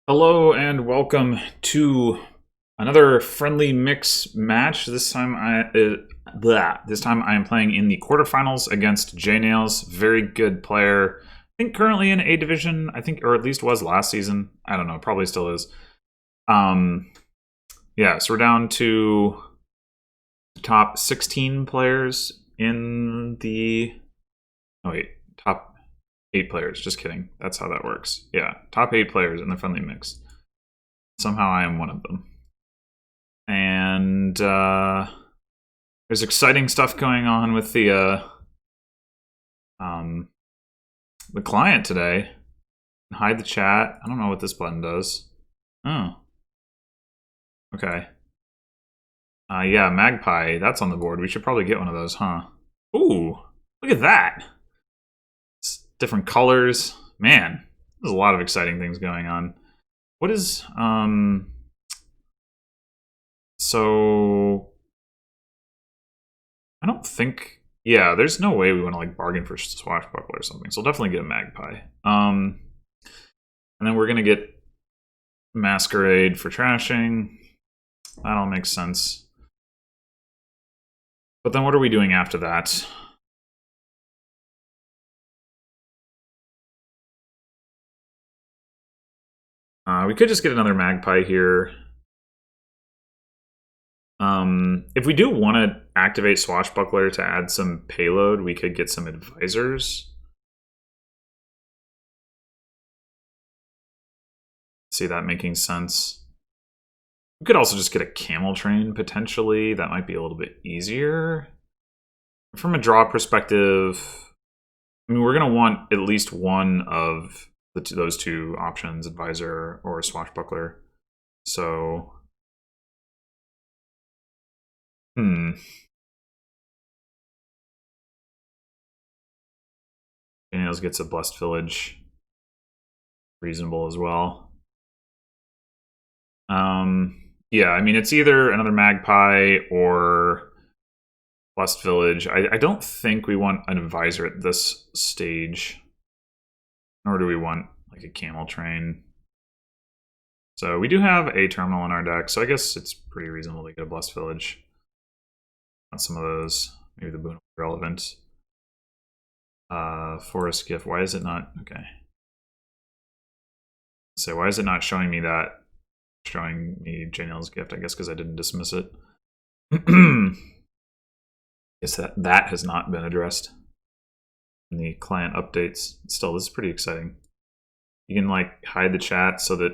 Hello and welcome to another friendly mix match. This time I am playing in the quarterfinals against JNails. Very good player. I think currently in A division. I think, or at least was last season. I don't know. Probably still is. Yeah. So we're down to the top 16 players in the. Oh wait, top 8 players. Just kidding. That's how that works. Yeah, top 8 players in the friendly mix. Somehow I am one of them. And there's exciting stuff going on with the client today. Hide the chat. I don't know what this button does. Oh. Okay. Yeah, Magpie. That's on the board. We should probably get one of those, huh? Ooh, look at that. It's different colors. Man, there's a lot of exciting things going on. What is, so I don't think, yeah, there's no way we want to like bargain for Swashbuckler or something. So we'll definitely get a Magpie. And then we're gonna get Masquerade for trashing. That all makes sense. But then what are we doing after that? We could just get another Magpie here. If we do want to activate Swashbuckler to add some payload, we could get some advisors. See that making sense. We could also just get a camel train, potentially. That might be a little bit easier. From a draw perspective, I mean, we're going to want at least one of those two options, advisor or swashbuckler. So, JNails gets a blessed village. Reasonable as well. Yeah, I mean, it's either another magpie or blessed village. I don't think we want an advisor at this stage. Nor do we want like a camel train. So we do have a terminal in our deck, so I guess it's pretty reasonable to get a blessed village. On some of those, maybe the boon relevant. Forest gift. Why is it not? Okay. So why is it not showing me that? Showing me JNails gift, I guess because I didn't dismiss it. Guess that has not been addressed in the client updates. Still, this is pretty exciting. You can like hide the chat so that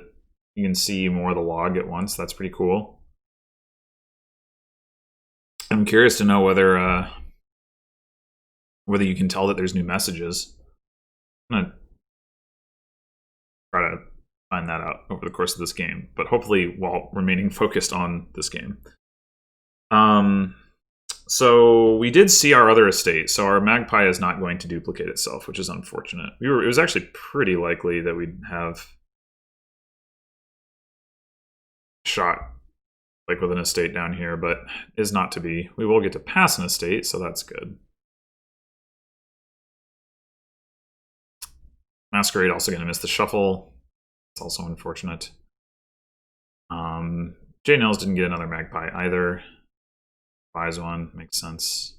you can see more of the log at once. That's pretty cool. I'm curious to know whether you can tell that there's new messages. I'm gonna try to find that out over the course of this game, but hopefully while remaining focused on this game. So we did see our other estate. So our magpie is not going to duplicate itself, which is unfortunate. It was actually pretty likely that we'd have shot like with an estate down here, but is not to be. We will get to pass an estate, so that's good. Masquerade also going to miss the shuffle. It's also unfortunate. JNails didn't get another magpie either. Buys one, makes sense.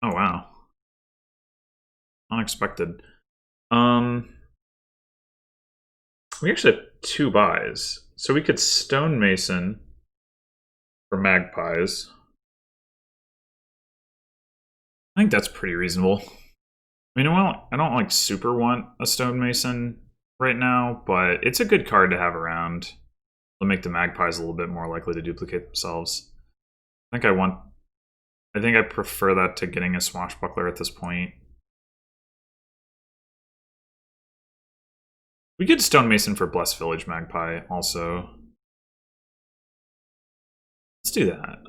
Oh wow. Unexpected. We actually have 2 buys. So we could stonemason for magpies. I think that's pretty reasonable. I mean, I don't like super want a stonemason right now, but it's a good card to have around. It'll make the magpies a little bit more likely to duplicate themselves. I think I prefer that to getting a swashbuckler at this point. We could stonemason for blessed village magpie also. Let's do that.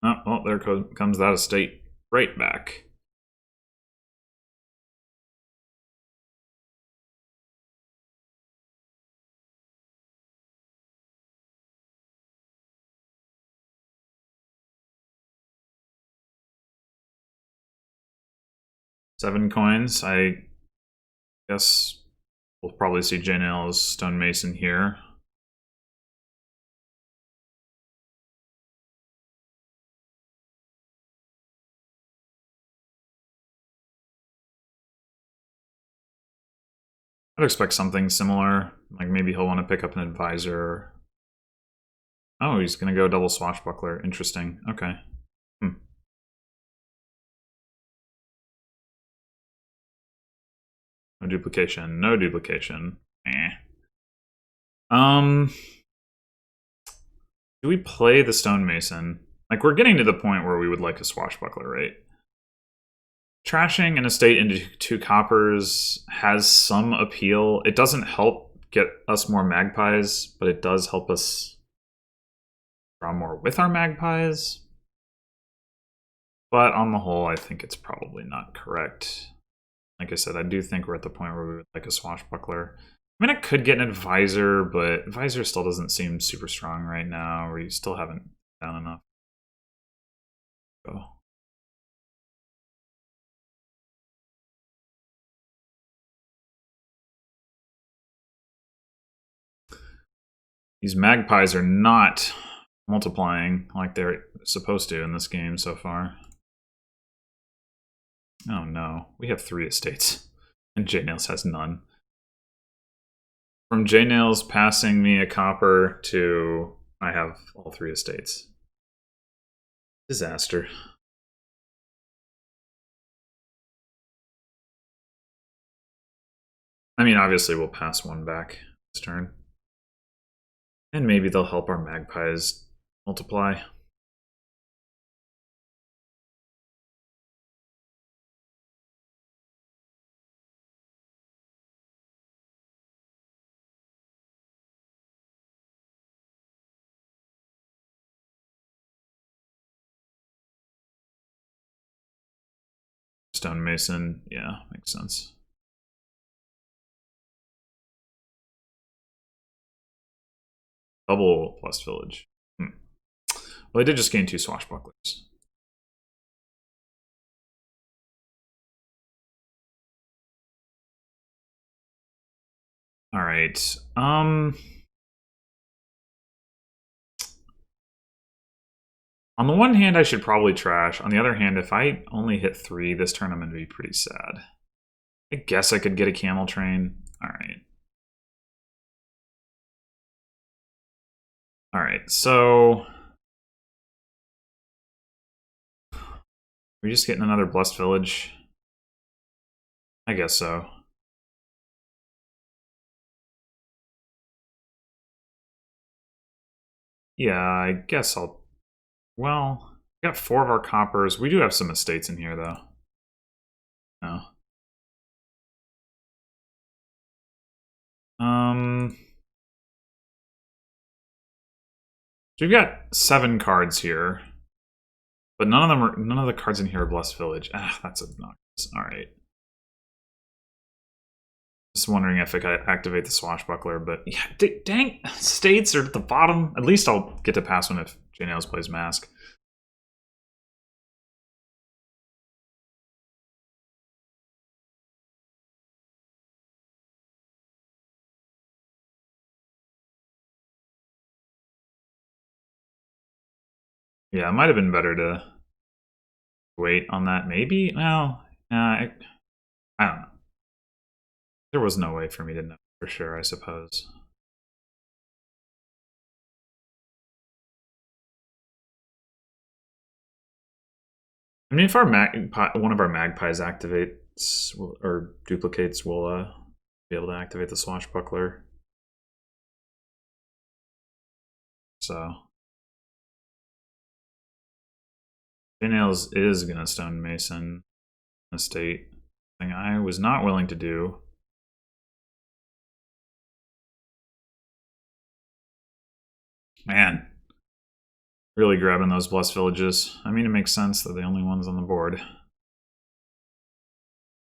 Oh, well, there comes that estate right back. Seven coins. I guess we'll probably see JNails stonemason here. I'd expect something similar. Like maybe he'll want to pick up an advisor. Oh, he's going to go double swashbuckler. Interesting. Okay. No duplication. No duplication. Eh. Do we play the stonemason? Like, we're getting to the point where we would like a swashbuckler, right? Trashing an estate into 2 coppers has some appeal. It doesn't help get us more magpies, but it does help us draw more with our magpies. But on the whole, I think it's probably not correct. Like I said, I do think we're at the point where we would like a swashbuckler. I mean, I could get an advisor, but advisor still doesn't seem super strong right now. We still haven't done enough. So. These magpies are not multiplying like they're supposed to in this game so far. Oh no, we have 3 estates, and JNails has none. From JNails passing me a copper to I have all 3 estates. Disaster. I mean, obviously we'll pass 1 back this turn. And maybe they'll help our magpies multiply. Stonemason, yeah, makes sense. Double plus village. Well, they did just gain 2 swashbucklers. All right. On the one hand, I should probably trash. On the other hand, if I only hit 3 this turn, I'm going to be pretty sad. I guess I could get a camel train. All right. All right, so we're just getting another blessed village. I guess so. Yeah, I guess I'll... Well, we got 4 of our coppers. We do have some estates in here, though. No. So we've got 7 cards here, but none of the cards in here are blessed village. Ah, that's obnoxious. All right. Just wondering if I could activate the swashbuckler, but yeah, dang, states are at the bottom. At least I'll get to pass one if JNails plays mask. Yeah, it might have been better to wait on that. Maybe? Well, I don't know. There was no way for me to know for sure, I suppose. I mean, if our one of our magpies activates or duplicates, we'll be able to activate the swashbuckler. So JNails is gonna stonemason estate, thing I was not willing to do. Man, Really grabbing those blessed villages. I mean, it makes sense. They're the only ones on the board.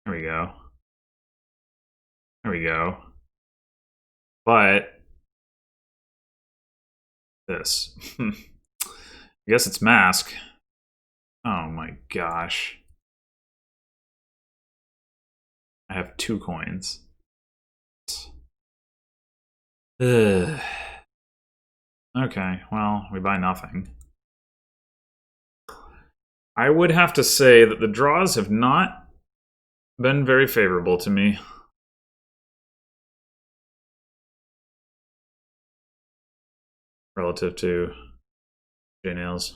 There we go. There we go. But this. I guess it's mask. Oh my gosh. I have 2 coins. Ugh. Okay, well, we buy nothing. I would have to say that the draws have not been very favorable to me. Relative to JNails.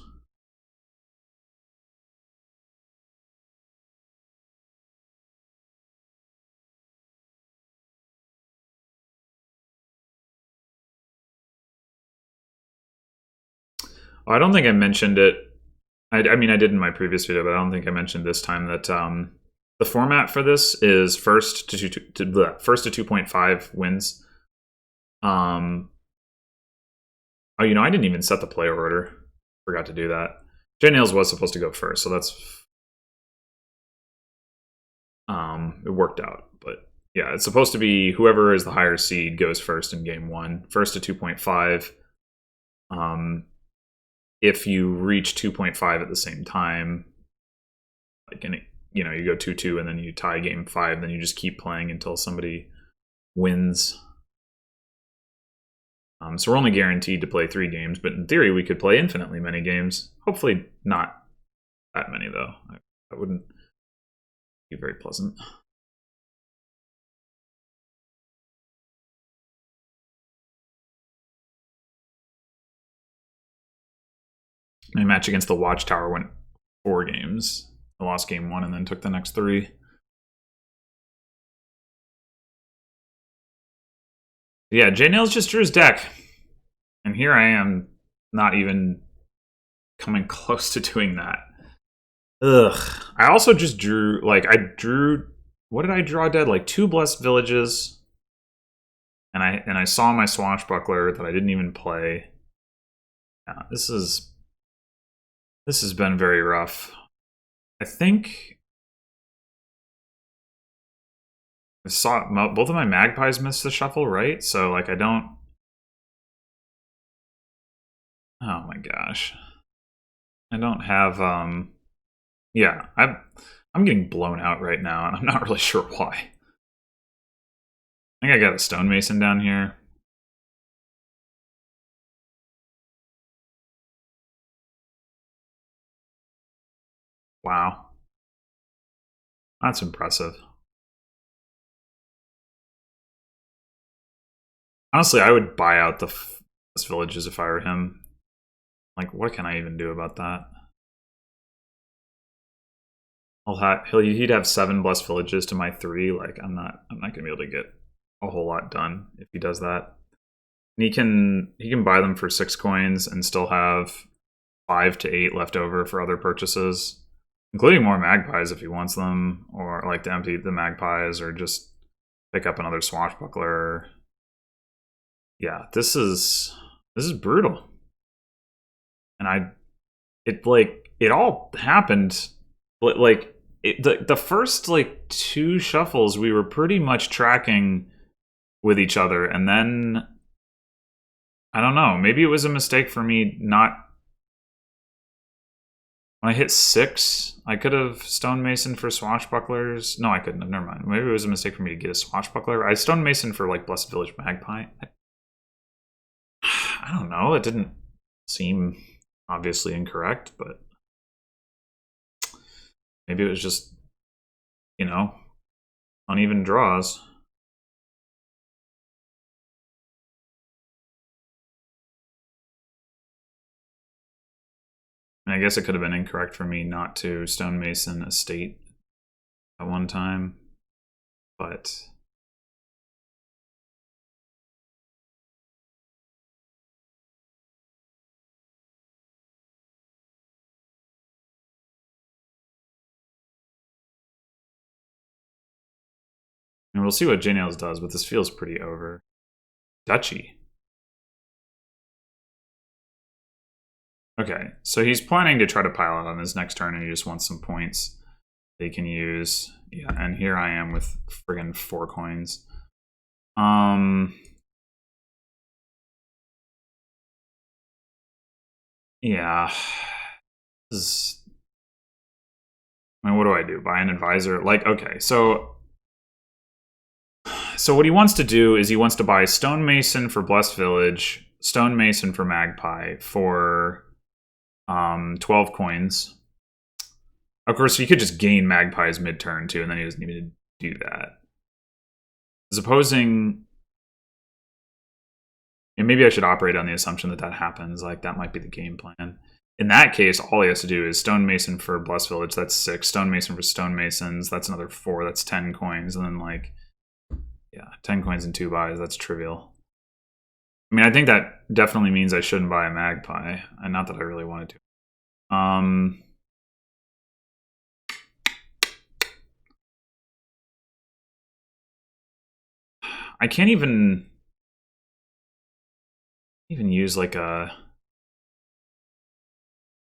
Oh, I don't think I mentioned it. I mean, I did in my previous video, but I don't think I mentioned this time that the format for this is first to 2.5 wins. Oh, you know, I didn't even set the player order. Forgot to do that. JNails was supposed to go first, so that's it worked out. But yeah, it's supposed to be whoever is the higher seed goes first in game 1. First to 2.5. If you reach 2.5 at the same time, like you know, you go 2-2 and then you tie game 5, then you just keep playing until somebody wins. So we're only guaranteed to play 3 games, but in theory we could play infinitely many games. Hopefully not that many though. That wouldn't be very pleasant. My match against the Watchtower went 4 games. I lost game 1 and then took the next 3. Yeah, JNails just drew his deck. And here I am not even coming close to doing that. Ugh. I also just drew, like, what did I draw dead? Like 2 blessed villages. And I saw my swashbuckler that I didn't even play. Yeah, this has been very rough. I think I saw both of my magpies missed the shuffle, right? So like I don't. Oh my gosh, I don't have. Yeah, I'm getting blown out right now, and I'm not really sure why. I think I got a stonemason down here. Wow, that's impressive. Honestly, I would buy out the villages if I were him. Like, what can I even do about that? He'd have 7 blessed villages to my 3. Like, I'm not gonna be able to get a whole lot done if he does that. And he can buy them for 6 coins and still have 5 to 8 left over for other purchases, including more magpies if he wants them, or like to empty the magpies, or just pick up another swashbuckler. Yeah, this is brutal. And it all happened, like the first like 2 shuffles we were pretty much tracking with each other, and then I don't know, maybe it was a mistake for me not. When I hit 6, I could have stonemason for swashbucklers. No, I couldn't have. Never mind. Maybe it was a mistake for me to get a swashbuckler. I stonemason for like Blessed Village Magpie. I don't know. It didn't seem obviously incorrect, but maybe it was just, you know, uneven draws. And I guess it could have been incorrect for me not to stonemason a state at one time, but and we'll see what JNails does, but this feels pretty over. Duchy. Okay, so he's planning to try to pile it on his next turn, and he just wants some points they can use. Yeah, and here I am with friggin' 4 coins. Yeah. I mean, what do I do? Buy an advisor? Like, okay, so what he wants to do is he wants to buy Stonemason for Blessed Village, Stonemason for Magpie for 12 coins. Of course, he could just gain Magpies mid-turn too, and then he doesn't even do that. Supposing, and maybe I should operate on the assumption that that happens. Like, that might be the game plan. In that case, all he has to do is Stonemason for Blessed Village, that's 6. Stonemason for Stonemasons, that's another 4, that's 10 coins. And then, like, yeah, 10 coins and 2 buys, that's trivial. I mean, I think that definitely means I shouldn't buy a Magpie, and not that I really wanted to. I can't even use like a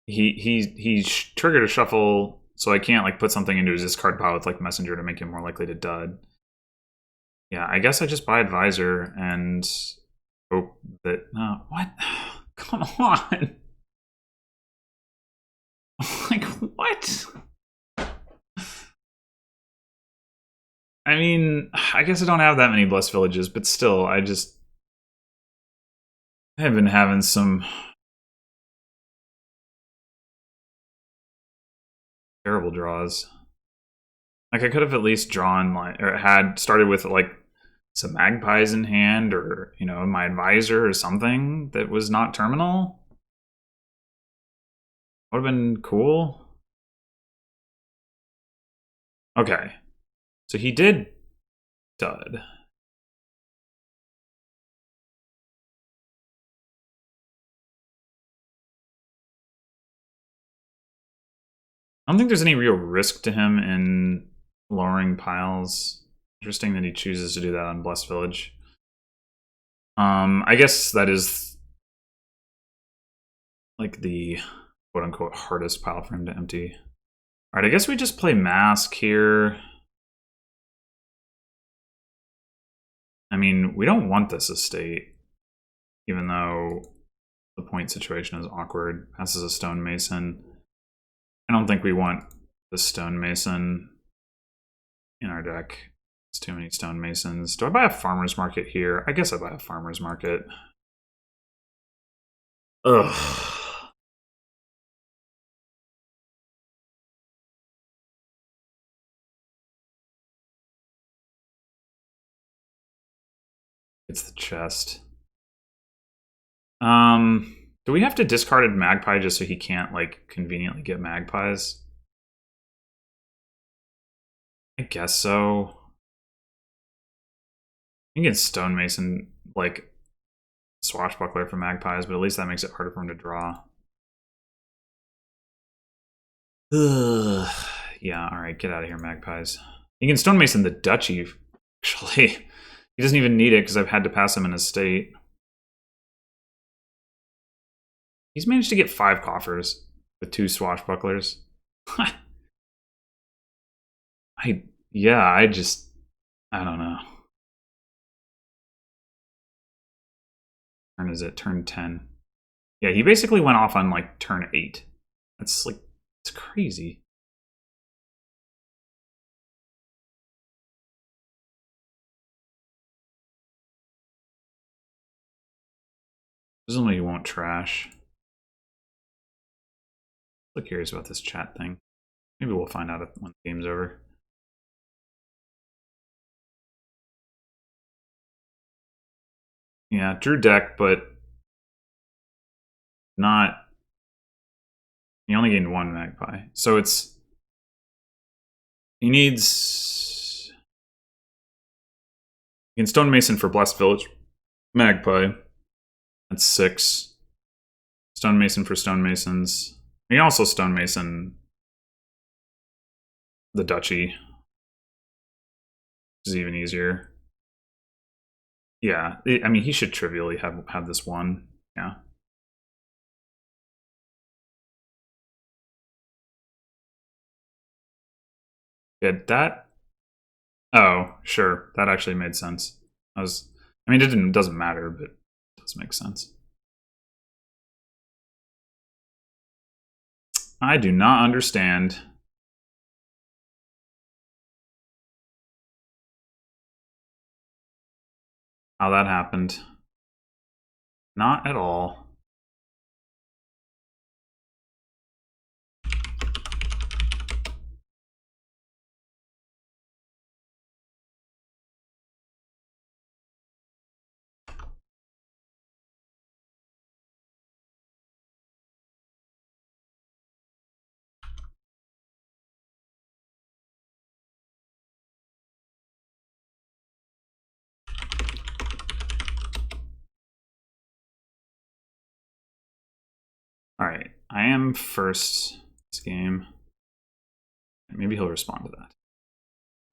he triggered a shuffle, so I can't like put something into his discard pile with like Messenger to make him more likely to dud. Yeah, I guess I just buy Advisor and hope that what? Come on. Like, what? I mean, I guess I don't have that many Blessed Villages, but still, I have been having some terrible draws. Like, I could have at least drawn, like, or had started with, like, some Magpies in hand, or, you know, my Advisor or something that was not terminal. Would have been cool. Okay. So he did dud. I don't think there's any real risk to him in lowering piles. Interesting that he chooses to do that on Blessed Village. I guess that is like the quote-unquote hardest pile for him to empty. Alright, I guess we just play Mask here. I mean, we don't want this estate, even though the point situation is awkward. Passes a Stonemason. I don't think we want the Stonemason in our deck. It's too many Stonemasons. Do I buy a Farmer's Market here? I guess I buy a Farmer's Market. Ugh. It's the chest. Do we have to discard a Magpie just so he can't, like, conveniently get Magpies? I guess so. You can get Stonemason, like, Swashbuckler for Magpies, but at least that makes it harder for him to draw. Ugh. Yeah, alright, get out of here, Magpies. You can Stonemason the Duchy, actually. He doesn't even need it because I've had to pass him in his state. He's managed to get 5 coffers with 2 Swashbucklers. I don't know. Turn is it? Turn 10. Yeah, he basically went off on like turn 8. That's like, it's crazy. Presumably he won't trash. I'm curious about this chat thing. Maybe we'll find out when the game's over. Yeah, drew deck, but not. He only gained 1 Magpie. So it's. He needs. He can Stonemason for Blessed Village. Magpie. That's 6. Stonemason for Stonemasons. He can also Stonemason the Duchy, which is even easier. Yeah, I mean, he should trivially have this one. Yeah. Okay, that... Oh, sure. That actually made sense. I mean, it doesn't matter, but it does make sense. I do not understand. How that happened. Not at all. Alright, I am first this game. Maybe he'll respond to that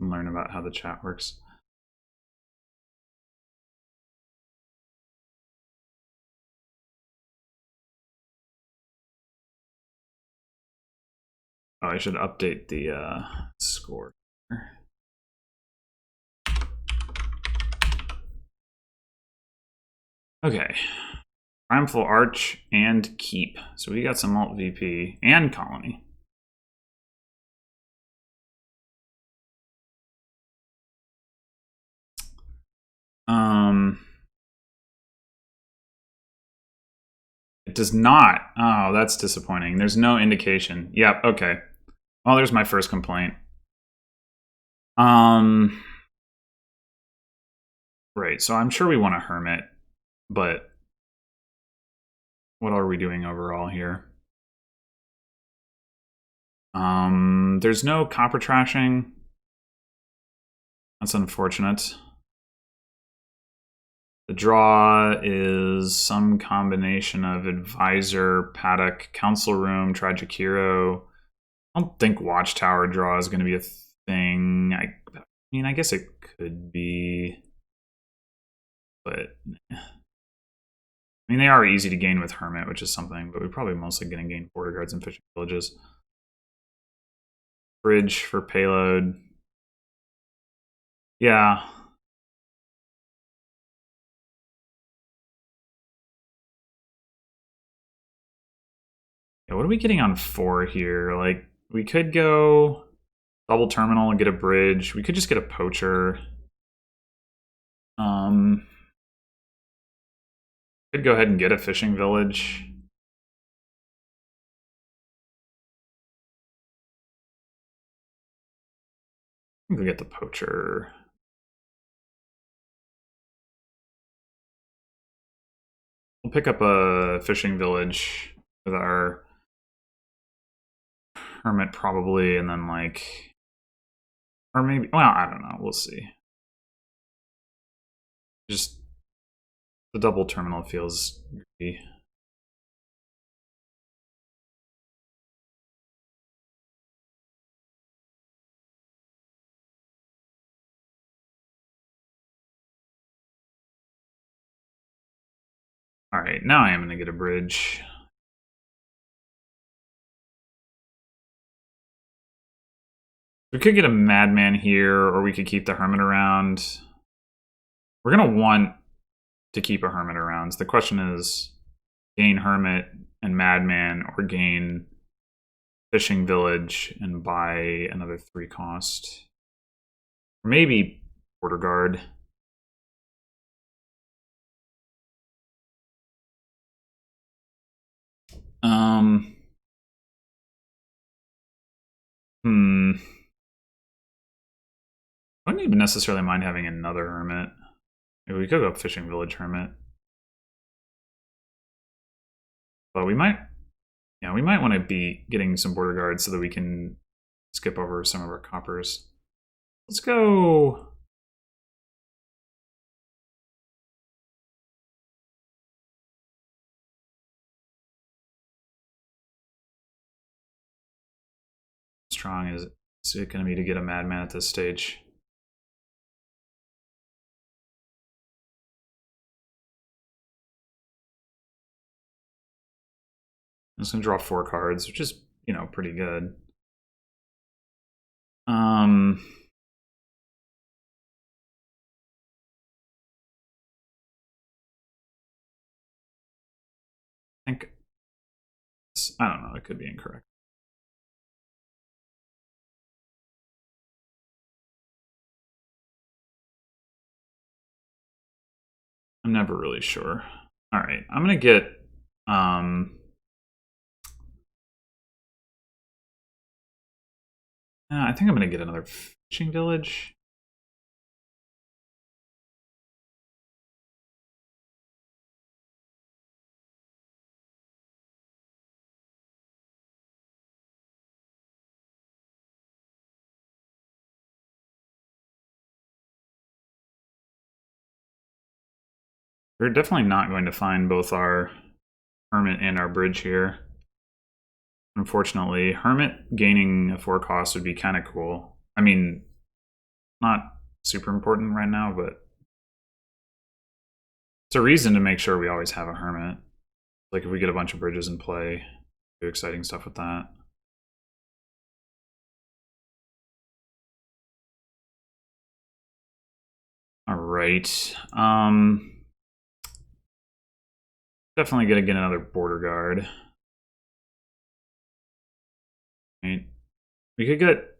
and learn about how the chat works. Oh, I should update the score. Okay. Triumphal Arch and Keep. So we got some alt VP and Colony. It does not. Oh, that's disappointing. There's no indication. Yep, okay. Well, there's my first complaint. Right, so I'm sure we want a Hermit, but what are we doing overall here? There's no copper trashing. That's unfortunate. The draw is some combination of Advisor, Paddock, Council Room, Tragic Hero. I don't think Watchtower draw is going to be a thing. I mean, I guess it could be, but I mean, they are easy to gain with Hermit, which is something, but we're probably mostly going to gain Border Guards and Fishing Villages. Bridge for payload. Yeah. Yeah, what are we getting on 4 here? Like, we could go double terminal and get a bridge. We could just get a poacher. Could go ahead and get a fishing village. Go get the poacher. We'll pick up a fishing village with our Hermit probably, and then like, or maybe, well, I don't know. We'll see. Just the double terminal feels goofy. All right, now I am going to get a bridge. We could get a Madman here, or we could keep the Hermit around. We're going to want to keep a Hermit around. So the question is, gain Hermit and Madman, or gain Fishing Village and buy another 3 cost. Or maybe Border Guard. I wouldn't even necessarily mind having another Hermit. Maybe we could go Fishing Village Hermit. But we might, yeah, we might want to be getting some Border Guards so that we can skip over some of our coppers. Let's go. Strong is it going to be to get a Madman at this stage? I'm just going to draw 4 cards, which is, you know, pretty good. I think, I don't know, it could be incorrect. I'm never really sure. All right, I'm gonna get, I think I'm gonna get another fishing village. We're definitely not going to find both our Hermit and our bridge here. Unfortunately, Hermit gaining a 4 cost would be kind of cool. I mean, not super important right now, but it's a reason to make sure we always have a Hermit. Like if we get a bunch of bridges in play, do exciting stuff with that. All right. Definitely gonna get another border guard. Right. We could get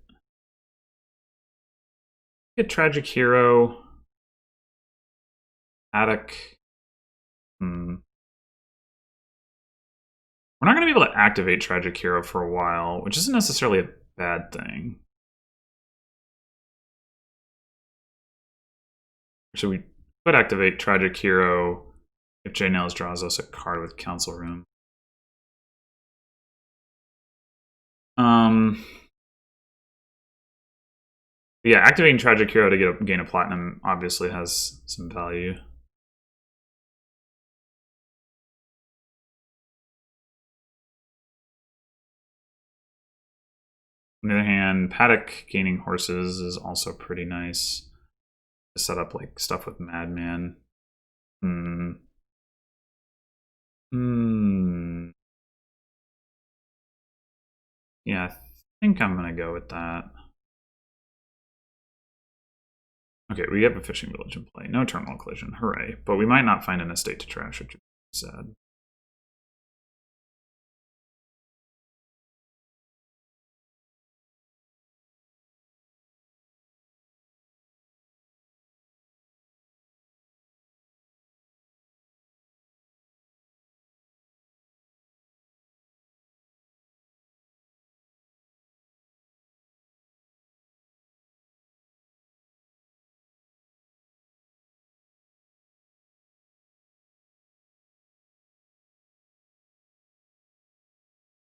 Tragic Hero. Attic. We're not going to be able to activate Tragic Hero for a while, which isn't necessarily a bad thing. So we could activate Tragic Hero if JNails draws us a card with Council Room. Yeah, activating Tragic Hero to gain a platinum obviously has some value. On the other hand, Paddock gaining horses is also pretty nice to set up like stuff with Madman. Yeah, I think I'm gonna go with that. Okay, we have a fishing village in play. No terminal collision, hooray. But we might not find an estate to trash, which is sad.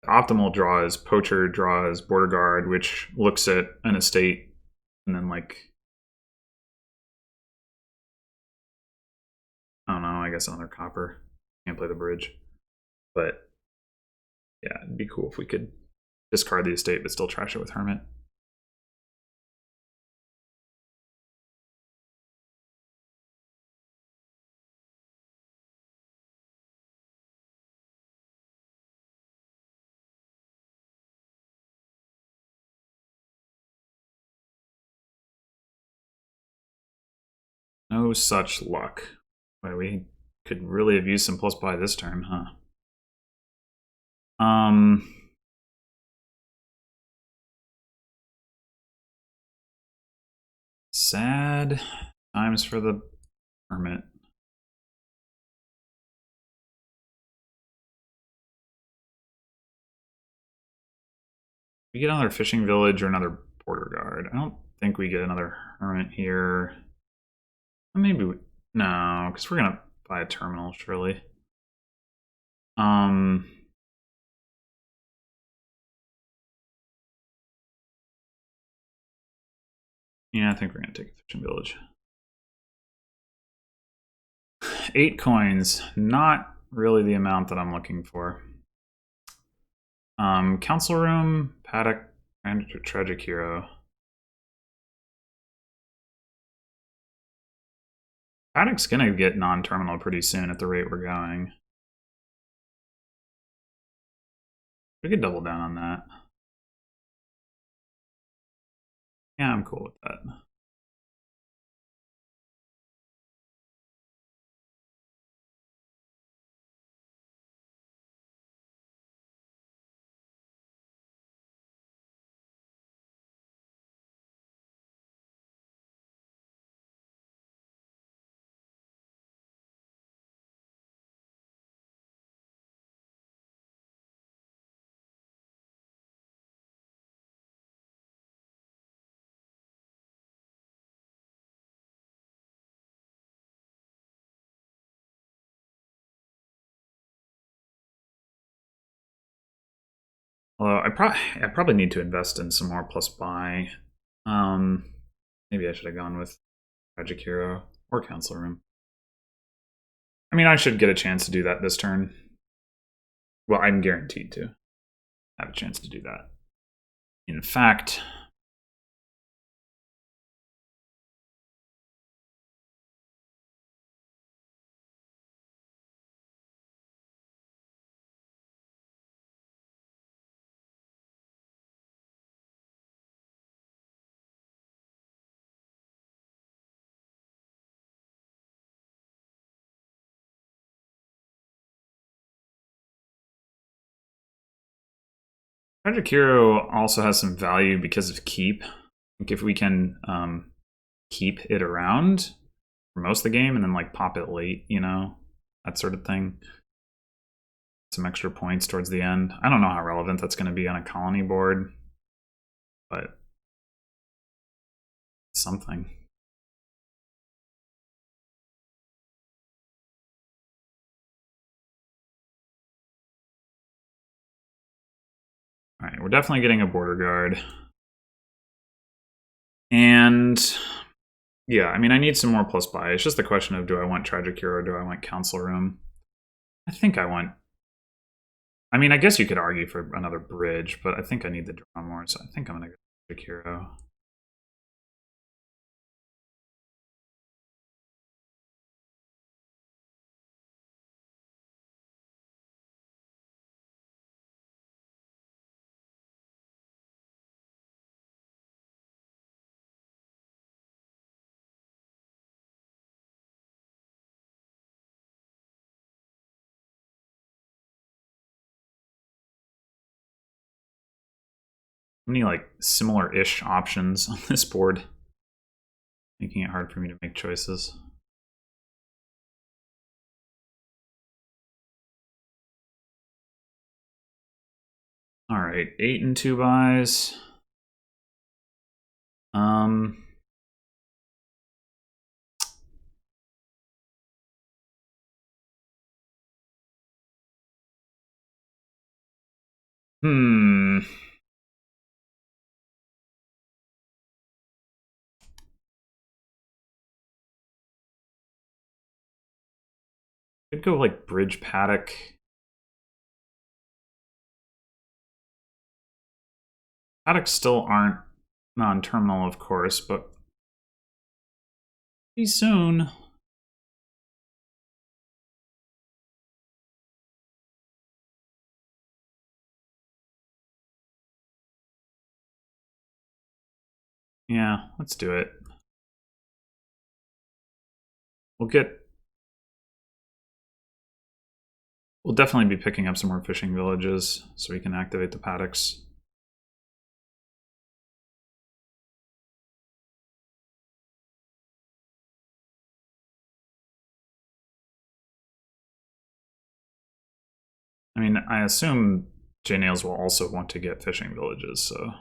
Optimal draw is Poacher draws Border Guard, which looks at an estate and then like, I don't know, I guess another copper. Can't play the bridge. But yeah, it'd be cool if we could discard the estate but still trash it with Hermit. No such luck. Boy, we could really have used some plus buy this turn, huh? Sad times for the Hermit. We get another fishing village or another border guard. I don't think we get another Hermit here. Maybe we, no, because we're gonna buy a terminal, surely. Yeah, I think we're gonna take a fishing village. 8 coins, not really the amount that I'm looking for. Council Room, Paddock, and Tragic Hero. Paddock's gonna get non-terminal pretty soon at the rate we're going. We could double down on that. Yeah, I'm cool with that. Although I probably need to invest in some more plus buy. Maybe I should have gone with Tragic Hero or Council Room. I mean, I should get a chance to do that this turn. Well, I'm guaranteed to have a chance to do that. In fact, Tragic Hero also has some value because of keep. Like if we can keep it around for most of the game and then like pop it late, you know, that sort of thing. Some extra points towards the end. I don't know how relevant that's going to be on a colony board, but something. All right, we're definitely getting a border guard. And yeah, I mean, I need some more plus buy. It's just the question of, do I want Tragic Hero or do I want Council Room? I think I want... I mean, I guess you could argue for another bridge, but I think I need the draw more, so I think I'm going to go Tragic Hero. Many like similar-ish options on this board, making it hard for me to make choices. All right, 8 and 2 buys. Hmm. Could go like Bridge Paddock. Paddocks still aren't non-terminal, of course, but pretty soon. Yeah, let's do it. We'll definitely be picking up some more fishing villages so we can activate the paddocks. I mean, I assume JNails will also want to get fishing villages, so...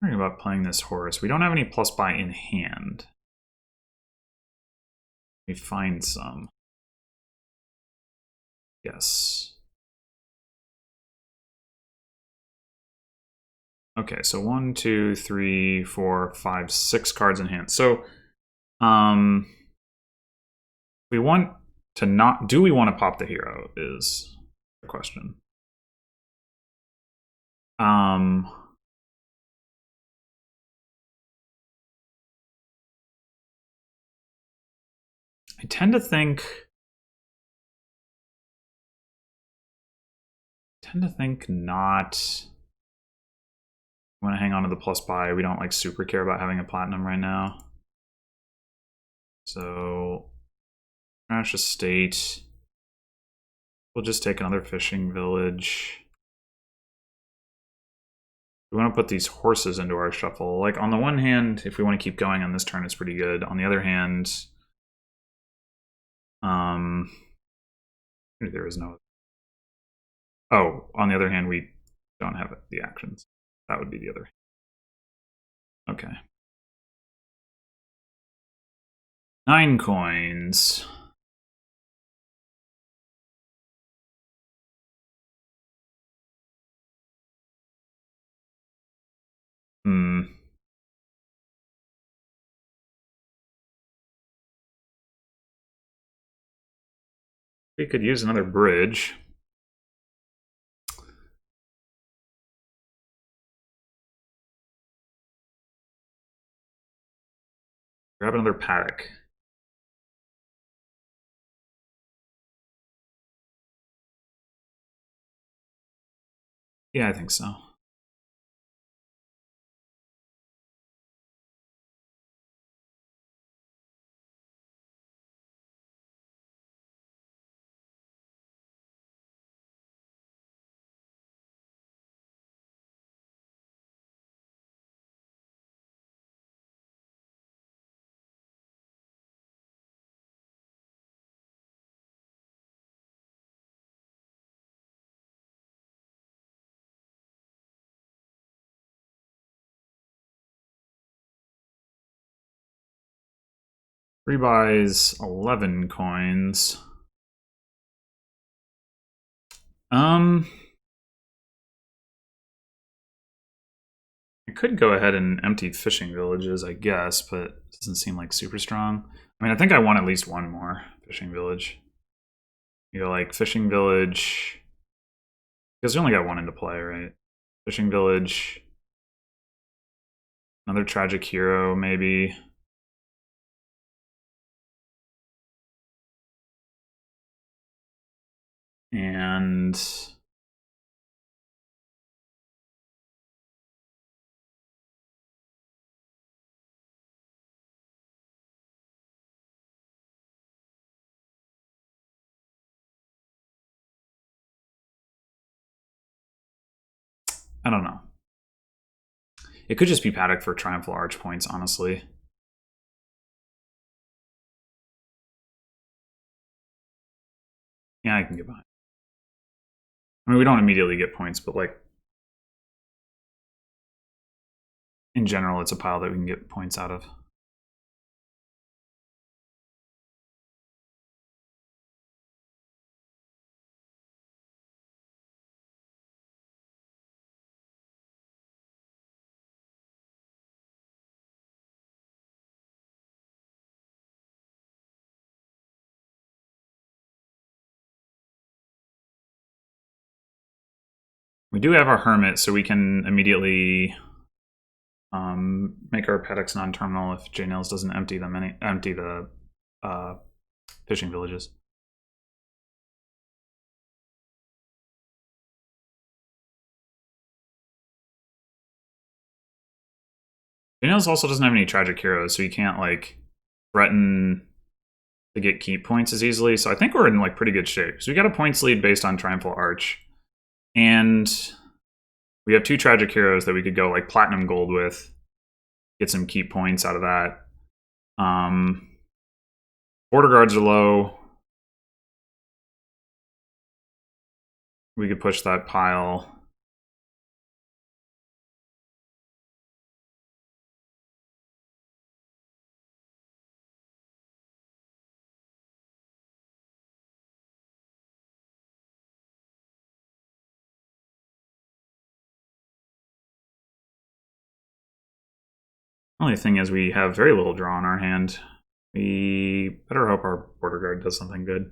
Thinking about playing this horse. We don't have any plus buy in hand. We find some. Yes. Okay, so 1, 2, 3, 4, 5, 6 cards in hand. So, we want to not. Do we want to pop the hero? Is the question. I tend to think not. I want to hang on to the plus buy. We don't like super care about having a platinum right now. So Trash Estate. We'll just take another fishing village. We want to put these horses into our shuffle. Like, on the one hand, if we want to keep going on this turn, it's pretty good. On the other hand, there is no. Oh, on the other hand, we don't have the actions. That would be the other. Okay. 9 coins. We could use another bridge. Grab another paddock. Yeah, I think so. Three buys 11 coins. I could go ahead and empty fishing villages, I guess, but it doesn't seem like super strong. I mean, I think I want at least one more fishing village. You know, like fishing village, because we only got one into play, right? Fishing village, another tragic hero, maybe. And I don't know. It could just be Paddock for Triumphal Arch points, honestly. Yeah, I can get behind. I mean, we don't immediately get points, but like in general, it's a pile that we can get points out of. We do have our Hermit, so we can immediately make our paddocks non-terminal if JNails doesn't empty the fishing villages. JNails also doesn't have any tragic heroes, so he can't like threaten to get keep points as easily. So I think we're in like pretty good shape. So we got a points lead based on Triumphal Arch, and we have 2 tragic heroes that we could go like platinum gold with, get some keep points out of that. Border guards are low. We could push that pile. Only thing is we have very little draw in our hand. We better hope our border guard does something good.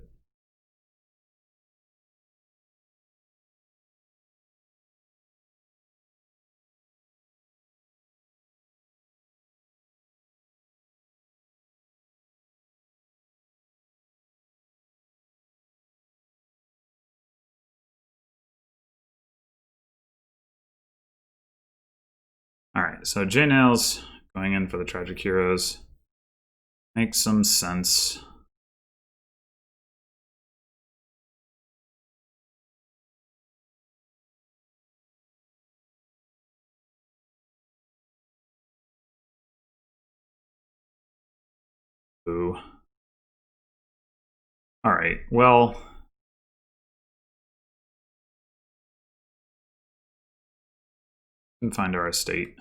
Alright, so JNails going in for the Tragic Heroes. Makes some sense. Ooh. Alright, well... we can find our estate.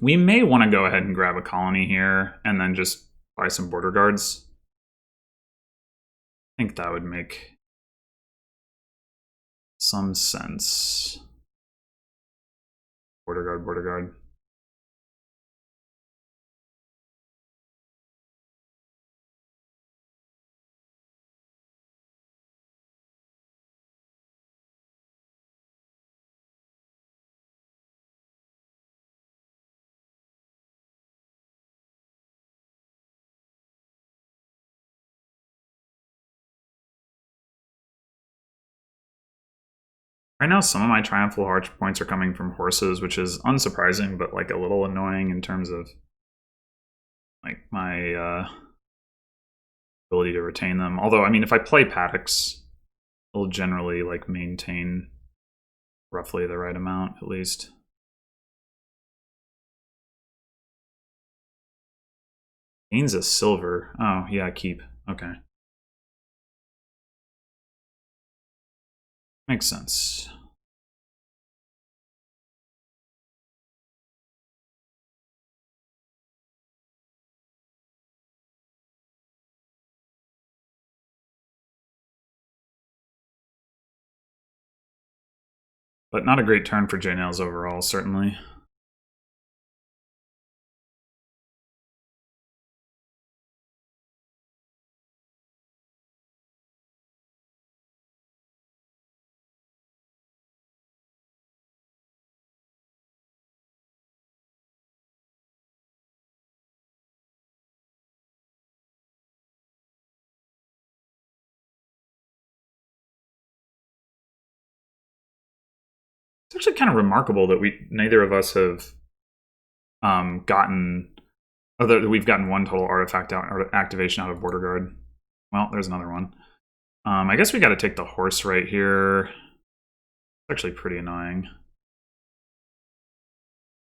We may want to go ahead and grab a colony here and then just buy some border guards. I think that would make some sense. Border guard, border guard. Right now, some of my Triumphal Arch points are coming from horses, which is unsurprising, but like a little annoying in terms of like my ability to retain them. Although, I mean, if I play paddocks, it'll generally like maintain roughly the right amount, at least. Gains a silver. Oh, yeah, keep. Okay. Makes sense. But not a great turn for JNails overall, certainly. It's actually kind of remarkable that neither of us have gotten... Other, we've gotten one total artifact activation out of Border Guard. Well, there's another one. I guess we got to take the horse right here. It's actually pretty annoying.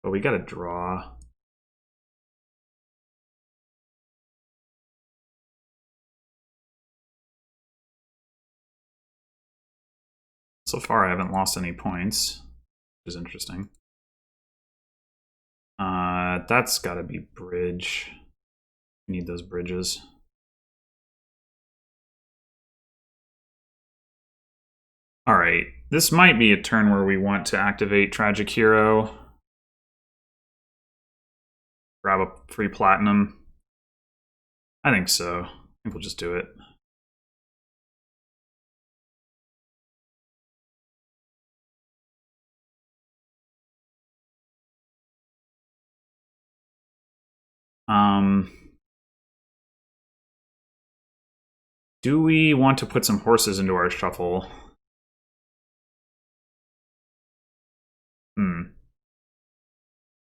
But we got to draw. So far, I haven't lost any points, which is interesting. That's got to be bridge. We need those bridges. All right, this might be a turn where we want to activate Tragic Hero. Grab a free platinum. I think so. I think we'll just do it. Do we want to put some horses into our shuffle?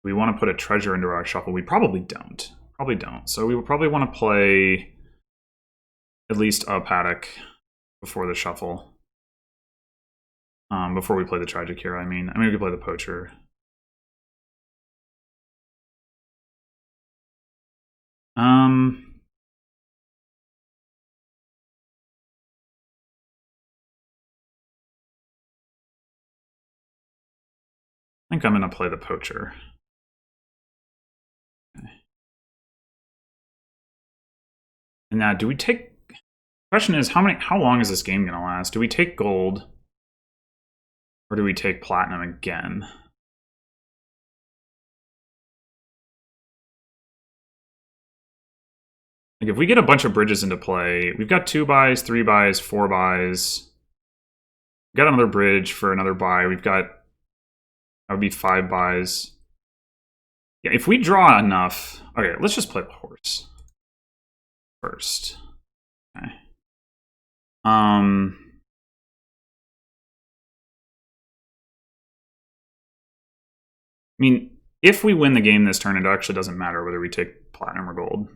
We want to put a treasure into our shuffle. We probably don't. Probably don't. So we would probably want to play at least a paddock before the shuffle. Before we play the Tragic Hero, I mean we could play the Poacher. I think I'm going to play the Poacher. Okay. And now, do we take... Question is, how long is this game gonna last? Do we take gold? Or do we take platinum again? Like, if we get a bunch of bridges into play, we've got 2 buys, 3 buys, 4 buys. We've got another bridge for another buy. We've got, that would be 5 buys. Yeah, if we draw enough, okay, let's just play the horse first. Okay. I mean, if we win the game this turn, it actually doesn't matter whether we take platinum or gold.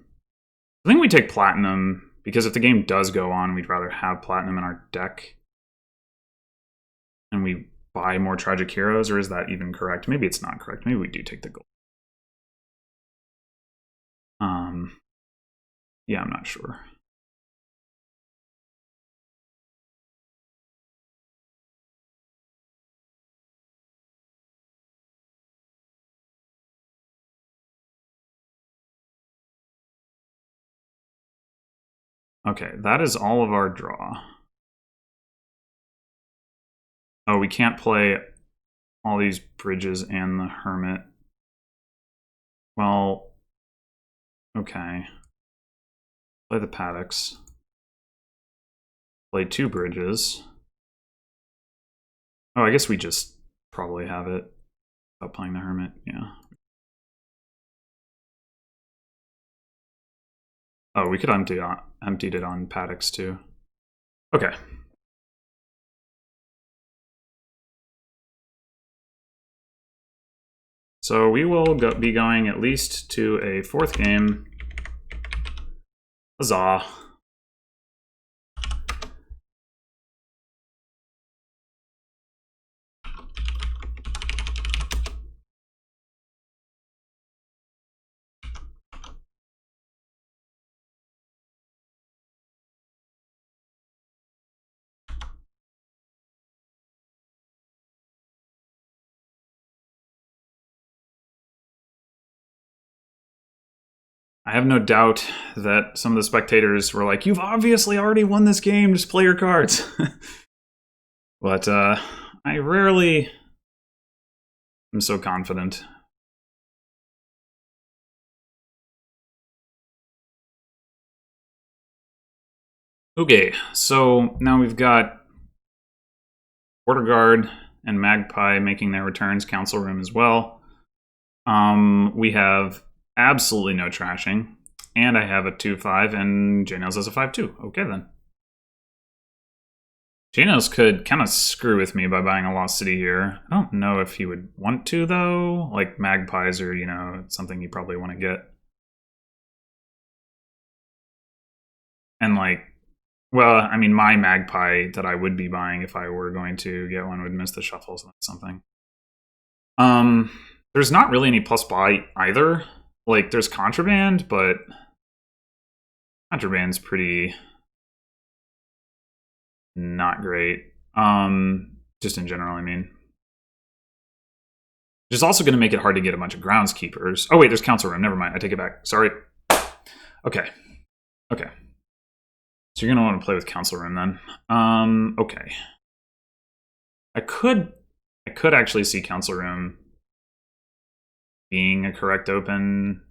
I think we take platinum, because if the game does go on, we'd rather have platinum in our deck. And we buy more Tragic Heroes, or is that even correct? Maybe it's not correct. Maybe we do take the gold. Yeah, I'm not sure. Okay, that is all of our draw. Oh, we can't play all these bridges and the Hermit. Well, okay. Play the Paddocks. Play 2 bridges. Oh, I guess we just probably have it without playing the Hermit, yeah. Oh, we could emptied it on Paddocks too. Okay. So we will be going at least to a 4th game. Huzzah. I have no doubt that some of the spectators were like, "You've obviously already won this game, just play your cards." But I rarely am so confident. Okay, so now we've got Border Guard and Magpie making their returns, Council Room as well. We have absolutely no trashing, and I have a 2/5, and JNails has a 5/2. Okay, then. JNails could kind of screw with me by buying a Lost City here. I don't know if he would want to, though. Like, Magpies are, you know, something you probably want to get. And, like, well, I mean, my Magpie that I would be buying if I were going to get one would miss the shuffle, so that's something. There's not really any plus buy either. Like, there's Contraband, but Contraband's pretty not great. Just in general, I mean. Which is also going to make it hard to get a bunch of Groundskeepers. Oh, wait, there's Council Room. Never mind. I take it back. Sorry. Okay. Okay. So you're going to want to play with Council Room then. Okay. I could actually see Council Room being a correct open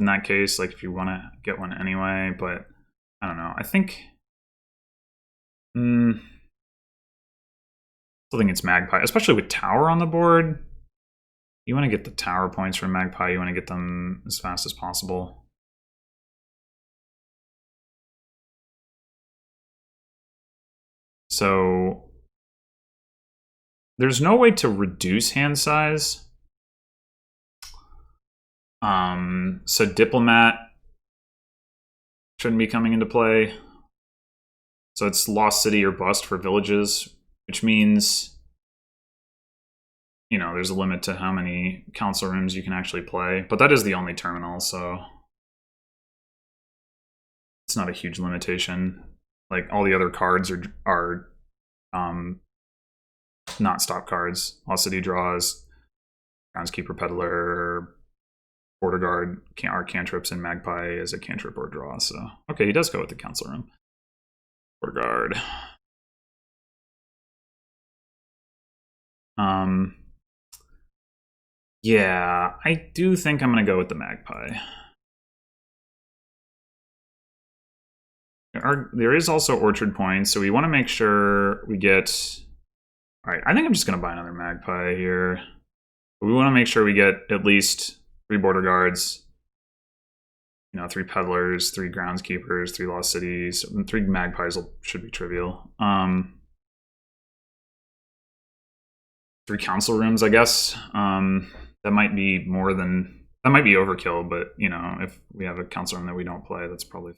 in that case, like if you want to get one anyway, but I don't know. I think I still think it's Magpie, especially with Tower on the board. You want to get the Tower points from Magpie, you want to get them as fast as possible. So there's no way to reduce hand size. So Diplomat shouldn't be coming into play. So it's Lost City or bust for villages, which means, you know, there's a limit to how many Council Rooms you can actually play. But that is the only terminal, so it's not a huge limitation. Like, all the other cards are not stop cards. Lost City draws, Groundskeeper Peddler, Border Guard are cantrips, and Magpie is a cantrip or draw. So, okay, he does go with the Council Room. Border guard. Yeah, I do think I'm gonna go with the magpie. There is also orchard points, so we want to make sure we get... Alright, I think I'm just going to buy another magpie here. But we want to make sure we get at least 3 border guards, 3 peddlers, 3 groundskeepers, 3 lost cities, and 3 magpies should be trivial. 3 council rooms, I guess. That might be more than... That might be overkill, but, if we have a council room that we don't play, that's probably...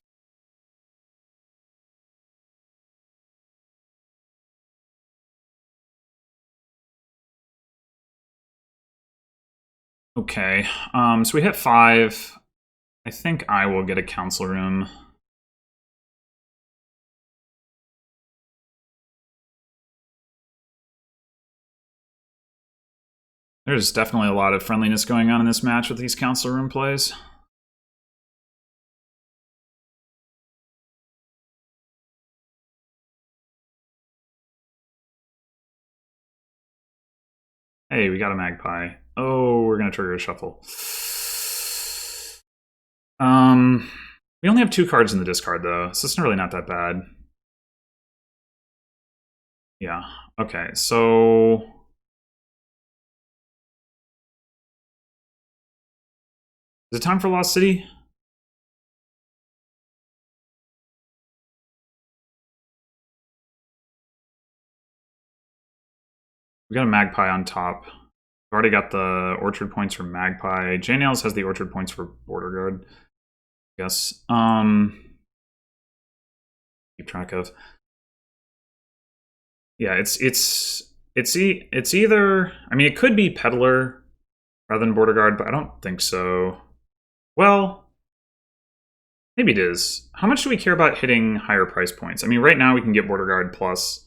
Okay, so we hit 5. I think I will get a council room. There's definitely a lot of friendliness going on in this match with these council room plays. Hey, we got a magpie. Oh, we're gonna trigger a shuffle. We only have 2 cards in the discard though, so it's really not that bad. Yeah, okay, so... Is it time for Lost City? We got a magpie on top. We've already got the orchard points for magpie. JNails has the orchard points for border guard. I guess. Keep track of. Yeah, it's either... I mean, it could be peddler rather than border guard, but I don't think so. Well, maybe it is. How much do we care about hitting higher price points? I mean, right now we can get border guard plus.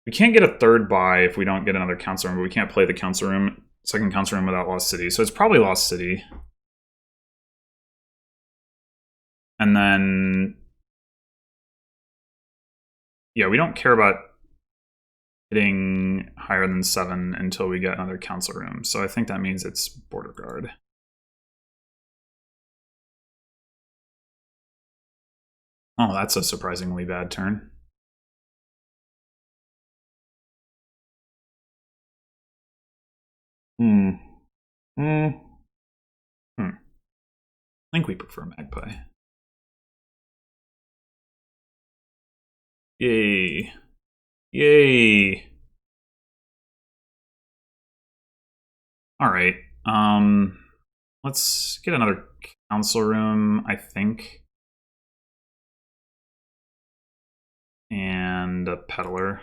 We can't get a 3rd buy if we don't get another council room, but we can't play the council room, 2nd council room without Lost City. So it's probably Lost City. And then... Yeah, we don't care about hitting higher than 7 until we get another council room. So I think that means it's border guard. Oh, that's a surprisingly bad turn. I think we prefer magpie. Yay. Yay. Alright. Let's get another council room, I think. And a peddler.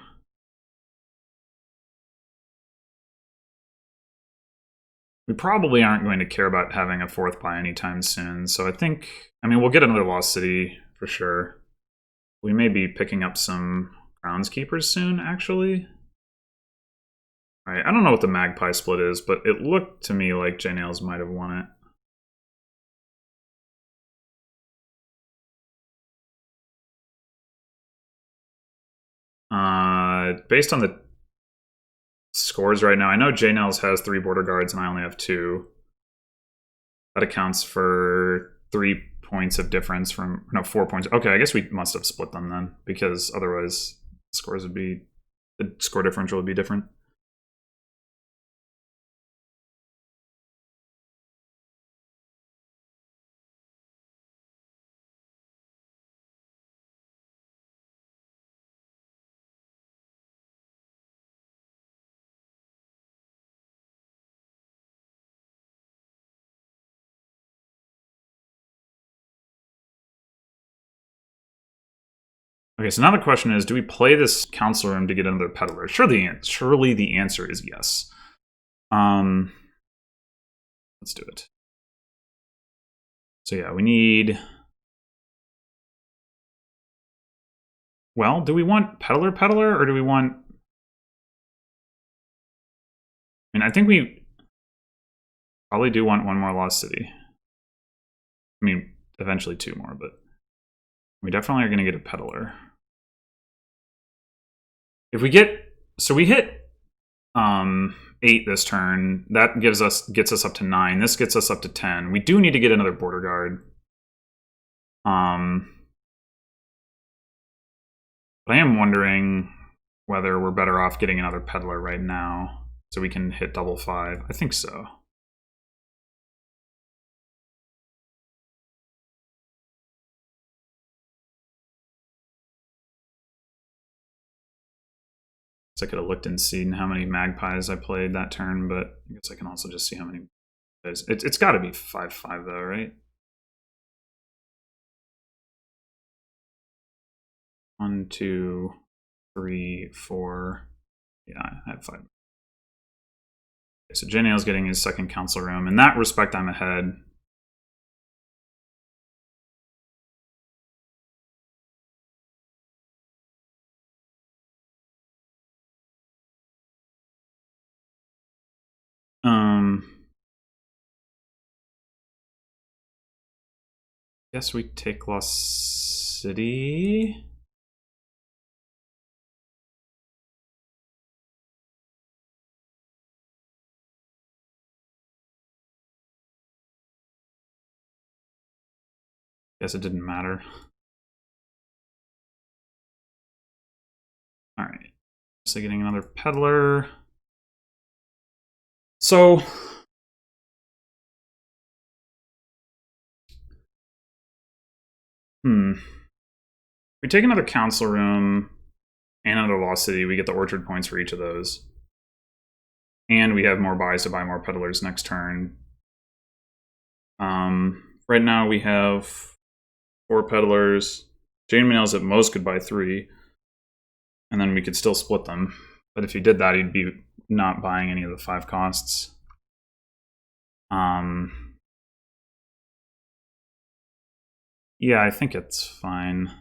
We probably aren't going to care about having a 4th buy anytime soon, so I think... I mean, we'll get another Lost City, for sure. We may be picking up some groundskeepers soon, actually. Alright, I don't know what the magpie split is, but it looked to me like JNails might have won it. Based on the scores right now, I know JNails has 3 border guards and I only have 2. That accounts for 3 points of difference from... No, 4 points. Okay, I guess we must have split them then, because otherwise scores would be... The score differential would be different. Okay, so now the question is, do we play this council room to get another peddler? Surely the answer is yes. Let's do it. So yeah, we need... Well, do we want peddler, or do we want... I mean, I think we probably do want 1 more Lost City. I mean, eventually 2 more, but... We definitely are going to get a peddler. If we get, so we hit 8 this turn. That gets us up to 9. This gets us up to 10. We do need to get another border guard. But I am wondering whether we're better off getting another peddler right now so we can hit double 5. I think so. I could have looked and seen how many magpies I played that turn, but I guess I can also just see how many. It's got to be 5/5 though, right? 1, 2, 3, 4. Yeah, I had 5. Okay, so JNails getting his second council room. In that respect, I'm ahead. Guess we take Lost City. Guess it didn't matter. All right. So getting another peddler. So we take another council room and another Lost City. We get the orchard points for each of those. And we have more buys to buy more peddlers next turn. Right now we have 4 peddlers. JNails at most could buy 3. And then we could still split them. But if he did that, he'd be not buying any of the 5 costs. Yeah, I think it's fine.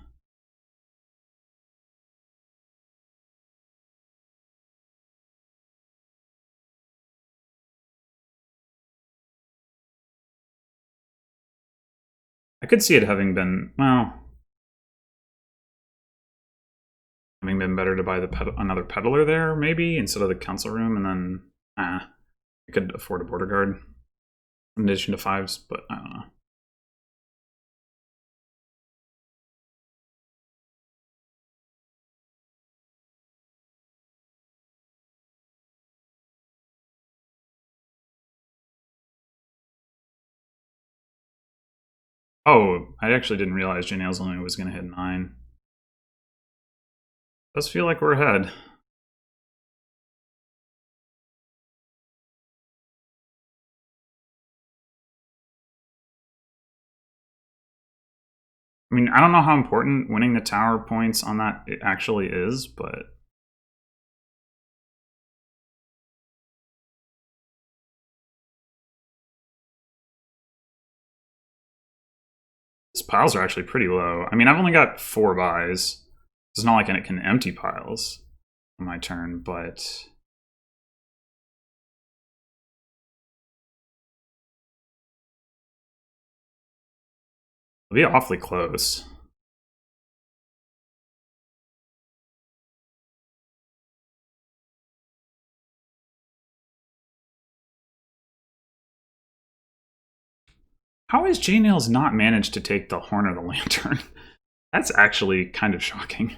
I could see it having been, well, having been better to buy another peddler there, maybe, instead of the council room, and then, I could afford a border guard in addition to 5s, but I don't know. Oh, I actually didn't realize JNails only was going to hit 9. Does feel like we're ahead. I mean, I don't know how important winning the tower points on that it actually is, but these piles are actually pretty low. I mean, I've only got 4 buys. It's not like it can empty piles on my turn, but it'll be awfully close. How has JNails not managed to take the Horn of the Lantern? That's actually kind of shocking.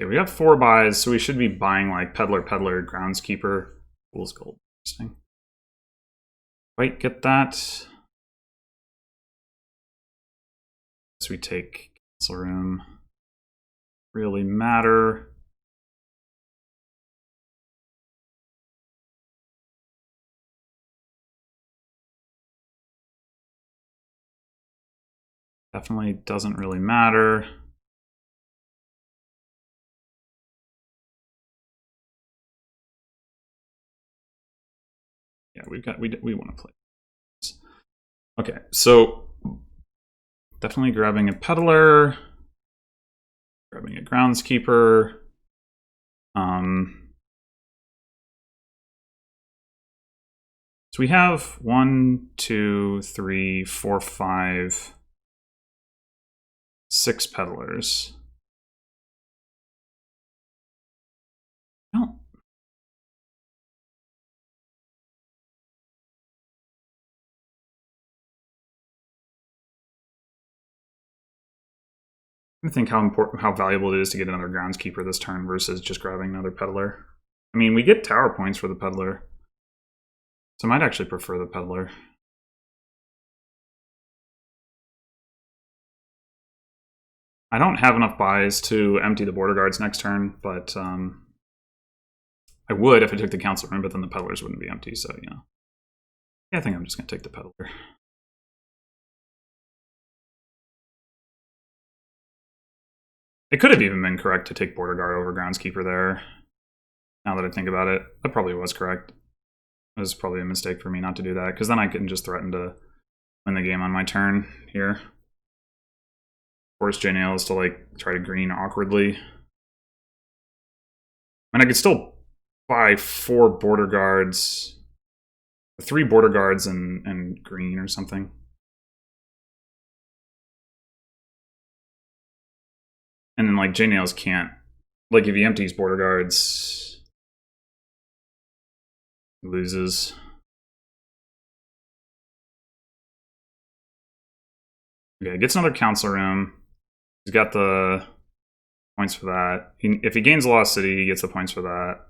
Okay, we have 4 buys, so we should be buying like Peddler, Groundskeeper, Fool's Gold. Interesting. Wait, get that. So we take Council Room. Really matter. Definitely doesn't really matter. we want to play. Okay, so definitely grabbing a peddler, grabbing a groundskeeper. So we have 1, 2, 3, 4, 5, 6 peddlers. No. I think how valuable it is to get another groundskeeper this turn versus just grabbing another peddler. I mean, we get tower points for the peddler, so I might actually prefer the peddler. I don't have enough buys to empty the border guards next turn, but I would if I took the council room, but then the peddlers wouldn't be empty, so yeah. I think I'm just going to take the peddler. It could have even been correct to take border guard over groundskeeper there. Now that I think about it, that probably was correct. It was probably a mistake for me not to do that, because then I can just threaten to win the game on my turn here. Force JNails to like try to green awkwardly. And I could still buy 4 border guards, 3 border guards and green or something. And then like JNails can't, like if he empties border guards, he loses. Okay, gets another council room. He's got the points for that. If he gains Lost City, he gets the points for that.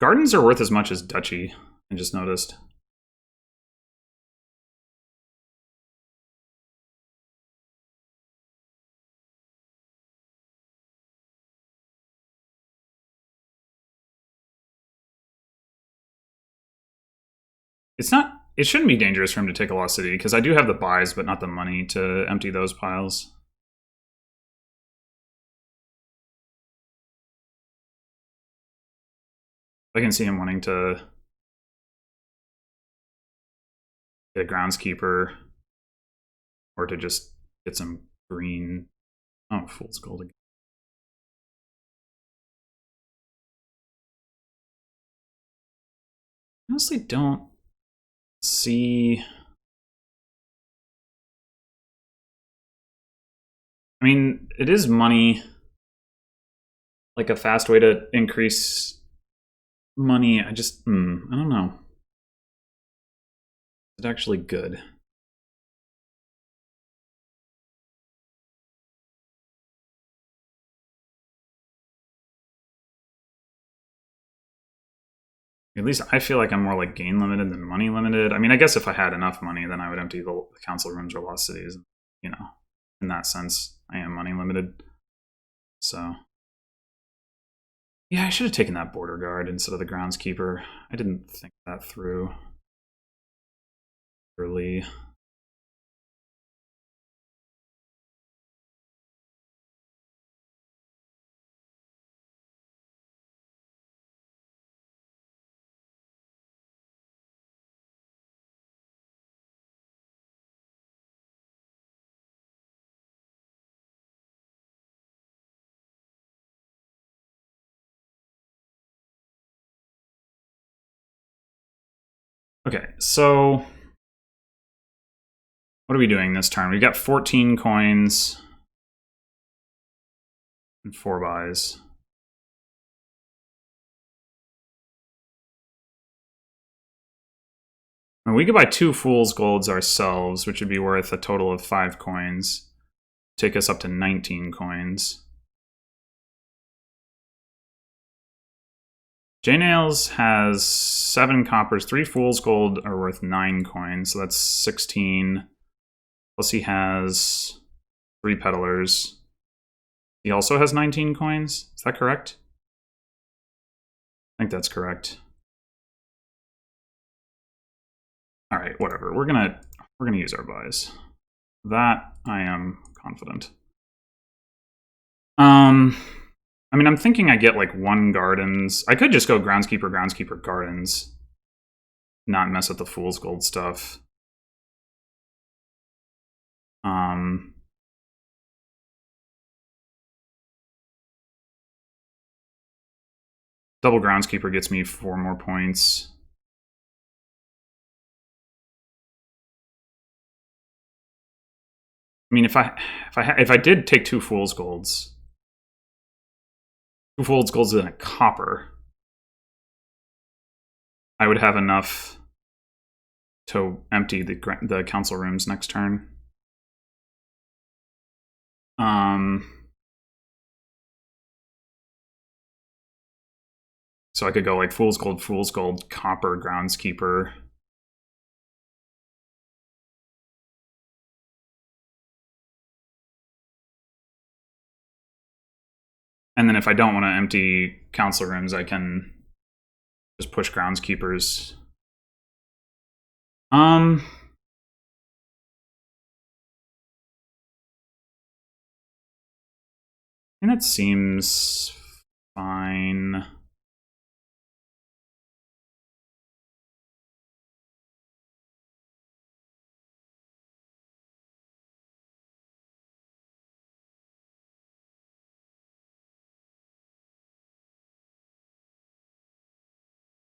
Gardens are worth as much as Duchy, I just noticed. It shouldn't be dangerous for him to take a Lost City, because I do have the buys, but not the money to empty those piles. I can see him wanting to get a groundskeeper, or to just get some green. Oh, Fool's Gold again. I honestly don't see. I mean, it is money, like a fast way to increase money. I don't know. Is it actually good? At least I feel like I'm more like gain limited than money limited. I mean, I guess if I had enough money, then I would empty the council rooms or Lost Cities. You know, in that sense, I am money limited. So, yeah, I should have taken that border guard instead of the groundskeeper. I didn't think that through early. Okay, so what are we doing this turn? We got 14 coins and 4 buys. And we could buy 2 Fool's Golds ourselves, which would be worth a total of 5 coins. Take us up to 19 coins. JNails has 7 coppers. 3 Fool's Gold are worth 9 coins, so that's 16. Plus he has 3 peddlers. He also has 19 coins. Is that correct? I think that's correct. All right, whatever. We're gonna use our buys. That I am confident. I mean, I'm thinking I get like 1 gardens. I could just go groundskeeper, gardens. Not mess with the fool's gold stuff. Double groundskeeper gets me 4 more points. I mean, if I did take 2 fool's golds, 2 fool's golds and a copper, I would have enough to empty the council rooms next turn. So I could go like fool's gold, copper, groundskeeper. And then if I don't want to empty council rooms, I can just push groundskeepers. And that seems fine.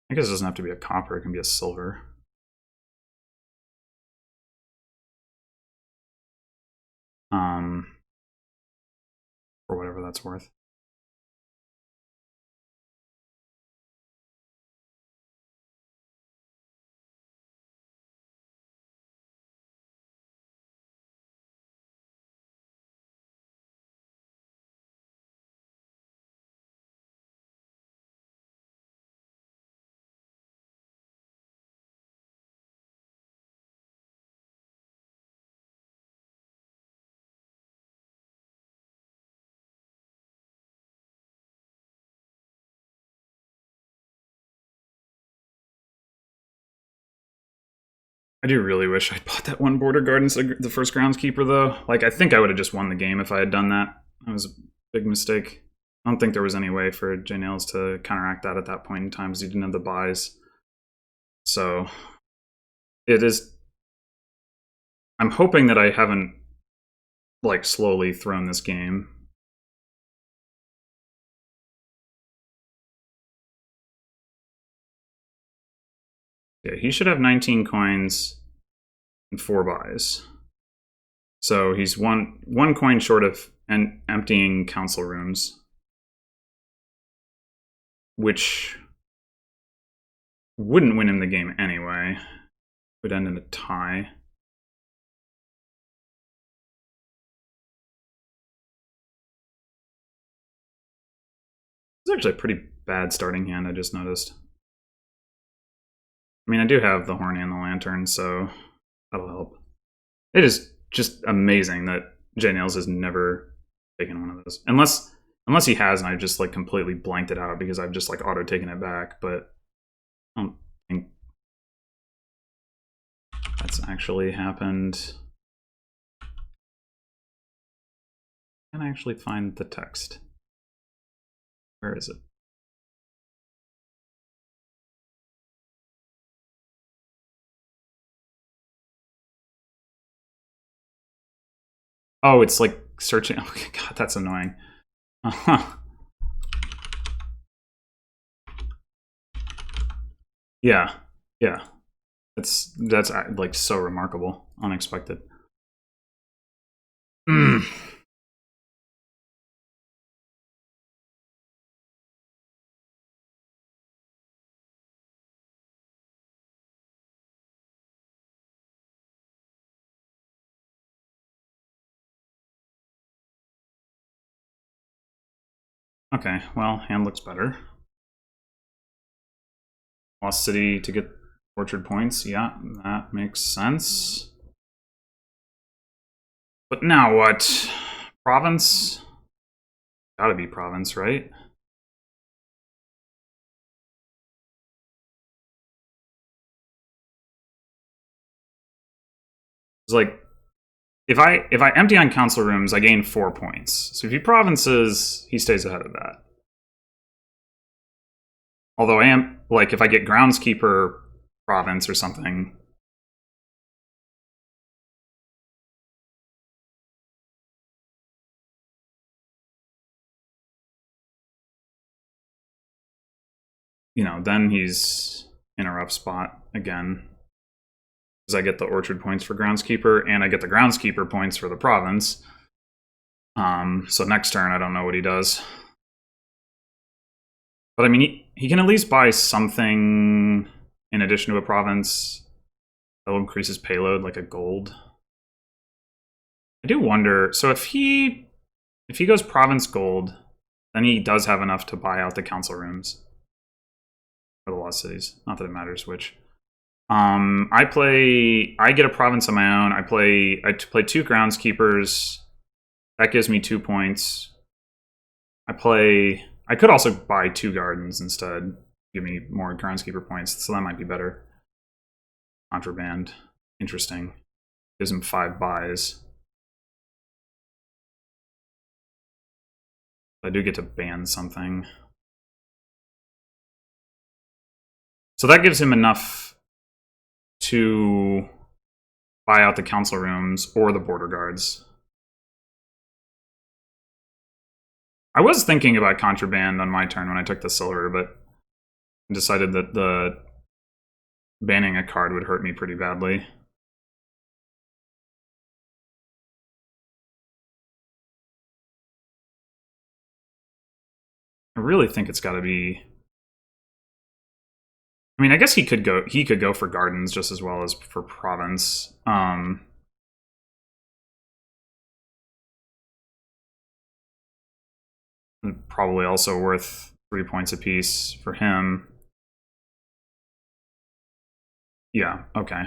I guess it doesn't have to be a copper, it can be a silver. For whatever that's worth. I do really wish I'd bought that 1 border gardens the first groundskeeper though. Like, I think I would have just won the game if I had done that. That was a big mistake. I don't think there was any way for JNails to counteract that at that point in time because he didn't have the buys. So it is. I'm hoping that I haven't like slowly thrown this game. Yeah, he should have 19 coins and 4 buys. So he's one coin short of emptying council rooms, which wouldn't win him the game anyway. Would end in a tie. It's actually a pretty bad starting hand, I just noticed. I mean, I do have the horny and the lantern, so that'll help. It is just amazing that JNails has never taken one of those. Unless he has, and I just like completely blanked it out because I've just like auto taken it back, but I don't think that's actually happened. Can I actually find the text? Where is it? Oh, it's like searching. Oh, God, that's annoying. Yeah, yeah. That's like so remarkable, unexpected. Okay, well, hand looks better. Lost City to get Orchard points. Yeah, that makes sense. But now what? Province? Gotta be Province, right? It's like, if I empty on council rooms, I gain 4 points. So if he provinces, he stays ahead of that. Although I am, like, if I get groundskeeper province or something, you know, then he's in a rough spot again. Because I get the orchard points for groundskeeper, and I get the groundskeeper points for the province. So next turn, I don't know what he does. But I mean, he can at least buy something in addition to a province that will increase his payload, like a gold. I do wonder, so if he goes province gold, then he does have enough to buy out the council rooms. For the lost cities. Not that it matters which. I get a province of my own. I play 2 groundskeepers. That gives me 2 points. I could also buy 2 gardens instead. Give me more groundskeeper points, so that might be better. Contraband. Interesting. Gives him 5 buys. I do get to ban something. So that gives him enough to buy out the council rooms or the border guards. I was thinking about contraband on my turn when I took the silver, but I decided that the banning a card would hurt me pretty badly. I really think it's got to be... I mean, I guess he could go for gardens just as well as for province. Probably also worth 3 points apiece for him. Yeah, okay.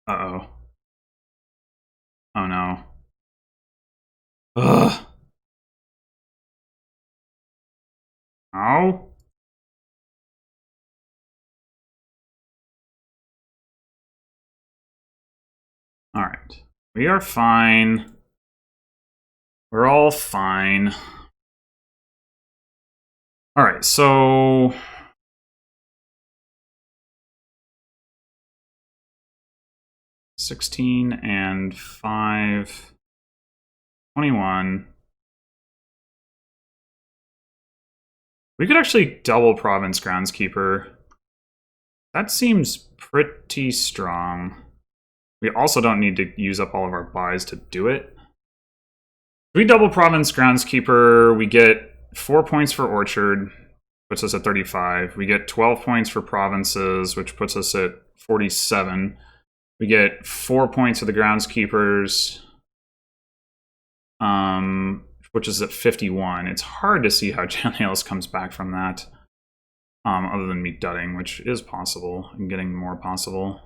Uh-oh. Oh no. Ugh. Oh. All right. We are fine. We're all fine. All right, so 16 and 5, 21. We could actually double province groundskeeper. That seems pretty strong. We also don't need to use up all of our buys to do it. We double province groundskeeper, we get 4 points for orchard, puts us at 35. We get 12 points for provinces, which puts us at 47. We get 4 points for the groundskeepers, which is at 51. It's hard to see how JNails comes back from that, other than me dudding, which is possible and getting more possible.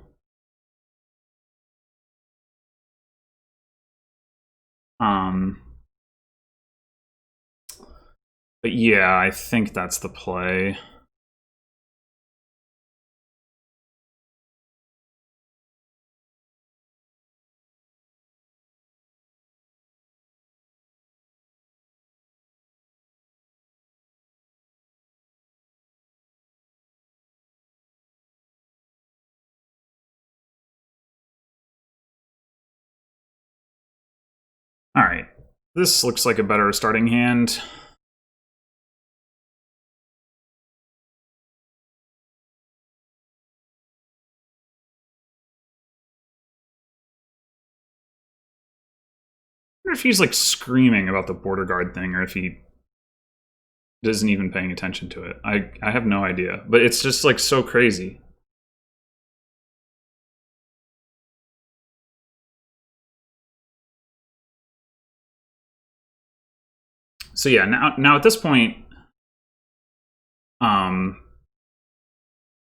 But yeah, I think that's the play. All right, this looks like a better starting hand. I wonder if he's like screaming about the border guard thing, or if he isn't even paying attention to it. I have no idea, but it's just like so crazy. So yeah, now at this point,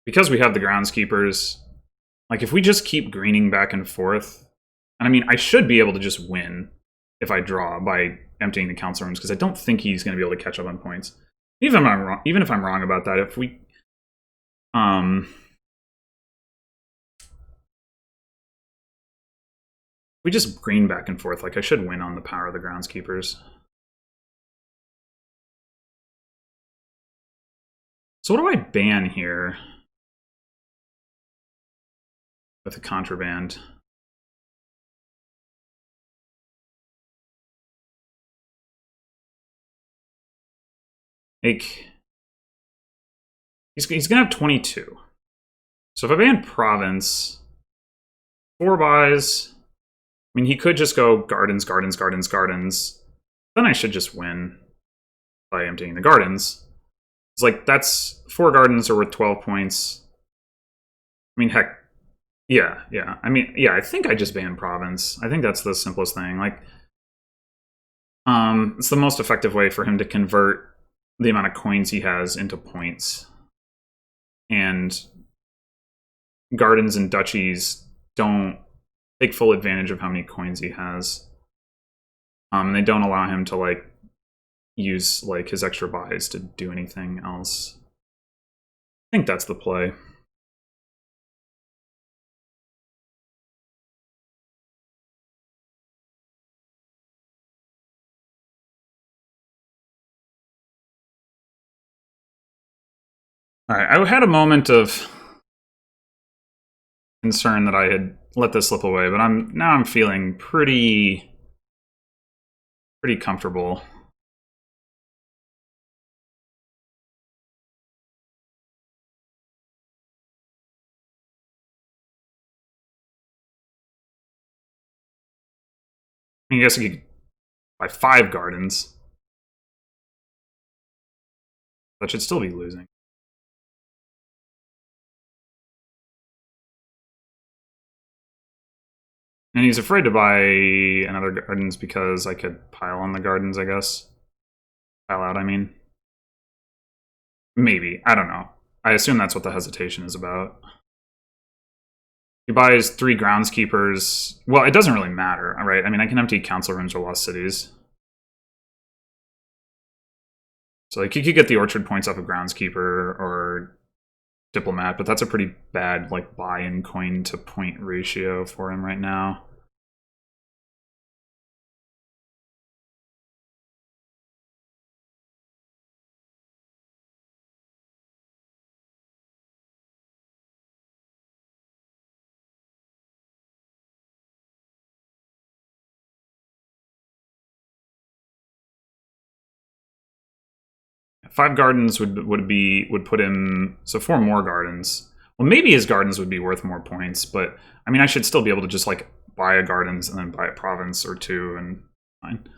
because we have the groundskeepers, like if we just keep greening back and forth, and I mean, I should be able to just win if I draw by emptying the council rooms because I don't think he's going to be able to catch up on points. Even if I'm wrong about that, if we just green back and forth, like I should win on the power of the groundskeepers. So what do I ban here with the contraband? Like, he's gonna have 22. So if I ban province, 4 buys. I mean, he could just go gardens, gardens, gardens, gardens. Then I should just win by emptying the gardens. It's like, that's 4 gardens are worth 12 points. I mean, heck, yeah. I mean, yeah, I think I just ban province. I think that's the simplest thing. Like, it's the most effective way for him to convert the amount of coins he has into points. And gardens and duchies don't take full advantage of how many coins he has. They don't allow him to like use like his extra buys to do anything else. I think that's the play. All right, I had a moment of concern that I had let this slip away, but I'm feeling pretty comfortable. I mean, I guess I could buy 5 gardens. That should still be losing. And he's afraid to buy another gardens because I could pile on the gardens, I guess. Pile out, I mean. Maybe. I don't know. I assume that's what the hesitation is about. He buys 3 groundskeepers. Well, it doesn't really matter, right? I mean, I can empty council rooms or lost cities. So like, you could get the orchard points off of groundskeeper or diplomat, but that's a pretty bad like buy-in coin to point ratio for him right now. Five gardens would put him, so 4 more gardens. Well, maybe his gardens would be worth more points, but I mean, I should still be able to just like buy a gardens and then buy a province or 2 and fine.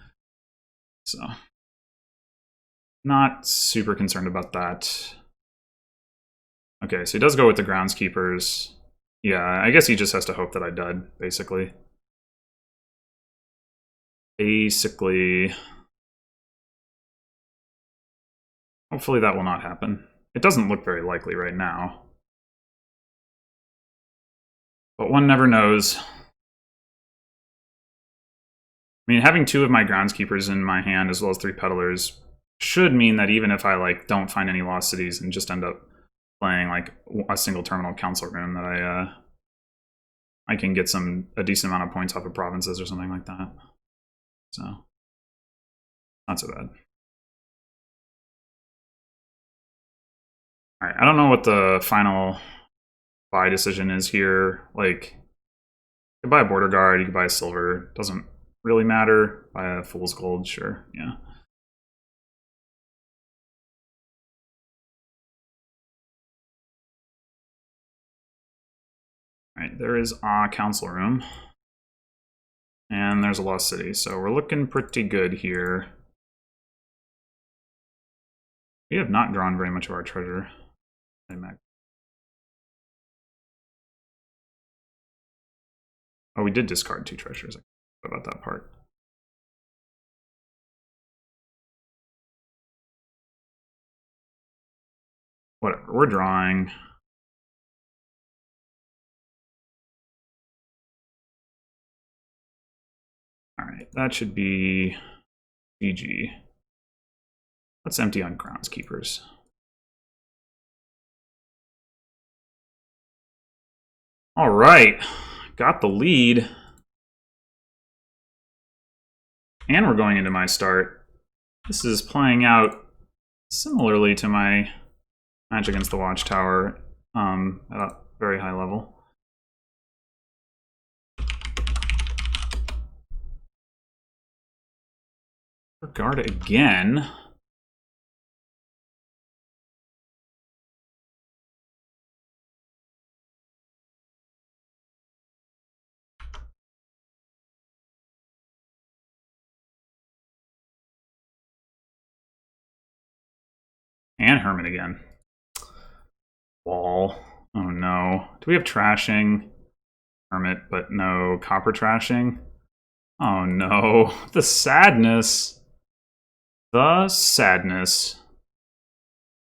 So not super concerned about that. Okay, so he does go with the groundskeepers. Yeah, I guess he just has to hope that I dud, basically. Hopefully that will not happen. It doesn't look very likely right now. But one never knows. I mean, having 2 of my groundskeepers in my hand as well as 3 peddlers should mean that even if I like don't find any lost cities and just end up playing like a single terminal council room, that I can get a decent amount of points off of provinces or something like that. So not so bad. All right, I don't know what the final buy decision is here. Like, you could buy a border guard, you could buy a silver. Doesn't really matter. Buy a fool's gold, sure, yeah. All right, there is a council room. And there's a lost city, so we're looking pretty good here. We have not drawn very much of our treasure. Oh, we did discard 2 treasures. I forgot about that part. Whatever, we're drawing. All right, that should be GG. Let's empty on groundskeepers. All right, got the lead. And we're going into my start. This is playing out similarly to my match against the Watchtower at a very high level. Guard again. And Hermit again. Wall. Oh no. Do we have trashing? Hermit, but no copper trashing. Oh no. The sadness. The sadness.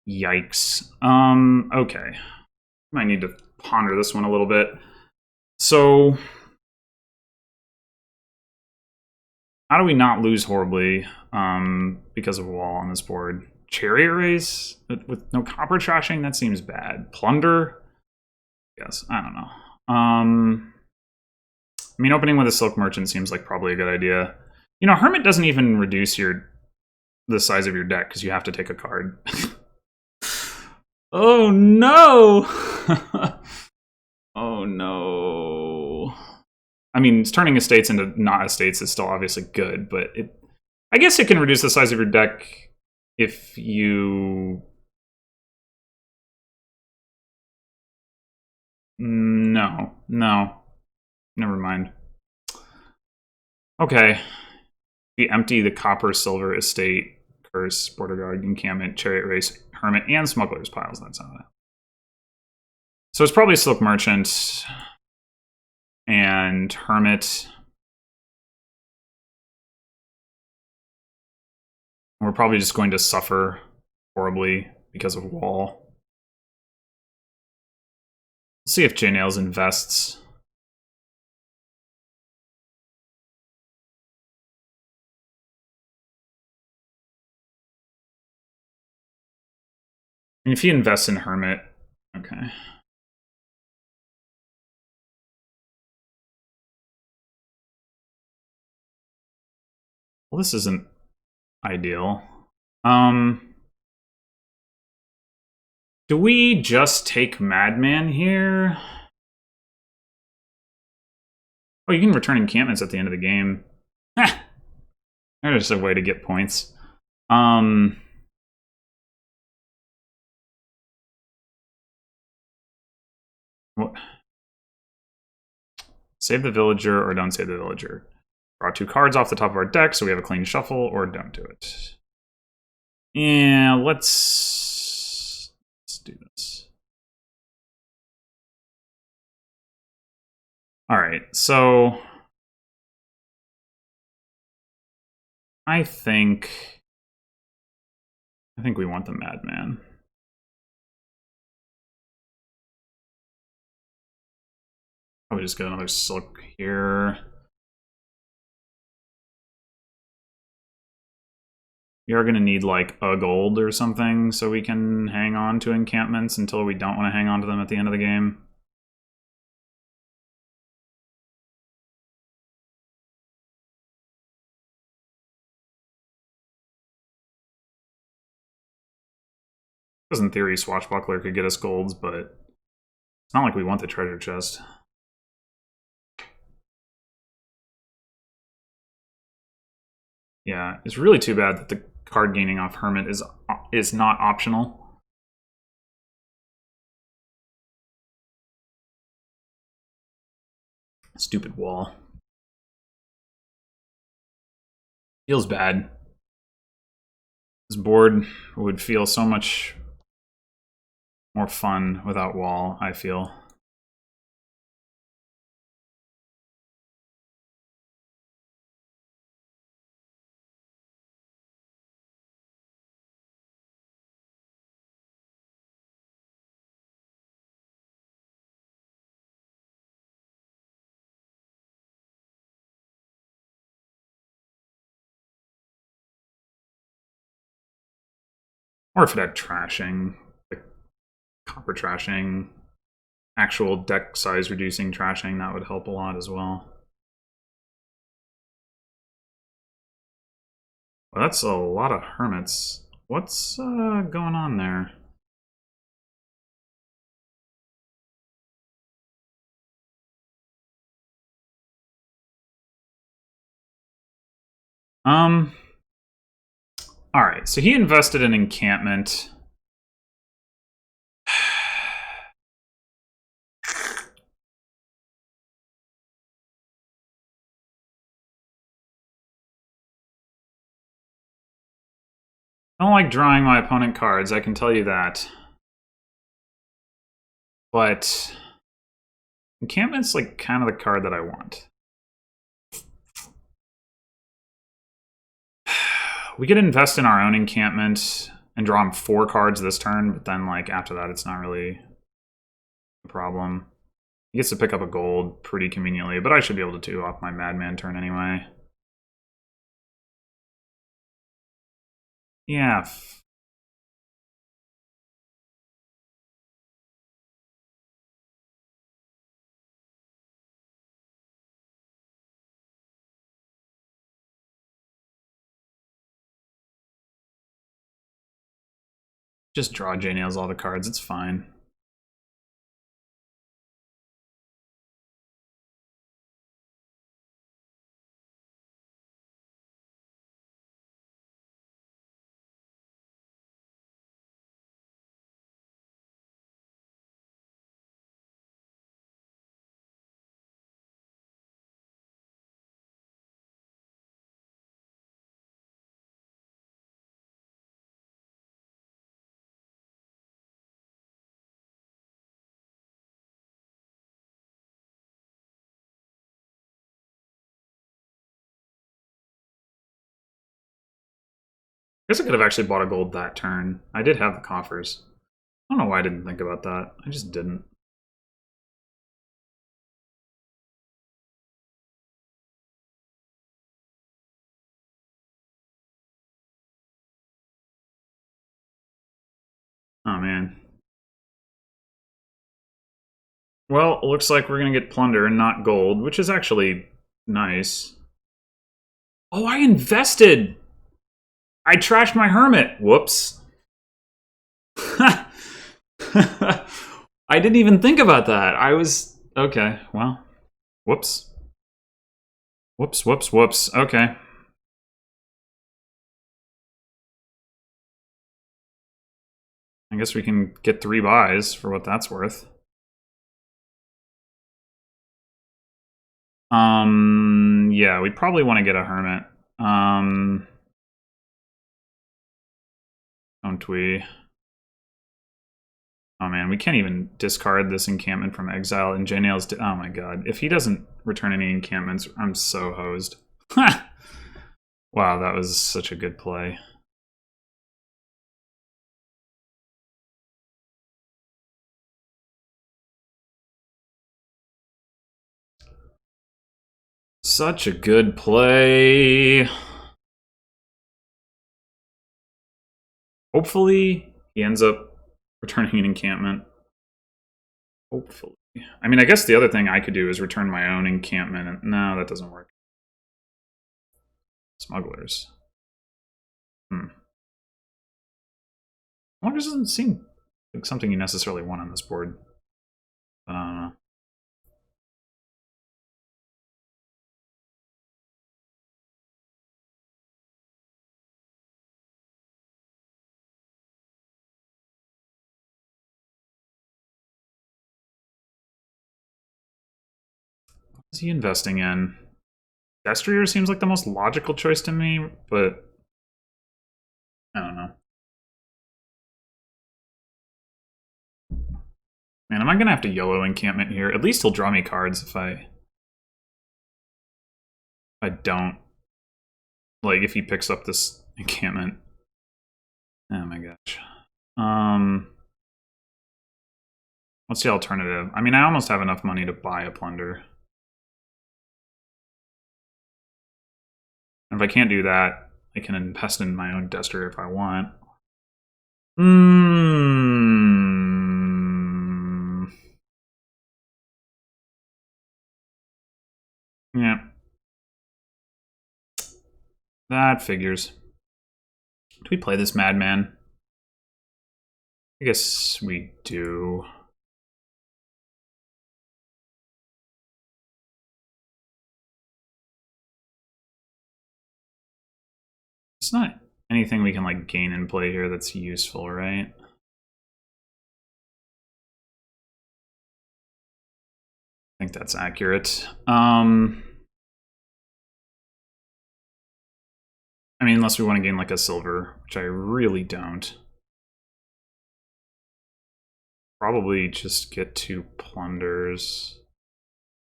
Yikes. Okay. Might need to ponder this one a little bit. So, how do we not lose horribly because of a wall on this board? Chariot race with no copper trashing? That seems bad. Plunder? Yes, I don't know. I mean, opening with a Silk Merchant seems like probably a good idea. You know, Hermit doesn't even reduce the size of your deck because you have to take a card. Oh no! Oh no. I mean, turning estates into not estates is still obviously good, but I guess it can reduce the size of your deck if you... No. Never mind. Okay. We empty the copper, silver, estate, curse, border guard, encampment, chariot race, hermit, and smuggler's piles. That's how that. So it's probably Silk Merchant and Hermit. We're probably just going to suffer horribly because of wall. Let's see if JNails invests. And if he invests in Hermit, okay. Well, this isn't ideal. Do we just take Madman here? Oh, you can return encampments at the end of the game. There's a way to get points. What? Save the villager or don't save the villager. Draw 2 cards off the top of our deck so we have a clean shuffle, or don't do it. Yeah, let's do this. Alright, so I think we want the Madman. Probably just get another Silk here. We are going to need like a gold or something so we can hang on to encampments until we don't want to hang on to them at the end of the game. Because in theory, Swashbuckler could get us golds, but it's not like we want the treasure chest. Yeah, it's really too bad that the card gaining off Hermit is not optional. Stupid wall. Feels bad. This board would feel so much more fun without wall, I feel. Or if it had trashing, like copper trashing, actual deck size reducing trashing, that would help a lot as well. Well, that's a lot of hermits. What's going on there? Alright, so he invested in encampment. I don't like drawing my opponent cards, I can tell you that. But encampment's like kind of the card that I want. We could invest in our own encampment and draw him 4 cards this turn, but then like after that it's not really a problem. He gets to pick up a gold pretty conveniently, but I should be able to 2 off my Madman turn anyway. Yeah. Just draw JNails all the cards, it's fine. I guess I could have actually bought a gold that turn. I did have the coffers. I don't know why I didn't think about that. I just didn't. Oh, man. Well, it looks like we're going to get plunder and not gold, which is actually nice. Oh, I invested! I trashed my hermit! Whoops. I didn't even think about that. I was... Okay, well. Whoops. Whoops, whoops, whoops. Okay. I guess we can get 3 buys for what that's worth. Yeah, we probably want to get a hermit. Don't we? Oh man, we can't even discard this encampment from exile, and JNails. Oh my god, if he doesn't return any encampments, I'm so hosed. Wow, that was such a good play. Such a good play. Hopefully, he ends up returning an encampment. Hopefully. I mean, I guess the other thing I could do is return my own encampment. No, that doesn't work. Smugglers. Smugglers doesn't seem like something you necessarily want on this board. I don't know. What is he investing in? Destrier seems like the most logical choice to me, but I don't know. Man, am I gonna have to YOLO encampment here? At least he'll draw me cards if I don't. Like, if he picks up this encampment. Oh my gosh. What's the alternative? I mean, I almost have enough money to buy a plunder. And if I can't do that, I can invest in my own Dester if I want. Yeah. That figures. Do we play this madman? I guess we do. It's not anything we can like gain and play here that's useful, right? I think that's accurate. I mean, unless we want to gain like a silver, which I really don't. Probably just get 2 plunders.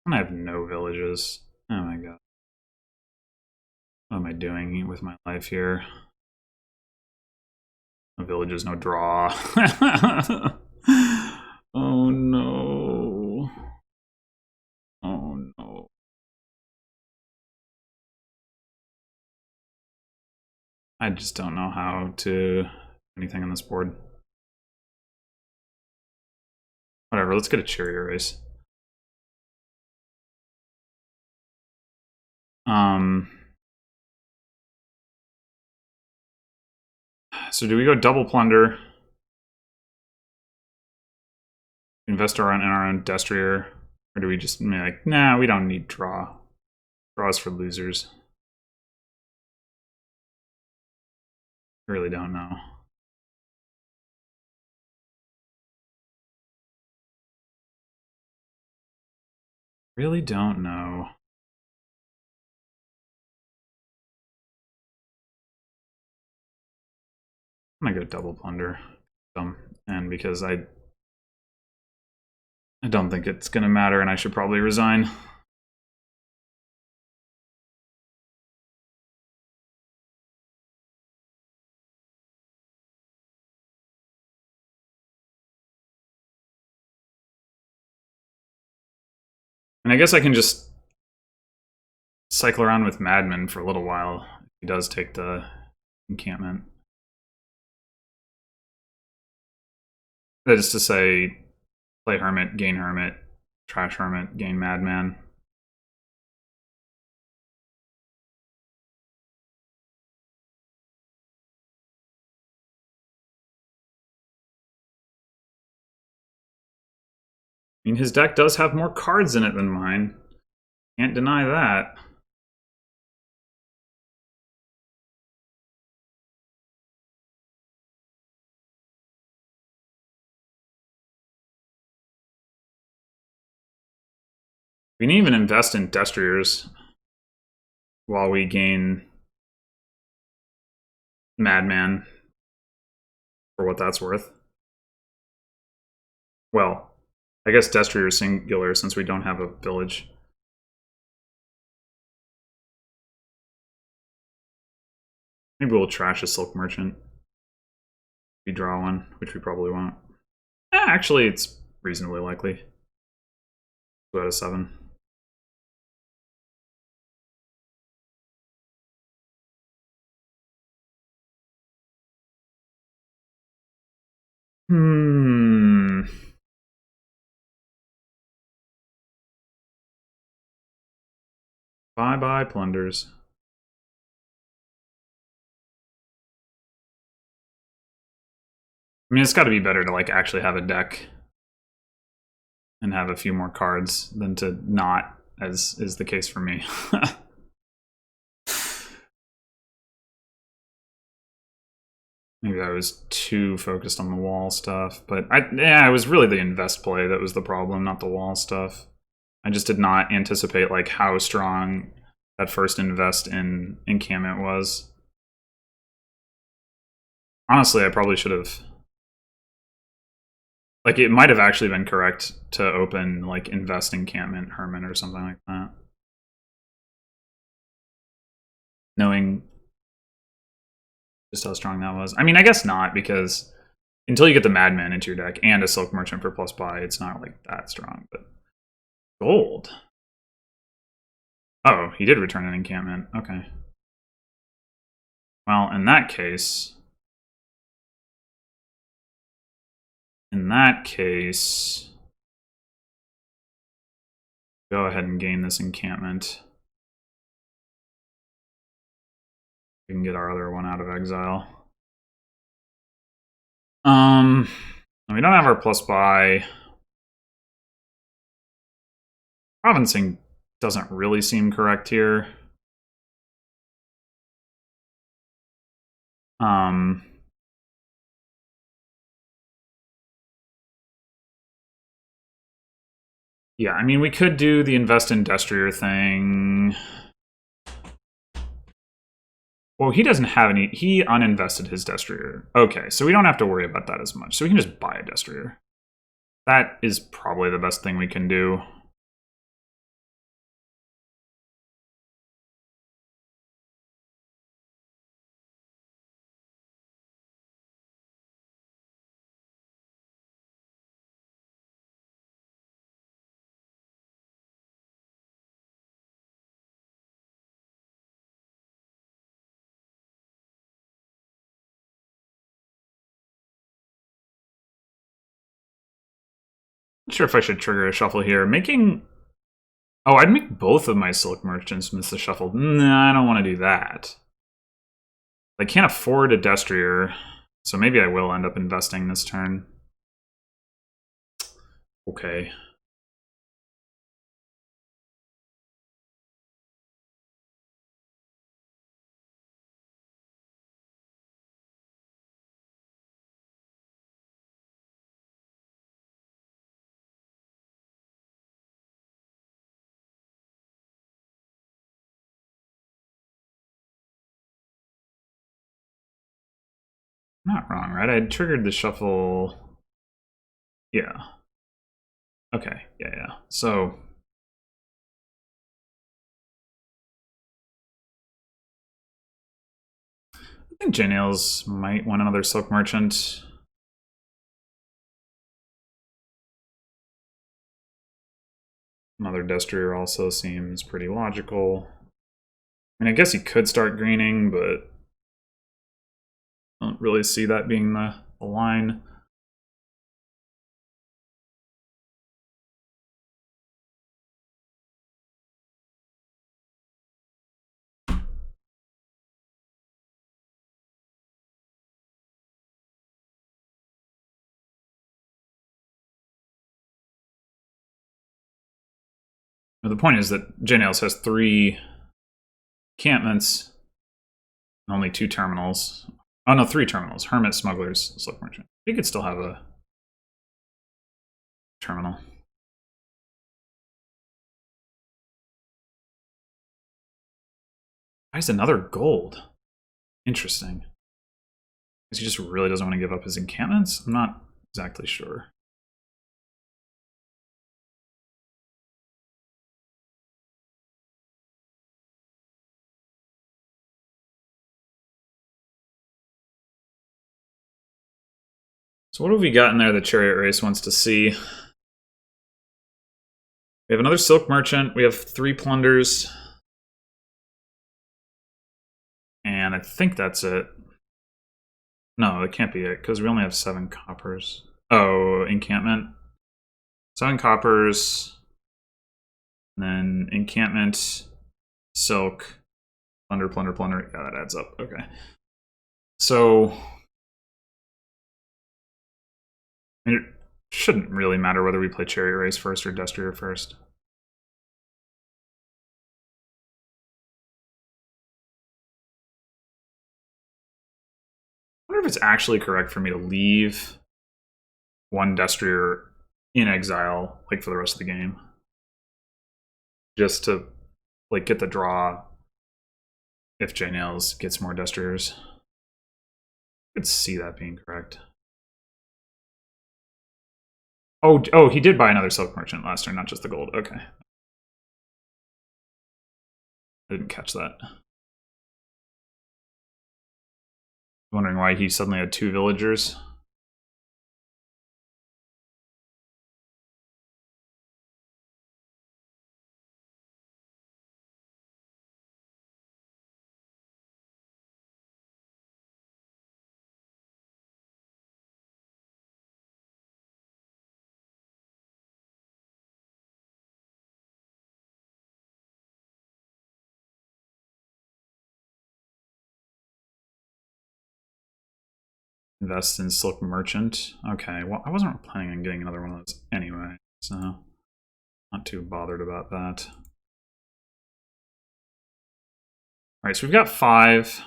And I have no villages. Oh my god. What am I doing with my life here? No villages, no draw. Oh no. Oh no. I just don't know how to do anything on this board. Whatever, let's get a chariot race. So do we go double plunder? Invest in our own destrier? Or do we just be like, nah, we don't need draw. Draws for losers. I really don't know. Really don't know. I'm gonna go double plunder. And because I don't think it's gonna matter and I should probably resign. And I guess I can just cycle around with Madman for a little while. He does take the encampment. That is to say, play Hermit, gain Hermit, trash Hermit, gain Madman. I mean, his deck does have more cards in it than mine. Can't deny that. We can even invest in Destriers while we gain Madman for what that's worth. Well, I guess Destrier is singular since we don't have a village. Maybe we'll trash a Silk Merchant. We draw one, which we probably won't. Actually, it's reasonably likely. 2 out of 7. Bye-bye, plunders. I mean, it's got to be better to like actually have a deck and have a few more cards than to not, as is the case for me. Maybe I was too focused on the wall stuff, but it was really the invest play that was the problem, not the wall stuff. I just did not anticipate like how strong that first invest in encampment was. Honestly, I probably should have. Like, it might have actually been correct to open like invest encampment Herman or something like that. Knowing just how strong that was. I mean, I guess not, because until you get the Madman into your deck and a Silk Merchant for plus buy, it's not like that strong. But gold. Oh, he did return an encampment. Okay. Well, in that case, In that case, go ahead and gain this encampment. We can get our other one out of exile. We don't have our plus buy. Provincing doesn't really seem correct here. Yeah, I mean, we could do the invest in Destrier thing. Well, he doesn't have any. He uninvested his Destrier. Okay, so we don't have to worry about that as much. So we can just buy a Destrier. That is probably the best thing we can do. Not sure if I should trigger a shuffle here. Making... Oh, I'd make both of my Silk Merchants miss the shuffle. Nah, I don't want to do that. I can't afford a Destrier, so maybe I will end up investing this turn. Okay. Not wrong, right? I triggered the shuffle. Yeah. Okay, yeah. So... I think JNails might want another Silk Merchant. Another Destrier also seems pretty logical. I mean, I guess he could start greening, but I don't really see that being the line. But the point is that JNails has 3 encampments, only 2 terminals. Oh no, 3 terminals. Hermit, Smugglers, Silk Merchant. He could still have a terminal. Why is another gold? Interesting. Because he just really doesn't want to give up his encampments? I'm not exactly sure. So what have we got in there that Chariot Race wants to see? We have another Silk Merchant. We have 3 plunders. And I think that's it. No, it can't be it, because we only have 7 coppers. Oh, encampment. 7 coppers. And then encampment, silk, plunder, plunder, plunder. Yeah, that adds up. Okay. So... it shouldn't really matter whether we play Chariot Race first or Destrier first. I wonder if it's actually correct for me to leave 1 Destrier in exile, like, for the rest of the game. Just to, like, get the draw if JNails gets more Destriers. I could see that being correct. Oh, he did buy another Silk Merchant last turn, not just the gold. Okay. I didn't catch that. Wondering why he suddenly had 2 villagers. Invest in Silk Merchant. Okay, well, I wasn't planning on getting another one of those anyway, so not too bothered about that. All right, so we've got 5.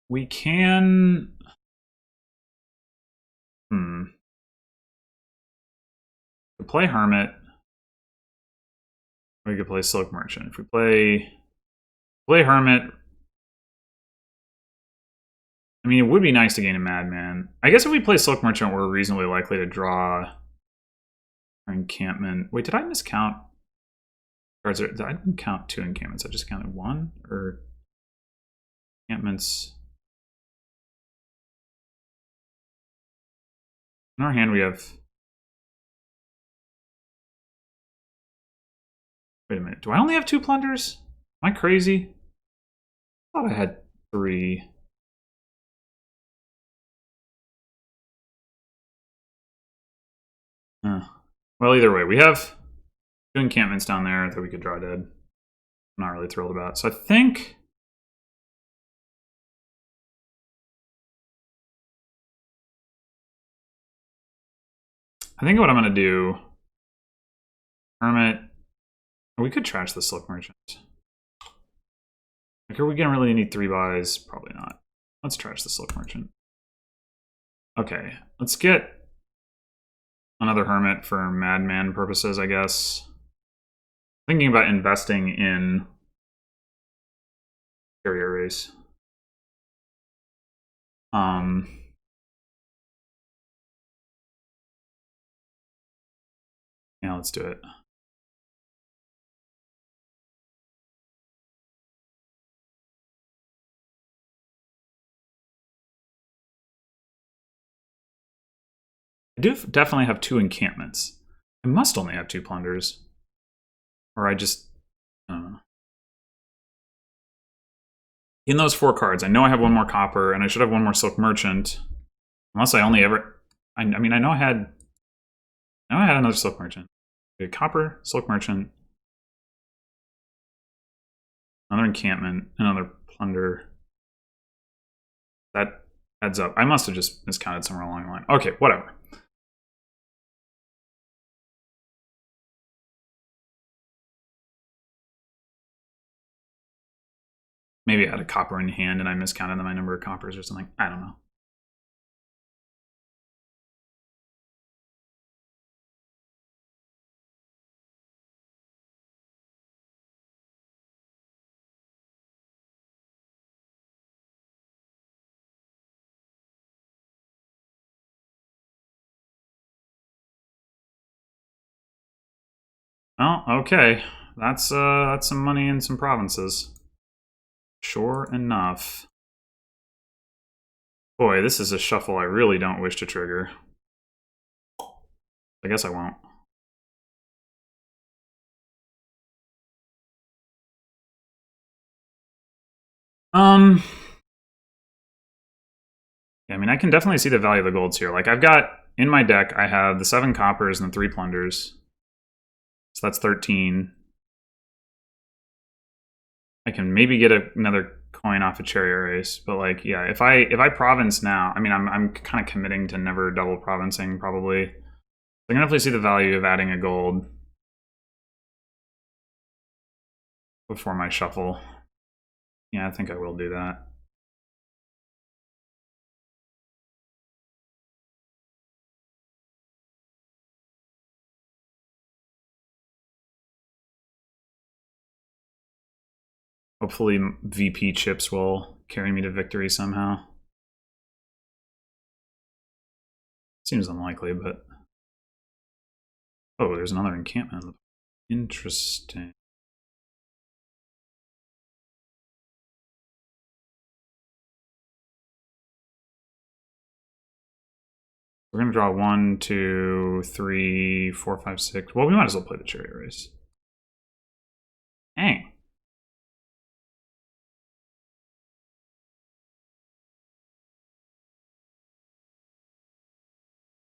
We can. We could play Hermit. We could play Silk Merchant. If we play Hermit, I mean, it would be nice to gain a Madman. I guess if we play Silk Merchant, we're reasonably likely to draw our encampment. Wait, did I miscount? I didn't count 2 encampments. I just counted 1? Or encampments? In our hand, we have. Wait a minute. Do I only have 2 plunders? Am I crazy? I thought I had 3. Well, either way, we have 2 encampments down there that we could draw dead. I'm not really thrilled about. So I think what I'm going to do, Hermit, we could trash the Silk Merchant. Like, are we going to really need 3 buys? Probably not. Let's trash the Silk Merchant. Okay, let's get another Hermit for Madman purposes, I guess. Thinking about investing in Carrier Race. Yeah, let's do it. I do definitely have 2 encampments. I must only have 2 plunders. Or I just, I don't know. In those 4 cards, I know I have 1 more copper, and I should have 1 more Silk Merchant. Unless I only ever, I mean, I know I had another Silk Merchant. Okay, copper, Silk Merchant, another encampment, another plunder. That adds up. I must have just miscounted somewhere along the line. Okay, whatever. Maybe I had a copper in hand and I miscounted my number of coppers or something. I don't know. Oh, okay. That's some money in some provinces. Sure enough. Boy, this is a shuffle I really don't wish to trigger. I guess I won't. Yeah, I mean, I can definitely see the value of the golds here. Like, I've got, in my deck, I have the 7 coppers and the 3 plunders. So that's 13. I can maybe get another coin off a chariot race, but like, yeah, if I province now, I mean, I'm kind of committing to never double provincing probably. I can definitely see the value of adding a gold before my shuffle. Yeah, I think I will do that. Hopefully VP chips will carry me to victory somehow. Seems unlikely, but... Oh, there's another encampment. Interesting. We're going to draw 1, 2, 3, 4, 5, 6. Well, we might as well play the chariot race. Dang.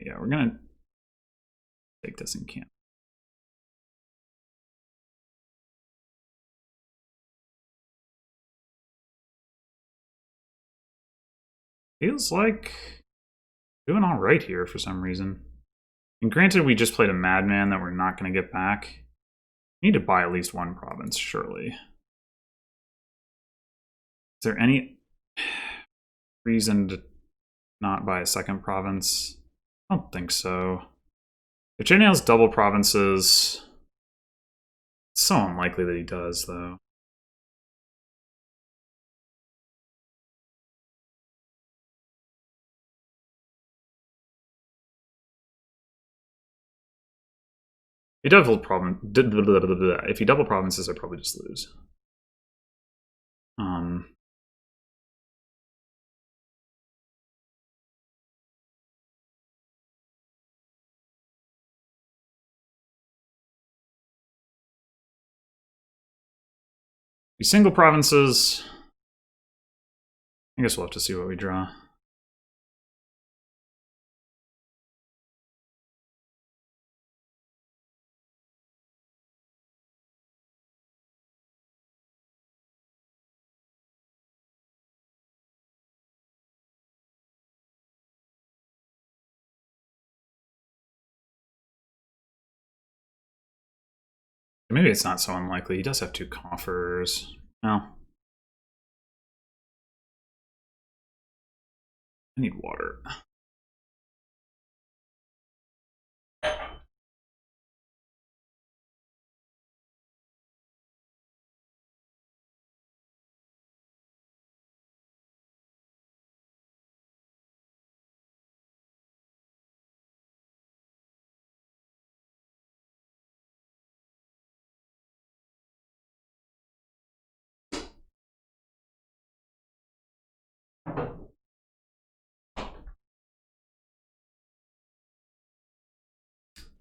Yeah, we're going to take this in camp. feels like doing all right here for some reason. And granted, we just played a madman that we're not going to get back. We need to buy at least one province, surely. Is there any reason to not buy a second province? I don't think so. If JNails double provinces, it's so unlikely that he does, though. He double if he double provinces, I probably just lose. If he single provinces, I guess we'll have to see what we draw. Maybe it's not so unlikely. He does have 2 coffers. No. I need water.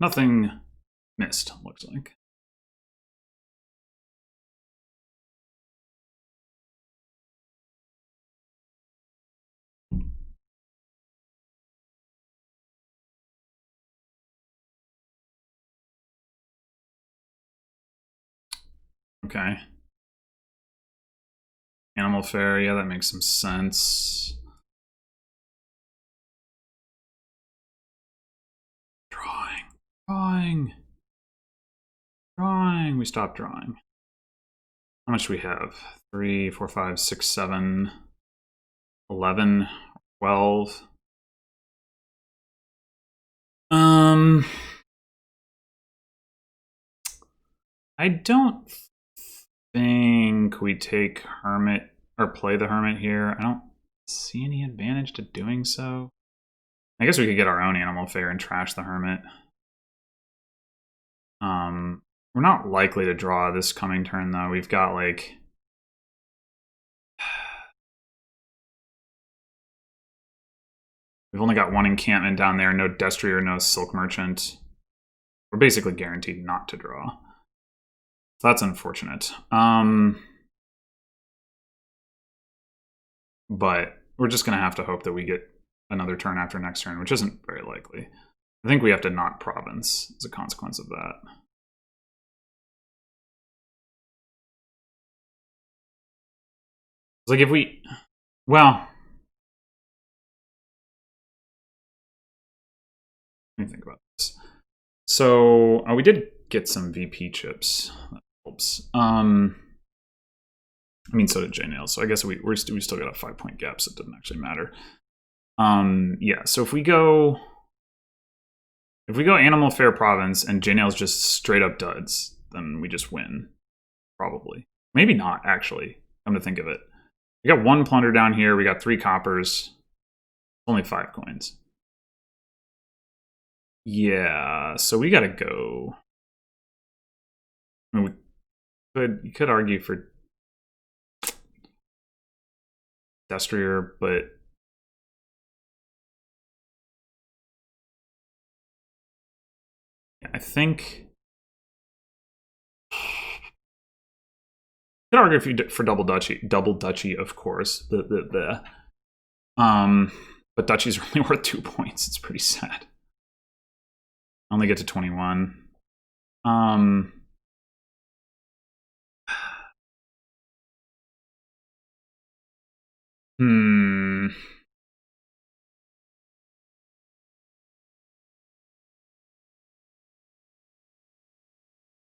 Nothing missed, looks like. Okay. Animal Fair, yeah, that makes some sense. Drawing. We stopped drawing. How much do we have? 3, 4, 5, 6, 7, 11, 12. I don't think we take Hermit or play the Hermit here. I don't see any advantage to doing so. I guess we could get our own Animal Fair and trash the Hermit. We're not likely to draw this coming turn, though. We've got, like... We've only got 1 encampment down there, no Destrier, no Silk Merchant. We're basically guaranteed not to draw. So that's unfortunate. But we're just going to have to hope that we get another turn after next turn, which isn't very likely. I think we have to not province as a consequence of that. It's like if we... Well... Let me think about this. So, we did get some VP chips. That helps. I mean, so did JNails. So I guess we still got a 5-point gap, so it doesn't actually matter. Yeah, so if we go Animal Fair Province and JNails just straight up duds, then we just win. Probably. Maybe not, actually. Come to think of it. We got 1 plunder down here. We got 3 coppers. Only 5 coins. Yeah, so we gotta go. I mean, you could argue for Destrier, but I think you could argue for double duchy, of course. But duchy's are only worth 2 points. It's pretty sad. I only get to 21.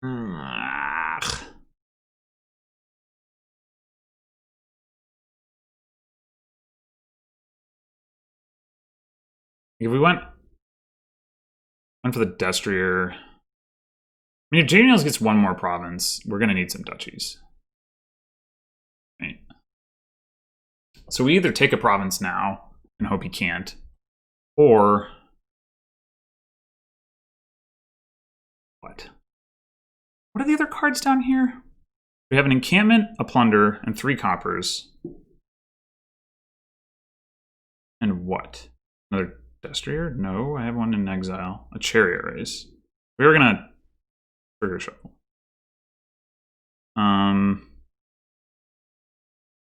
If we went for the Destrier, I mean, if JNails gets one more province, we're gonna need some duchies. Right. So we either take a province now and hope he can't, or what? What are the other cards down here? We have an encampment, a plunder, and 3 coppers. And what? Another Destrier? No, I have one in exile. A chariot race. We were gonna trigger shuffle.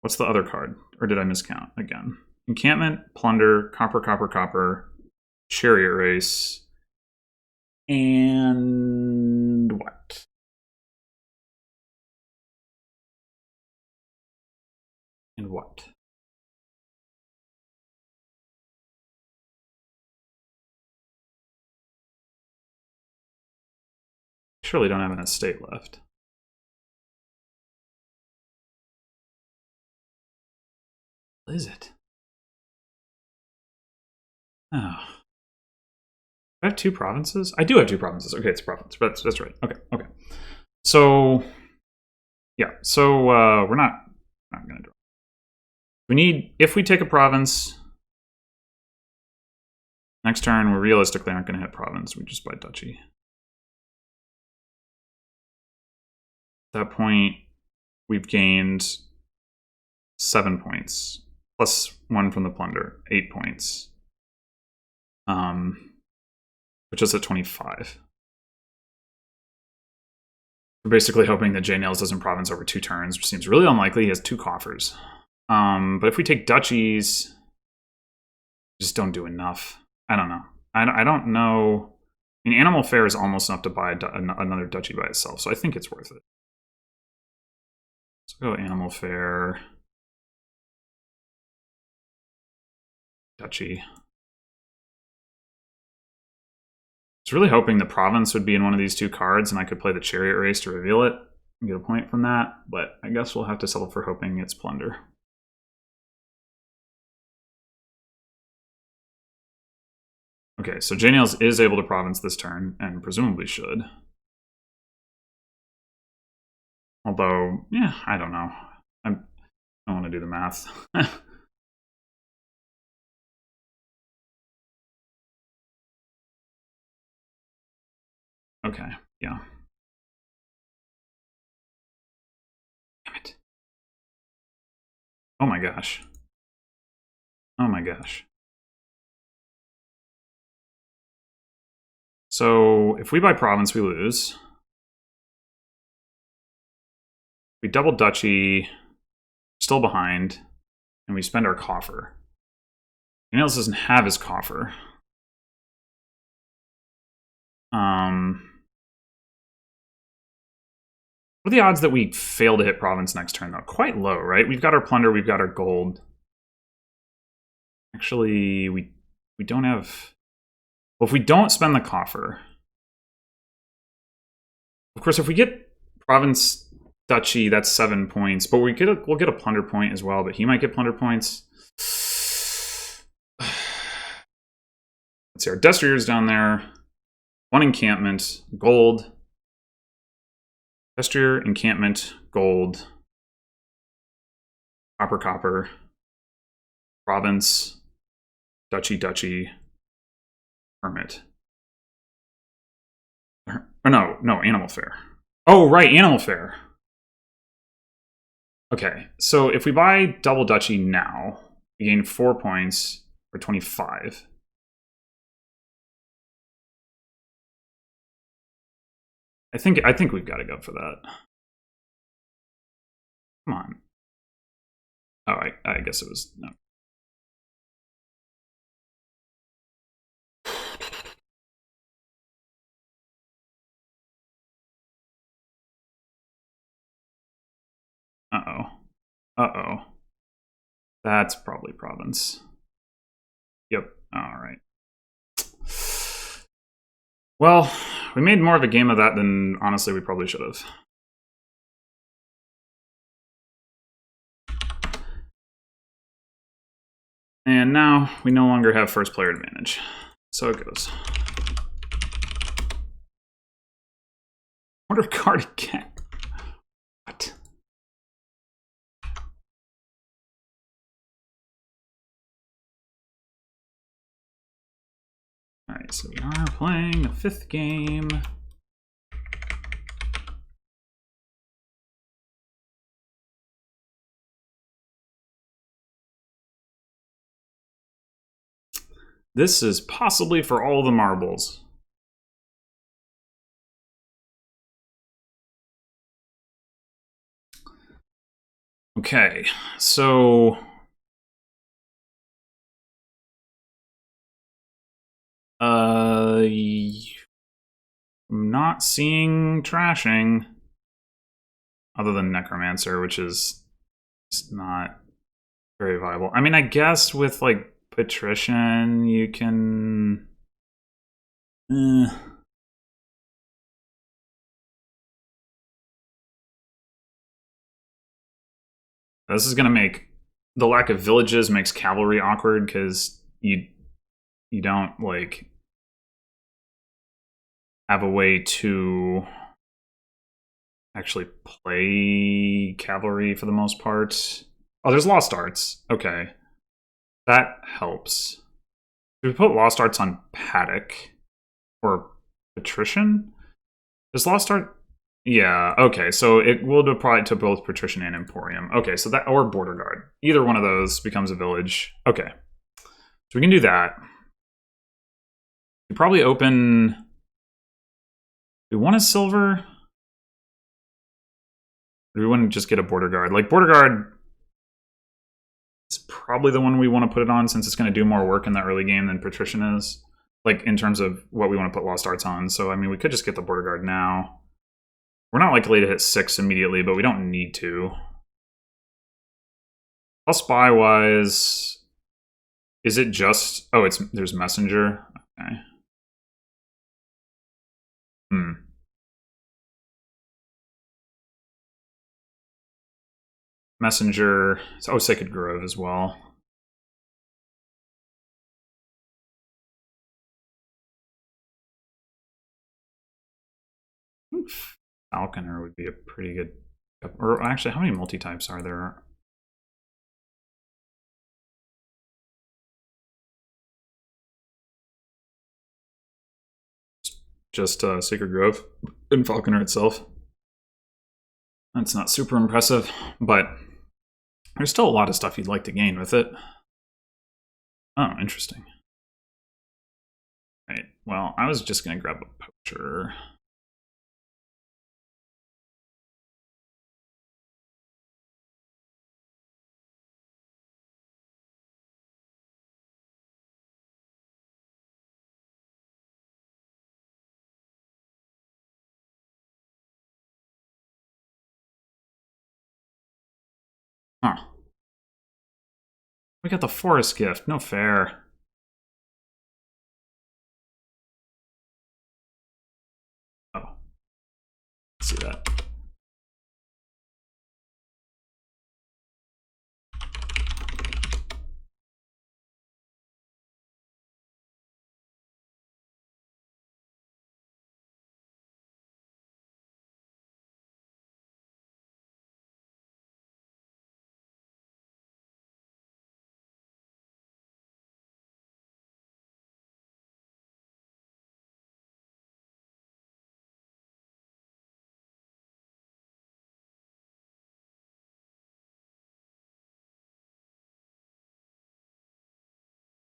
What's the other card? Or did I miscount again? Encampment, plunder, copper, copper, copper, chariot race, and what? And what? Surely don't have an estate left. What is it? Oh. I have 2 provinces? I do have 2 provinces. Okay, it's a province. That's right. Okay. So, yeah. So, we're not going to draw. We need, if we take a province, next turn, we realistically aren't going to hit province. We just buy duchy. At that point, we've gained 7 points, plus 1 from the plunder, 8 points. Which is at 25. We're basically hoping that JNails doesn't province over 2 turns, which seems really unlikely. He has 2 coffers. But if we take duchies, we just don't do enough. I don't know. I don't know. I mean, Animal Fair is almost enough to buy another duchy by itself, so I think it's worth it. Let's go Animal Fair. Duchy. I was really hoping the province would be in one of these 2 cards and I could play the chariot race to reveal it and get a point from that, but I guess we'll have to settle for hoping it's plunder. Okay, so JNails is able to province this turn, and presumably should. Although, yeah, I don't know. I don't want to do the math. Okay, yeah. Damn it. Oh my gosh. Oh my gosh. So if we buy province, we lose. We double duchy, still behind, and we spend our coffer. JNails doesn't have his coffer. What are the odds that we fail to hit province next turn, though? Quite low, right? We've got our plunder, we've got our gold. Actually, we don't have... Well, if we don't spend the coffer... Of course, if we get province duchy, that's 7 points. But we'll get a plunder point as well, but he might get plunder points. Let's see, our Destrier's down there. 1 encampment, gold. Destrier, encampment, gold. Copper, copper. Province. Duchy, duchy. Hermit. Or no, Animal Fair. Oh, right, Animal Fair. Okay, so if we buy double duchy now, we gain 4 points for 25. I think we've got to go for that. Come on. Oh, I guess it was no. Uh-oh. That's probably province. Yep. All right. Well, we made more of a game of that than honestly we probably should have. And now we no longer have first player advantage. So it goes. Wonder card again. What? Alright, so we are playing the 5th game. This is possibly for all the marbles. Okay, so I'm not seeing trashing other than Necromancer, which is not very viable. I mean, I guess with like Patrician, you can. This is gonna make the lack of villages makes cavalry awkward because you don't like have a way to actually play cavalry for the most part. Oh, there's Lost Arts. Okay. That helps. If we put Lost Arts on Paddock or Patrician? Does Lost Art? Yeah, okay. So it will apply to both Patrician and Emporium. Okay, so that, or Border Guard. Either one of those becomes a village. Okay. So we can do that. We probably open. We want a silver? Or we wouldn't just get a Border Guard. Like, Border Guard is probably the one we want to put it on since it's going to do more work in the early game than Patrician is. Like, in terms of what we want to put Lost Arts on. So, I mean, we could just get the Border Guard now. We're not likely to hit 6 immediately, but we don't need to. Plus spy-wise, is it just... Oh, there's Messenger. Okay. Messenger. Oh, Sacred Grove as well. Falconer would be a pretty good... Or actually, how many multi-types are there? Just Sacred Grove and Falconer itself. That's not super impressive, but there's still a lot of stuff you'd like to gain with it. Oh, interesting. Right, well, I was just going to grab a poacher. Huh. We got the Forest Gift. No fair. Oh. Let's see that.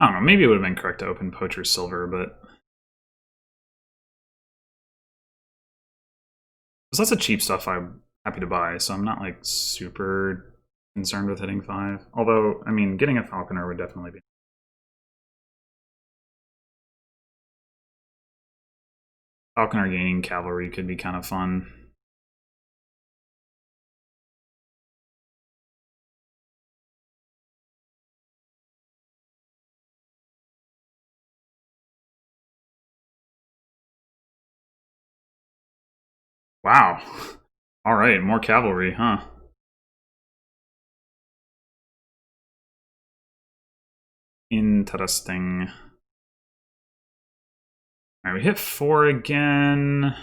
I don't know, maybe it would have been correct to open Poacher Silver, but... Because that's the cheap stuff I'm happy to buy, so I'm not, like, super concerned with hitting 5. Although, I mean, getting a Falconer would definitely be... Falconer gaining Cavalry could be kind of fun. Wow. All right, more cavalry, huh? Interesting. All right, we hit 4 again.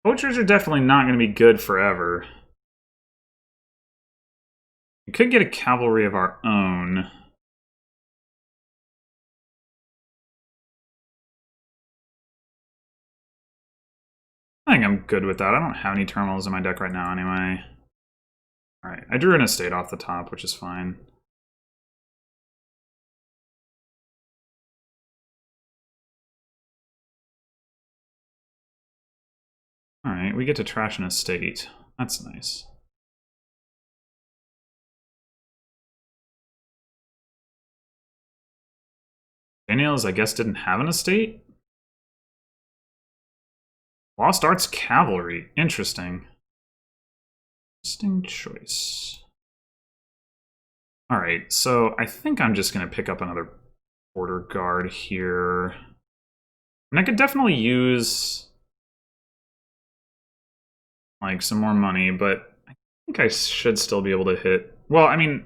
Poachers are definitely not going to be good forever. We could get a cavalry of our own. I think I'm good with that. I don't have any terminals in my deck right now anyway. Alright, I drew an estate off the top, which is fine. Alright, we get to trash an estate. That's nice. JNails, I guess, didn't have an estate? Lost Arts Cavalry. Interesting. Interesting choice. Alright, so I think I'm just going to pick up another border guard here. And I could definitely use like some more money, but I think I should still be able to hit. Well, I mean,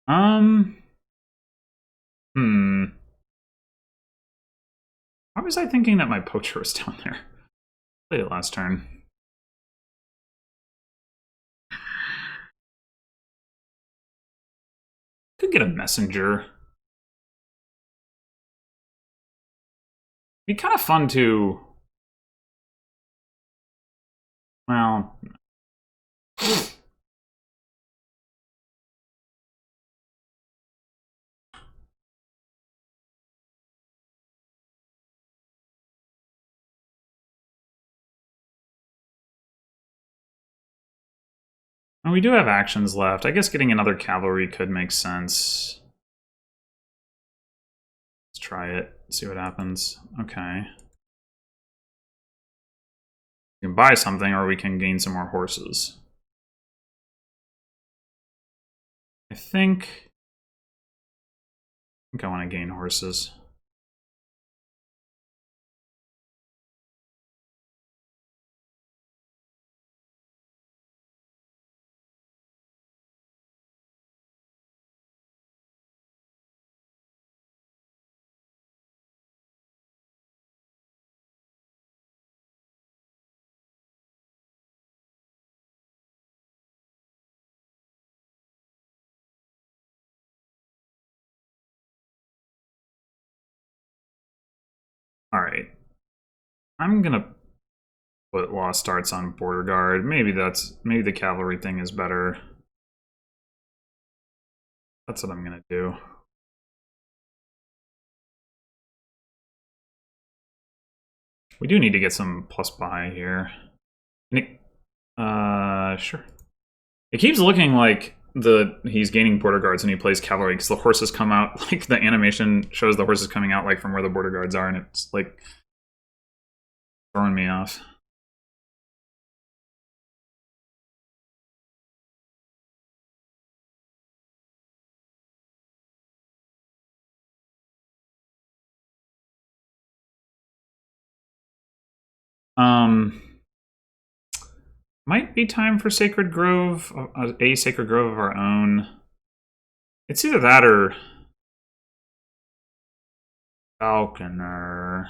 um, hmm. Why was I thinking that my poacher was down there? Play it last turn. Could get a messenger. Be kind of fun to. Well. And we do have actions left. I guess getting another cavalry could make sense. Let's try it. See what happens. Okay. We can buy something or we can gain some more horses. I think I want to gain horses. All right. I'm gonna put Lost Arts on border guard. Maybe the cavalry thing is better. That's what I'm gonna do. We do need to get some plus buy here. Sure. It keeps looking like he's gaining border guards and he plays cavalry because the horses come out, like the animation shows the horses coming out like from where the border guards are, and it's like throwing me off. Might be time for Sacred Grove, a Sacred Grove of our own. It's either that or Falconer.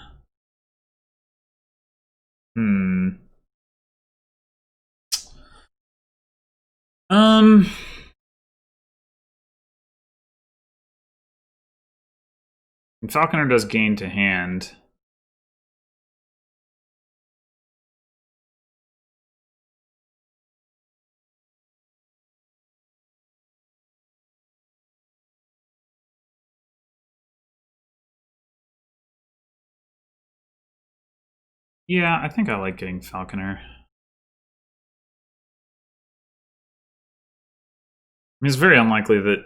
Hmm. Um. Falconer does gain to hand. Yeah, I think I like getting Falconer. I mean, it's very unlikely that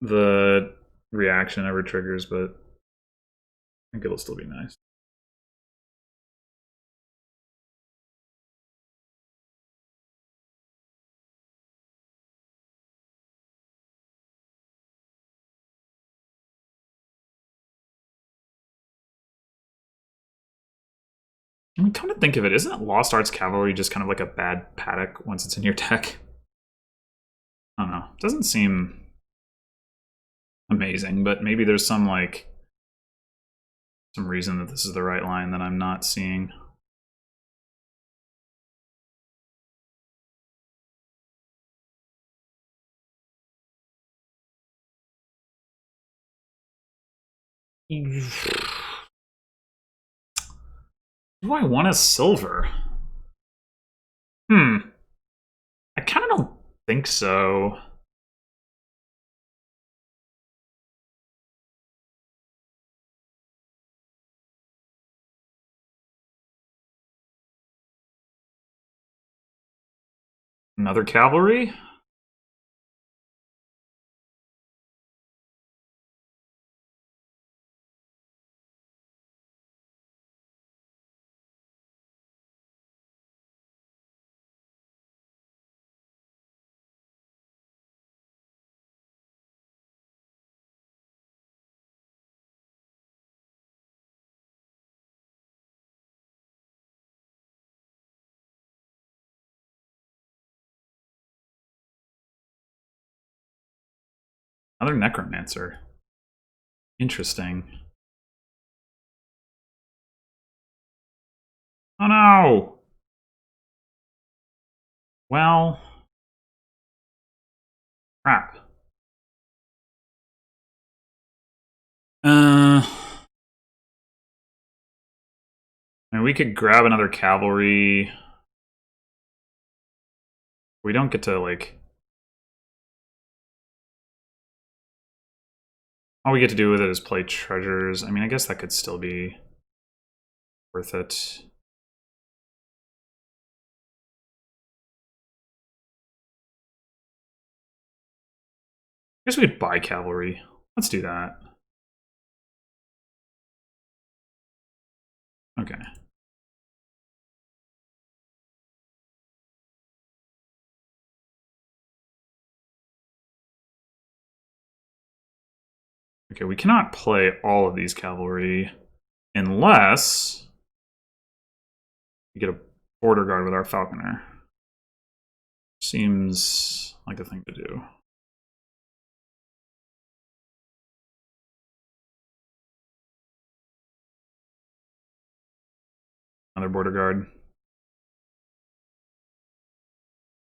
the reaction ever triggers, but I think it'll still be nice. I mean, come to think of it, isn't Lost Arts Cavalry just kind of like a bad paddock once it's in your deck? I don't know. It doesn't seem amazing, but maybe there's some reason that this is the right line that I'm not seeing. Do I want a silver? I kind of don't think so. Another cavalry? Another necromancer. Interesting. Oh no! Well, crap. I mean, we could grab another cavalry. We don't get to, like... All we get to do with it is play treasures. I mean, I guess that could still be worth it. I guess we could buy cavalry. Let's do that. Okay. Okay, we cannot play all of these cavalry unless we get a border guard with our falconer. Seems like a thing to do. Another border guard.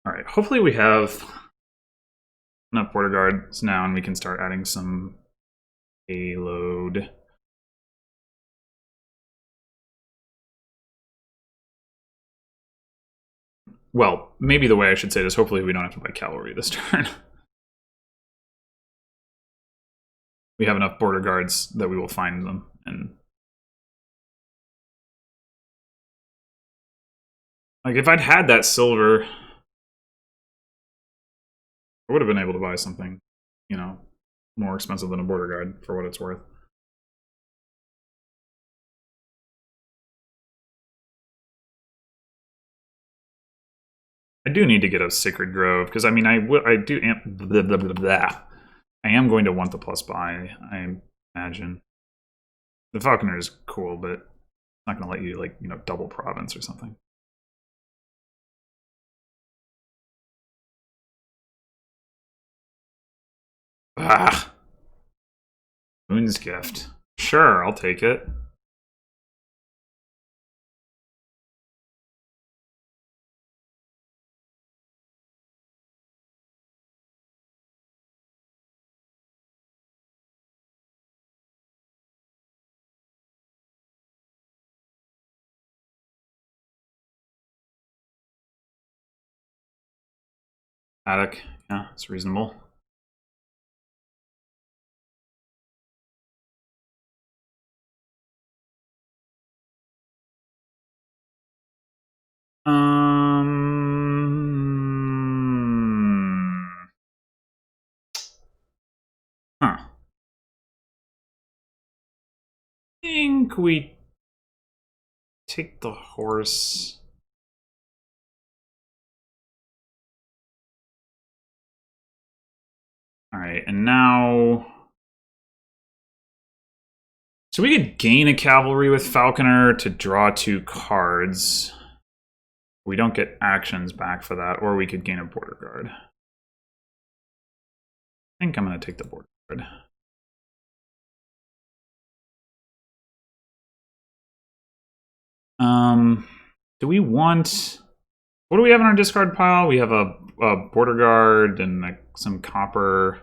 All right, hopefully we have enough border guards now and we can start adding some payload. Well, maybe the way I should say this, hopefully we don't have to buy cavalry this turn. We have enough border guards that we will find them. And like, if I'd had that silver, I would have been able to buy something, you know, more expensive than a border guard for what it's worth. I do need to get a Sacred Grove because I mean I am going to want the plus buy. I imagine the Falconer is cool, but it's not going to let you double province or something. Ah, Moon's Gift. Sure, I'll take it. Attic, yeah, it's reasonable. Huh. I think we take the horse. All right, and now So we could gain a cavalry with Falconer to draw 2 cards. We don't get actions back for that, or we could gain a border guard. I think I'm going to take the border guard. Do we want... What do we have in our discard pile? We have a border guard and some copper...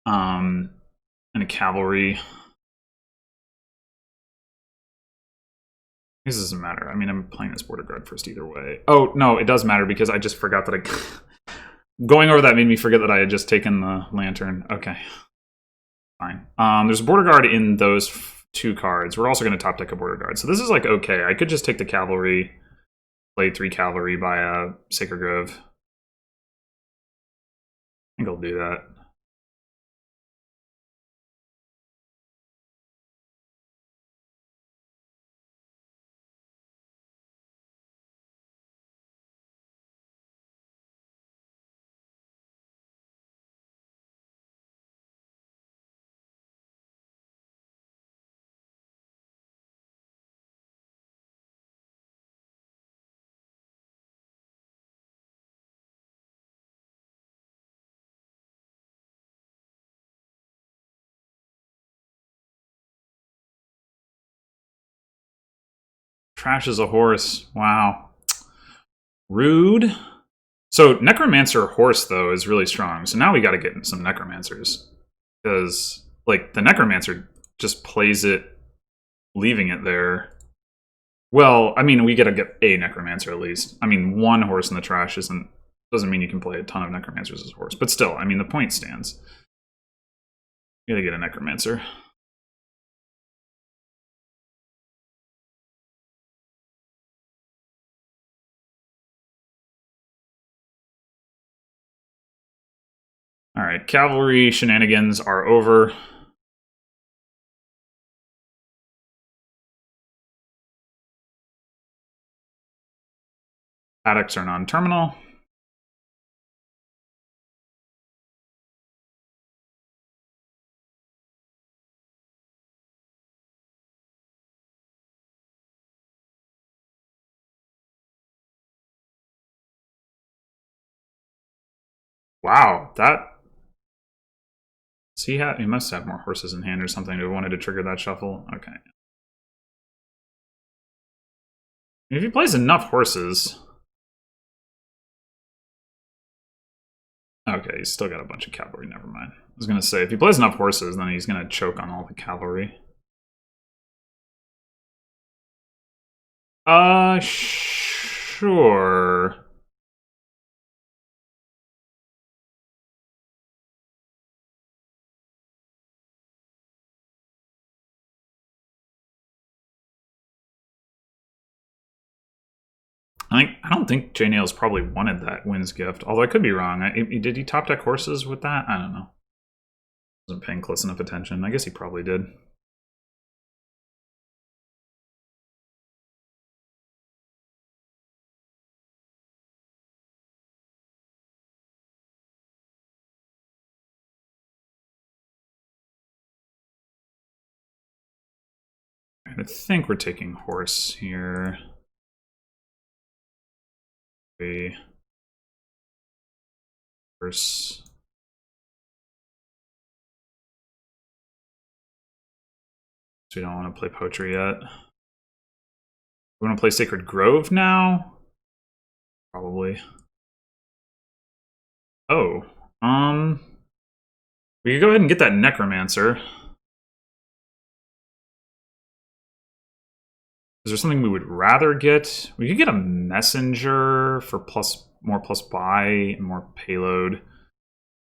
and a cavalry. This doesn't matter. I mean, I'm playing this border guard first either way. Oh, no, it does matter because I just forgot that I... Going over that made me forget that I had just taken the lantern. Okay. Fine. There's a border guard in those 2 cards. We're also going to top deck a border guard. So this is like, okay, I could just take the cavalry, play 3 cavalry by a Sacred Grove. I think I'll do that. Trash is a horse. Wow. Rude. So Necromancer horse, though, is really strong. So now we got to get some Necromancers. Because, like, the Necromancer just plays it, leaving it there. Well, I mean, we got to get a Necromancer at least. I mean, 1 horse in the trash doesn't mean you can play a ton of Necromancers as a horse. But still, I mean, the point stands. You got to get a Necromancer. All right, cavalry shenanigans are over. Addicts are non-terminal. Wow, that... He must have more horses in hand or something to have wanted to trigger that shuffle. Okay. If he plays enough horses... Okay, he's still got a bunch of cavalry, never mind. I was going to say, if he plays enough horses, then he's going to choke on all the cavalry. Sure. I don't think JNails probably wanted that Wind's Gift, although I could be wrong. Did he top deck horses with that? I don't know. Wasn't paying close enough attention. I guess he probably did. I think we're taking horse here. Horse. So we don't want to play poetry yet. We want to play Sacred Grove now? Probably. Oh. We could go ahead and get that Necromancer. Is there something we would rather get? We could get a Messenger for more plus buy and more payload.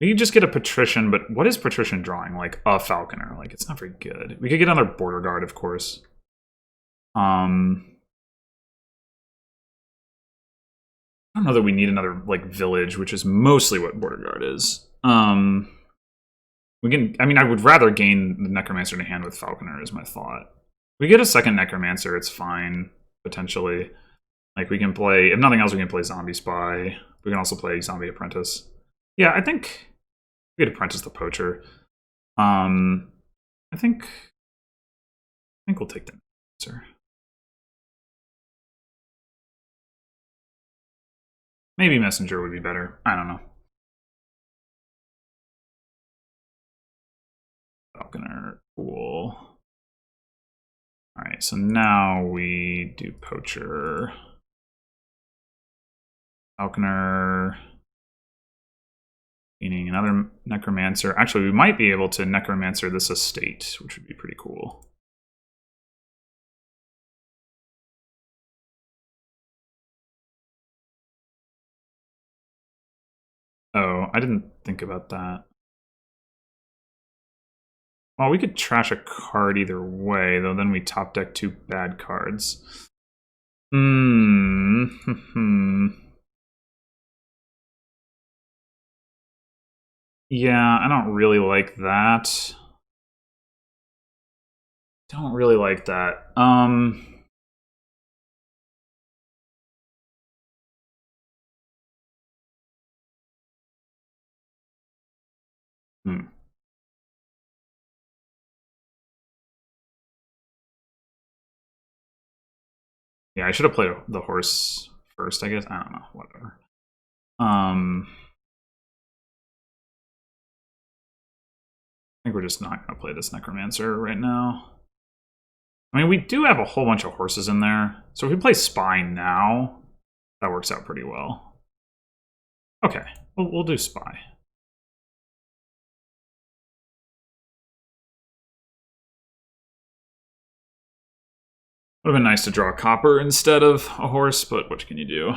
We could just get a Patrician, but what is Patrician drawing? Like a Falconer. Like, it's not very good. We could get another Border Guard, of course. I don't know that we need another, like, village, which is mostly what Border Guard is. We can... I mean, I would rather gain the Necromancer to hand with Falconer, is my thought. We get a second Necromancer, it's fine, potentially. Like, we can play... If nothing else, we can play Zombie Spy. We can also play Zombie Apprentice. Yeah, I think we could Apprentice the Poacher. I think we'll take the answer. Maybe Messenger would be better. I don't know. Falconer, cool. Alright, so now we do Poacher. Falconer. Meaning another Necromancer. Actually, we might be able to Necromancer this estate, which would be pretty cool. Oh, I didn't think about that. Well, we could trash a card either way, though then we top deck 2 bad cards. Yeah, I don't really like that. Don't really like that. Yeah, I should have played the horse first, I guess. I don't know, whatever. I think we're just not going to play this Necromancer right now. I mean, we do have a whole bunch of horses in there. So if we play Spy now, that works out pretty well. Okay, we'll do Spy. Would have been nice to draw a copper instead of a horse, but what can you do?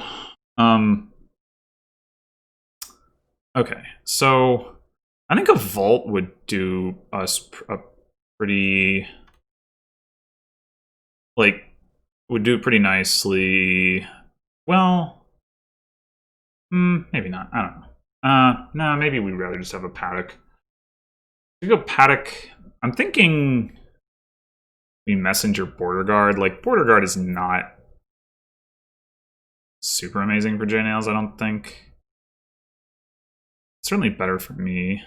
Okay, so I think a vault would do us a pretty, like, would do pretty nicely. Well, maybe not. I don't know. No, maybe we'd rather just have a paddock. We go paddock. I'm thinking we messenger border guard. Like, border guard is not super amazing for JNails, I don't think. It's certainly better for me.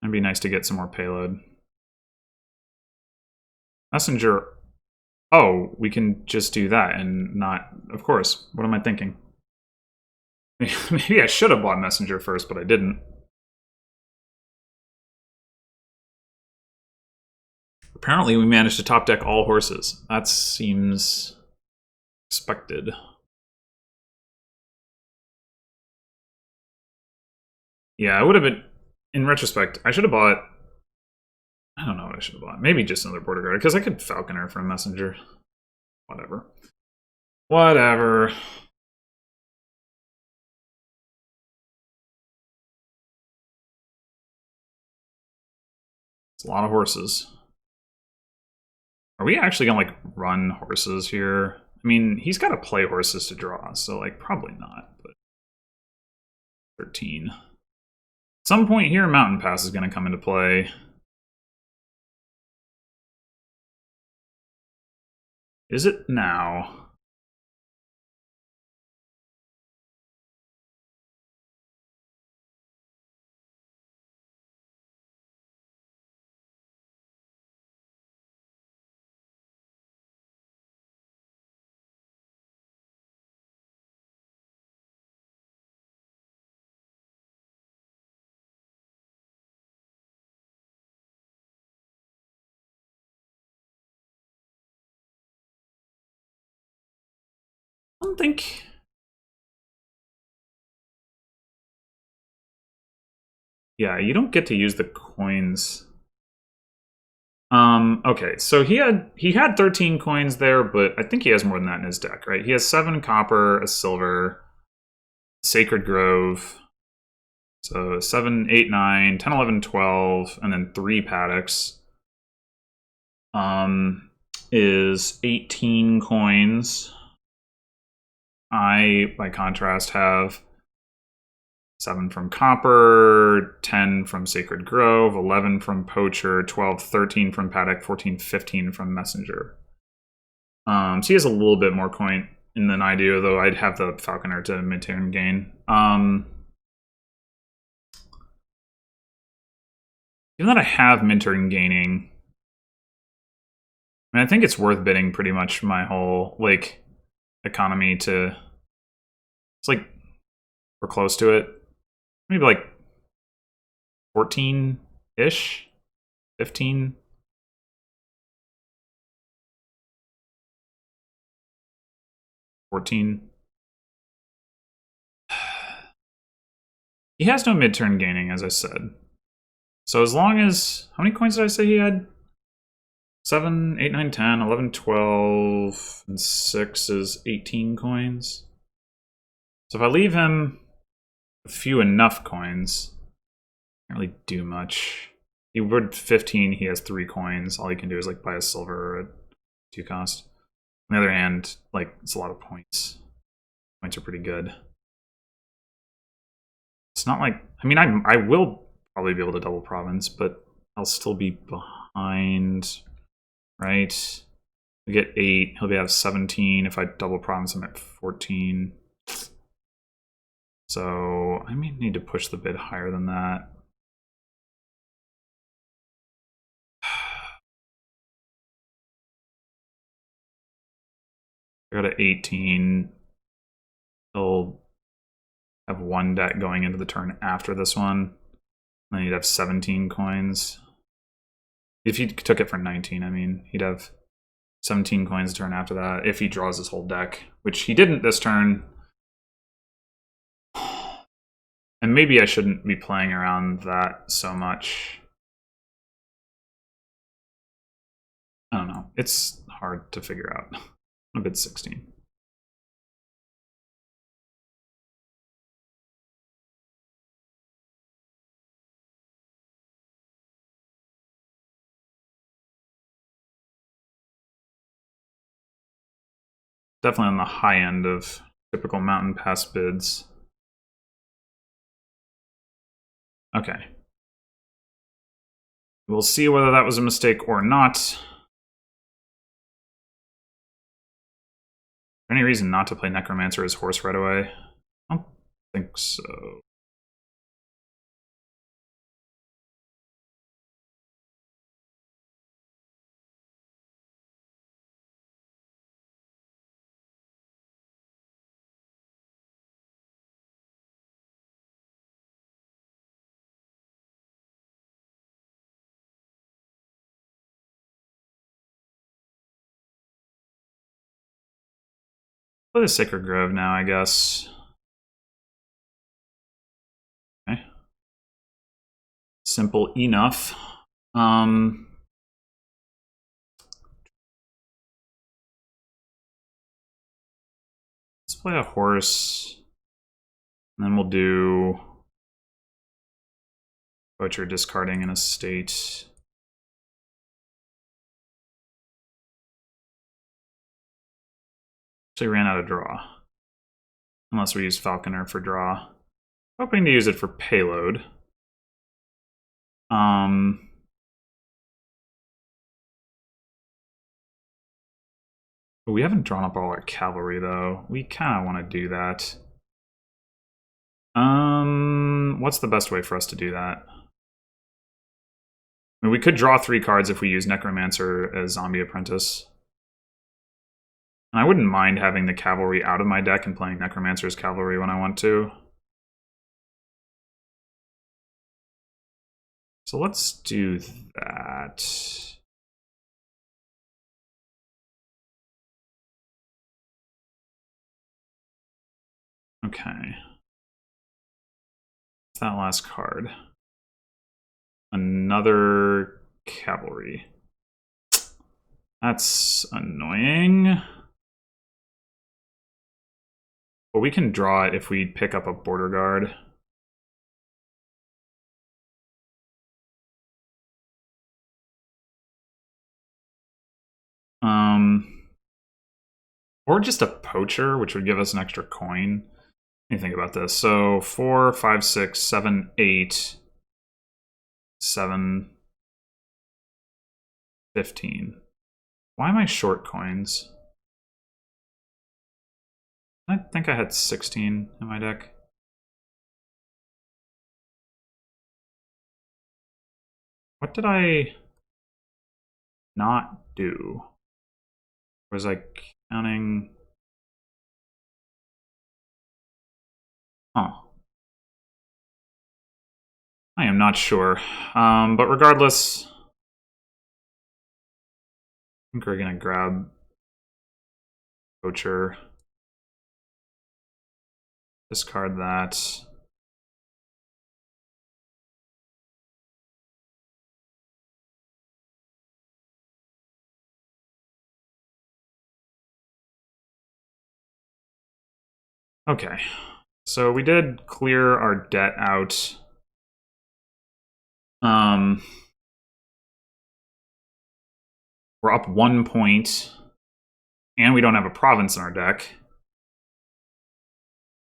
It'd be nice to get some more payload. Messenger. Oh, we can just do that and not. Of course. What am I thinking? Maybe I should have bought Messenger first, but I didn't. Apparently, we managed to top deck all horses. That seems expected. Yeah, I would have been. In retrospect, I should have bought. I don't know what I should have bought. Maybe just another border guard, because I could Falconer from Messenger. Whatever. Whatever. It's a lot of horses. Are we actually gonna, like, run horses here? I mean, he's got to play horses to draw, so, like, probably not, but 13. At some point here, Mountain Pass is gonna come into play. Is it now? I don't think. Yeah, you don't get to use the coins. Okay, so he had 13 coins there, but I think he has more than that in his deck, right? He has 7 copper, a silver, Sacred Grove. So 7, 8, 9, 10, 11, 12, and then 3 paddocks. Is 18 coins. I, by contrast, have 7 from Copper, 10 from Sacred Grove, 11 from Poacher, 12, 13 from Paddock, 14, 15 from Messenger. So he has a little bit more coin in than I do, though I'd have the Falconer to mid-turn gain. Given that I have mid-turn gaining, I mean, I think it's worth bidding pretty much my whole, like, economy to... It's like, we're close to it. Maybe like 14-ish? 15? He has no mid-turn gaining, as I said. So as long as... How many coins did I say he had? 7, 8, 9, 10, 11, 12, and 6 is 18 coins. So if I leave him a few enough coins, can't really do much. He would 15, he has 3 coins. All he can do is like buy a silver at 2 cost. On the other hand, like, it's a lot of points. Points are pretty good. It's not like... I mean, I will probably be able to double province, but I'll still be behind... Right? We get 8. He'll be at 17. If I double province, I'm at 14. So I may need to push the bid higher than that. I got an 18. He'll have 1 deck going into the turn after this one. Then he'd have 17 coins. If he took it for 19, I mean, he'd have 17 coins a turn after that, if he draws his whole deck, which he didn't this turn. And maybe I shouldn't be playing around that so much. I don't know. It's hard to figure out. I'm a bid 16. Definitely on the high end of typical Mountain Pass bids. Okay. We'll see whether that was a mistake or not. Any reason not to play Necromancer as horse right away? I don't think so. Play the Sacred Grove now, I guess. Okay. Simple enough. Let's play a horse. And then we'll do Butcher discarding an estate. Actually ran out of draw. Unless we use Falconer for draw. Hoping to use it for payload. We haven't drawn up all our cavalry though. We kind of want to do that. What's the best way for us to do that? I mean, we could draw 3 cards if we use Necromancer as Zombie Apprentice. And I wouldn't mind having the cavalry out of my deck and playing Necromancer's cavalry when I want to. So let's do that. Okay. What's that last card? Another cavalry. That's annoying. But we can draw it if we pick up a border guard. Or just a poacher, which would give us an extra coin. Let me think about this. So 4, 5, 6, 7, 8, 7, 15. Why am I short coins? I think I had 16 in my deck. What did I not do? Was I counting? Huh. I am not sure. But regardless, I think we're gonna grab Poacher. Discard that. Okay. So we did clear our debt out. We're up 1 point. And we don't have a province in our deck.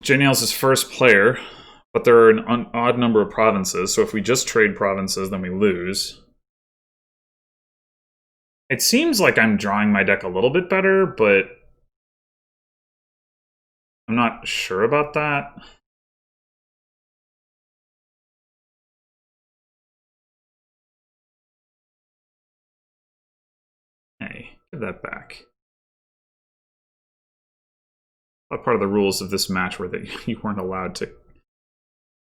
JNails is first player, but there are an odd number of provinces, so if we just trade provinces, then we lose. It seems like I'm drawing my deck a little bit better, but I'm not sure about that. Hey, give that back. What part of the rules of this match were that you weren't allowed to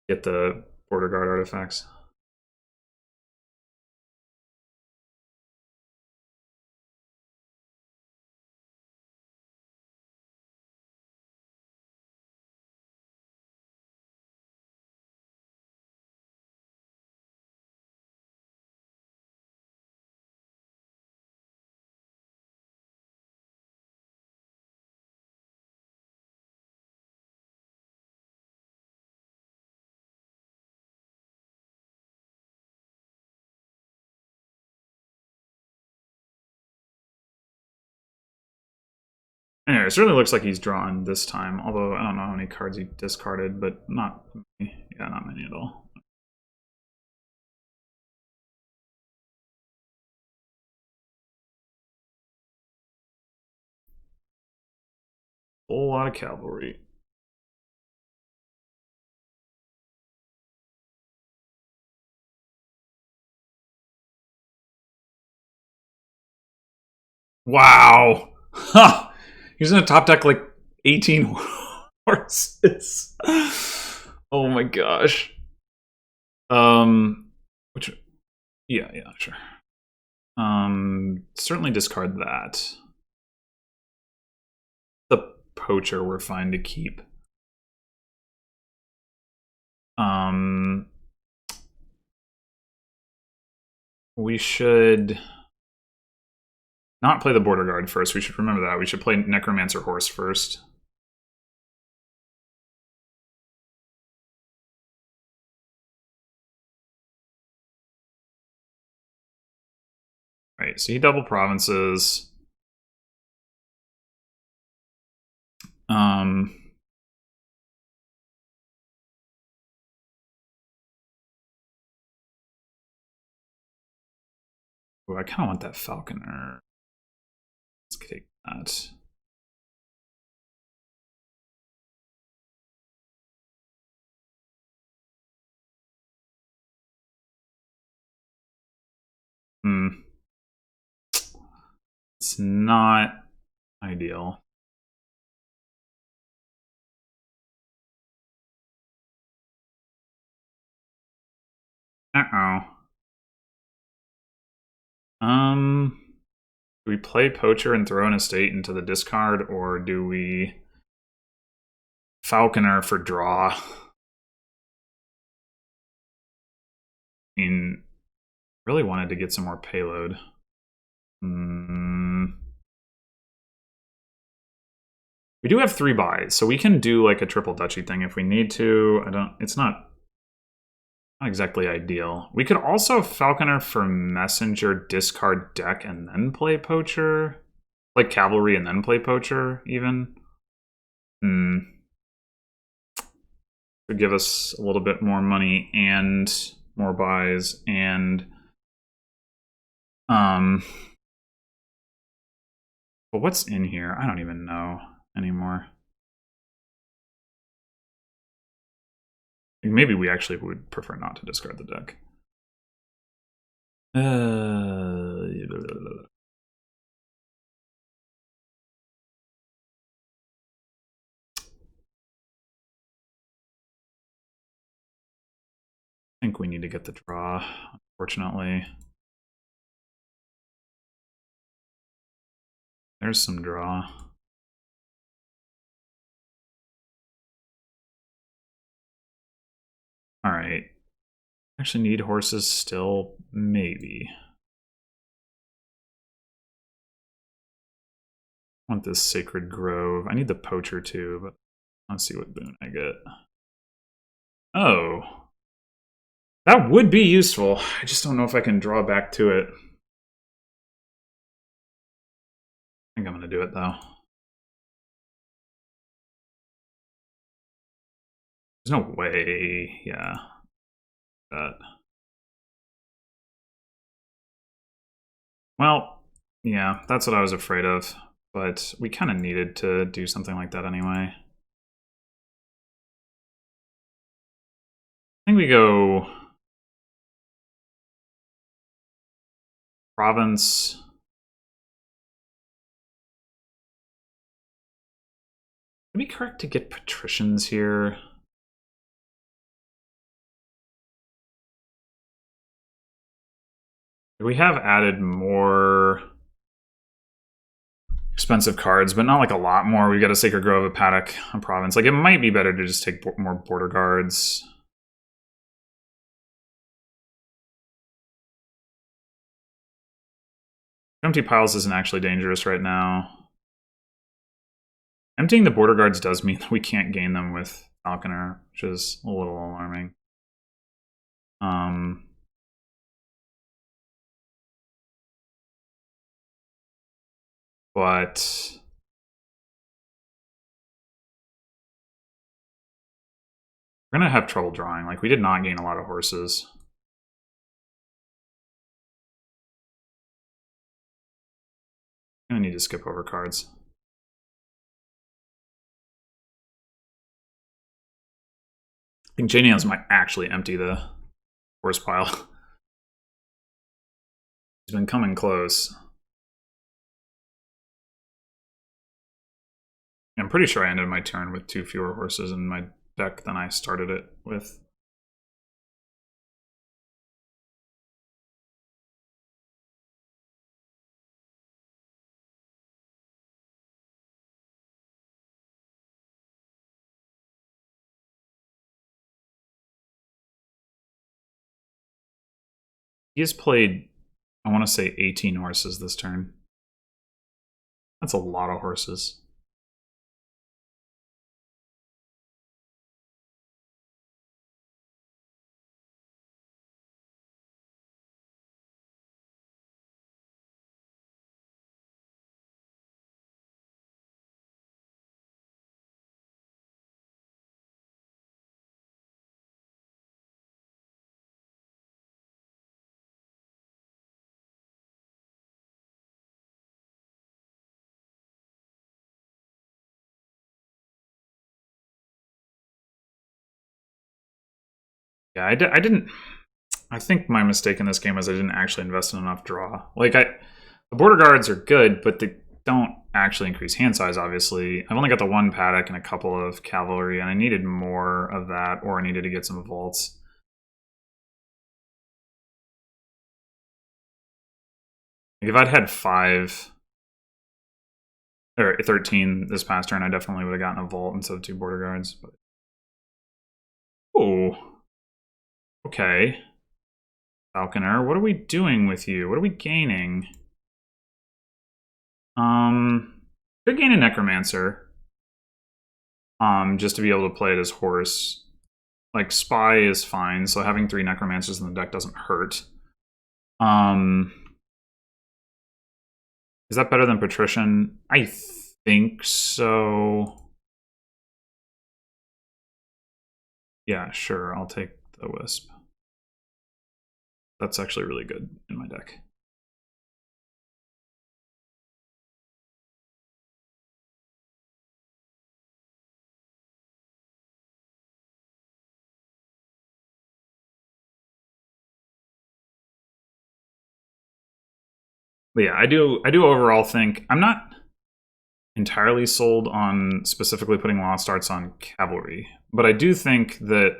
get the Border Guard artifacts? Anyway, it certainly looks like he's drawn this time, although I don't know how many cards he discarded, but not many. Yeah, not many at all. Whole lot of cavalry. Wow. Huh. He's in a top deck like 18 horses. Oh my gosh. Which yeah, sure. Certainly discard that. The Poacher we're fine to keep. We should not play the Border Guard first. We should remember that. We should play Necromancer Horse first. Right, so he double provinces. Ooh, I kind of want that Falconer. Let's take that. It's not ideal. Uh-oh. Do we play Poacher and throw an estate into the discard, or do we Falconer for draw? I mean, really wanted to get some more payload. We do have 3 buys, so we can do like a triple duchy thing if we need to. It's not exactly ideal. We could also Falconer for Messenger, discard deck, and then play Poacher. Like Cavalry and then play Poacher, even. Could give us a little bit more money and more buys and but what's in here? I don't even know anymore. Maybe we actually would prefer not to discard the deck. I think we need to get the draw, unfortunately. There's some draw. All right. Actually need horses still, maybe. I want this Sacred Grove. I need the Poacher too, but let's see what boon I get. Oh. That would be useful. I just don't know if I can draw back to it. I think I'm going to do it though. There's no way. Yeah. That. Well, yeah, that's what I was afraid of. But we kind of needed to do something like that anyway. I think we go Province. Would it be correct to get Patricians here? We have added more expensive cards, but not like a lot more. We've got a Sacred Grove, a Paddock, a Province. Like, it might be better to just take more Border Guards. Empty piles isn't actually dangerous right now. Emptying the Border Guards does mean that we can't gain them with Falconer, which is a little alarming. But we're gonna have trouble drawing. Like, we did not gain a lot of horses. I'm gonna need to skip over cards. I think JNails might actually empty the horse pile. He's been coming close. I'm pretty sure I ended my turn with 2 fewer horses in my deck than I started it with. He has played, I want to say, 18 horses this turn. That's a lot of horses. Yeah, I didn't. I think my mistake in this game is I didn't actually invest in enough draw. Like, the Border Guards are good, but they don't actually increase hand size, obviously. I've only got the 1 Paddock and a couple of Cavalry, and I needed more of that, or I needed to get some Vaults. Like, if I'd had 5 or 13 this past turn, I definitely would have gotten a Vault instead of 2 Border Guards. But... oh. Okay. Falconer, what are we doing with you? What are we gaining? Could gain a Necromancer. Just to be able to play it as horse. Like, Spy is fine, so having 3 Necromancers in the deck doesn't hurt. Is that better than Patrician? I think so. Yeah, sure, I'll take the Wisp. That's actually really good in my deck. But yeah, I do overall think I'm not entirely sold on specifically putting lost arts on cavalry, but I do think that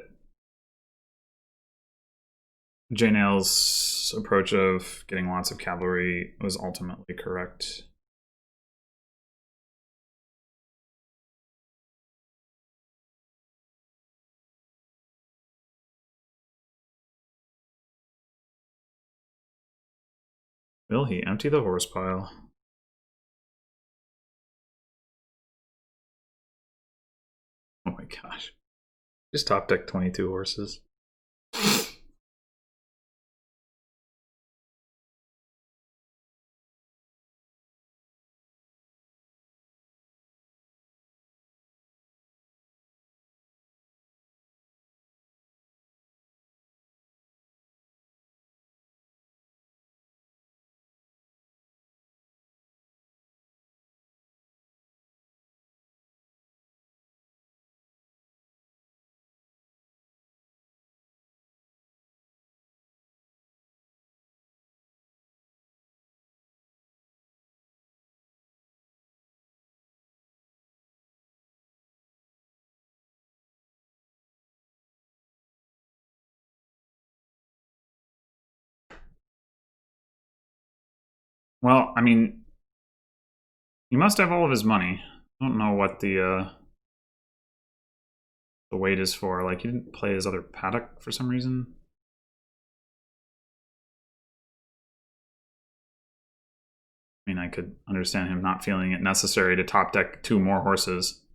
JNails' approach of getting lots of cavalry was ultimately correct. Will he empty the horse pile? Oh my gosh. Just top deck 22 horses. Well, I mean, he must have all of his money. I don't know what the wait is for. Like, he didn't play his other paddock for some reason. I mean, I could understand him not feeling it necessary to top deck 2 more horses.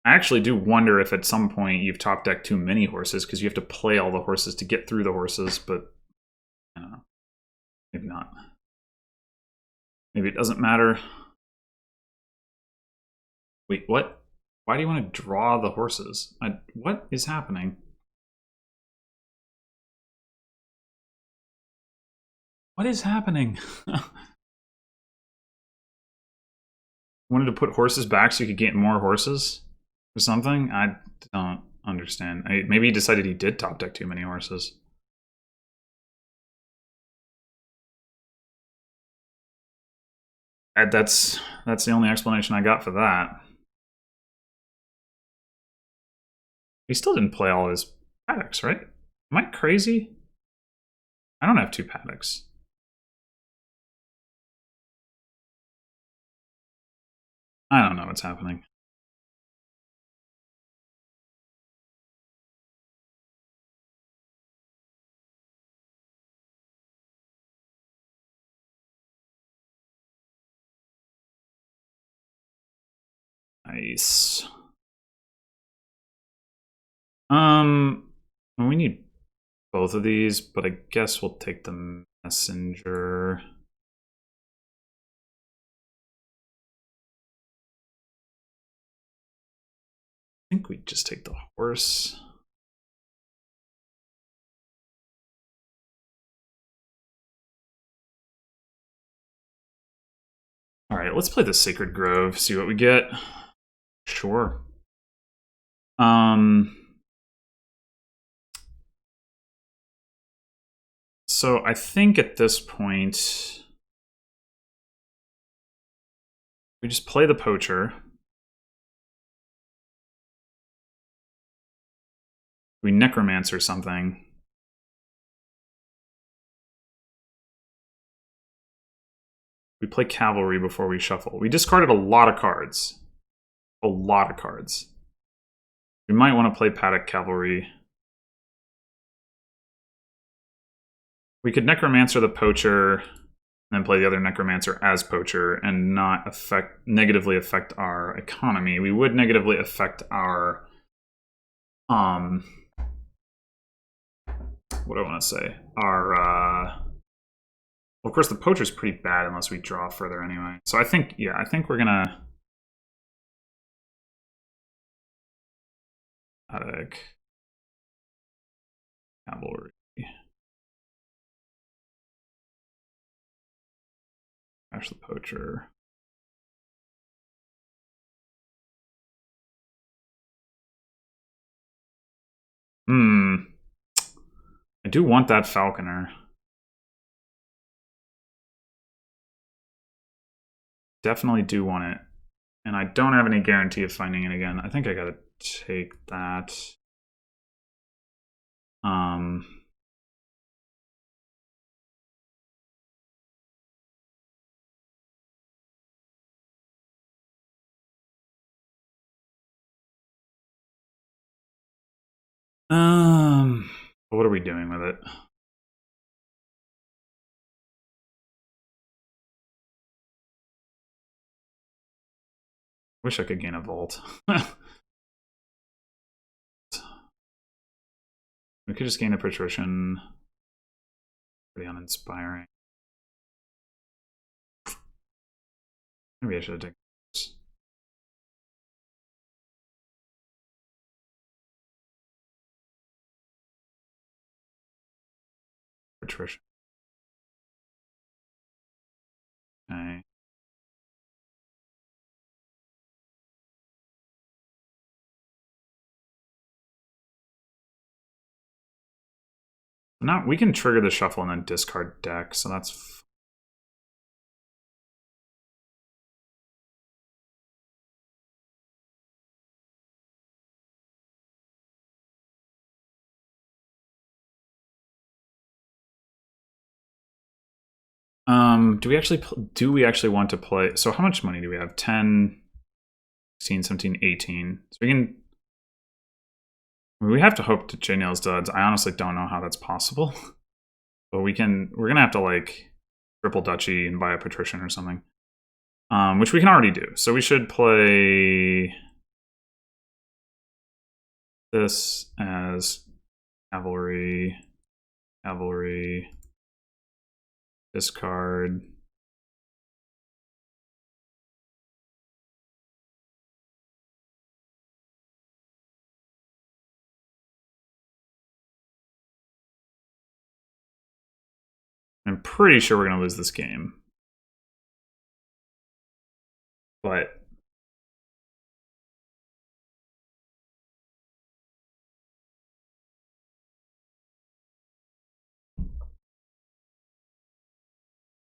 I actually do wonder if at some point you've top decked too many horses because you have to play all the horses to get through the horses, but I don't know. Maybe not. Maybe it doesn't matter. Wait, what? Why do you want to draw the horses? What is happening? What is happening? Wanted to put horses back so you could get more horses or something? I don't understand. Maybe he decided he did top deck too many horses. That's the only explanation I got for that. He still didn't play all his paddocks, right? Am I crazy? I don't have 2 paddocks. I don't know what's happening. Nice. We need both of these, but I guess we'll take the messenger. I think we just take the horse. All right, let's play the Sacred Grove, see what we get. Sure. So I think at this point, we just play the poacher. We necromancer something. We play cavalry before we shuffle. We discarded a lot of cards. A lot of cards. We might want to play paddock cavalry. We could necromancer the poacher and then play the other necromancer as poacher and not negatively affect our economy. We would negatively affect our what do I want to say? Our well, of course the poacher's pretty bad unless we draw further anyway. So I think, yeah, I think we're gonna paddock cavalry. Crash the poacher. I do want that falconer. definitely do want it. And I don't have any guarantee of finding it again. I think I gotta take that. What are we doing with it? Wish I could gain a vault. We could just gain a patrician. Pretty uninspiring. Maybe I should have taken this. Patrician. Okay. Now we can trigger the shuffle and then discard deck, so that's do we actually want to play? So how much money do we have? 10, 16, 17, 18. So we have to hope to JNails duds. I honestly don't know how that's possible. But we're gonna have to like triple duchy and buy a patrician or something. Which we can already do. So we should play this as cavalry, discard. I'm pretty sure we're going to lose this game. But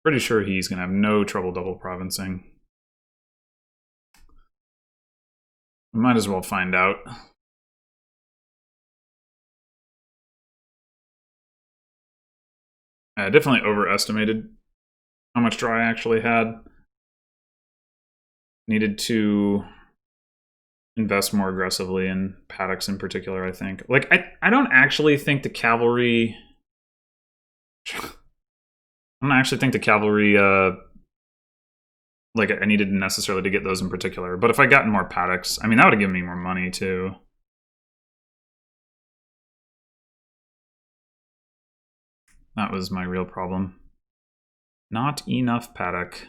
pretty sure he's going to have no trouble double provincing. Might as well find out. I definitely overestimated how much draw I actually had. Needed to invest more aggressively in paddocks in particular, I think. Like, I don't actually think the cavalry... I don't actually think the cavalry... like, I needed necessarily to get those in particular. But if I gotten more paddocks, I mean, that would have given me more money, too. That was my real problem. Not enough paddock.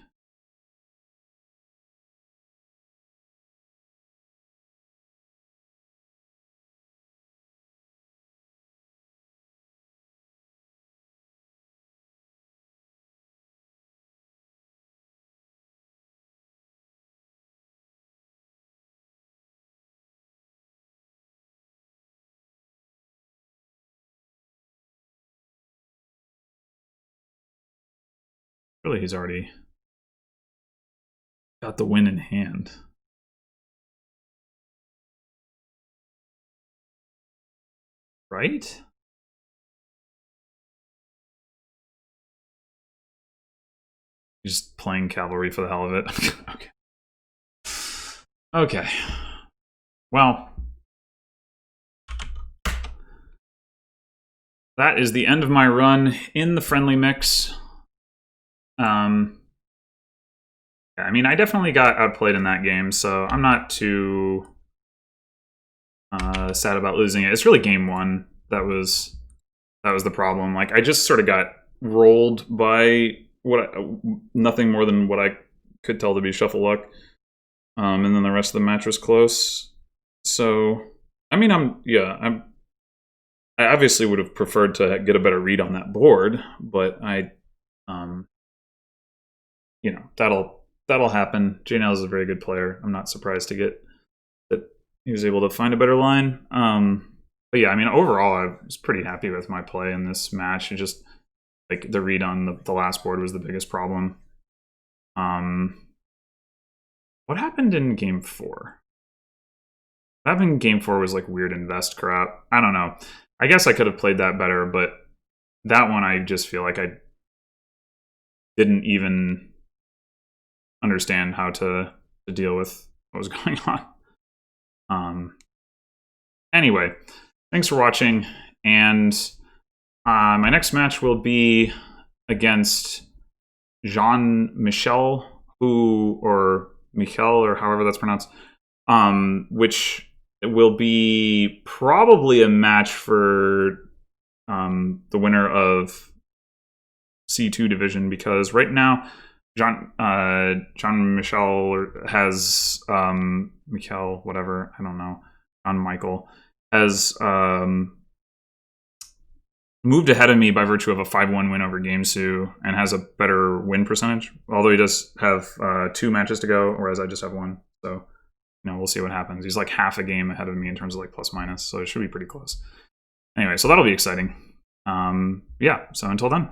Really, he's already got the win in hand. Right? Just playing cavalry for the hell of it. Okay. Okay. Well, that is the end of my run in the friendly mix. I mean, I definitely got outplayed in that game, so I'm not too sad about losing it. It's really game one that was the problem. Like, I just sort of got rolled by nothing more than what I could tell to be shuffle luck, and then the rest of the match was close. So, I mean, I obviously would have preferred to get a better read on that board, but you know, that'll happen. JNails is a very good player. I'm not surprised to get that he was able to find a better line. But yeah, I mean, overall, I was pretty happy with my play in this match. It just, like, the read on the last board was the biggest problem. What happened in game 4? What happened in game 4 was like weird invest crap. I don't know. I guess I could have played that better, but that one I just feel like I didn't even understand how to deal with what was going on. Anyway, thanks for watching, and my next match will be against Jean-Michel, or Michel, or however that's pronounced, which will be probably a match for the winner of C2 division, because right now Jean-Michel has Michel, whatever, I don't know, Jean-Michel has moved ahead of me by virtue of a 5-1 win over Gamesu and has a better win percentage, although he does have 2 matches to go, whereas I just have 1. So, we'll see what happens. He's like half a game ahead of me in terms of like plus minus, so it should be pretty close. Anyway, so that'll be exciting. Yeah, so until then.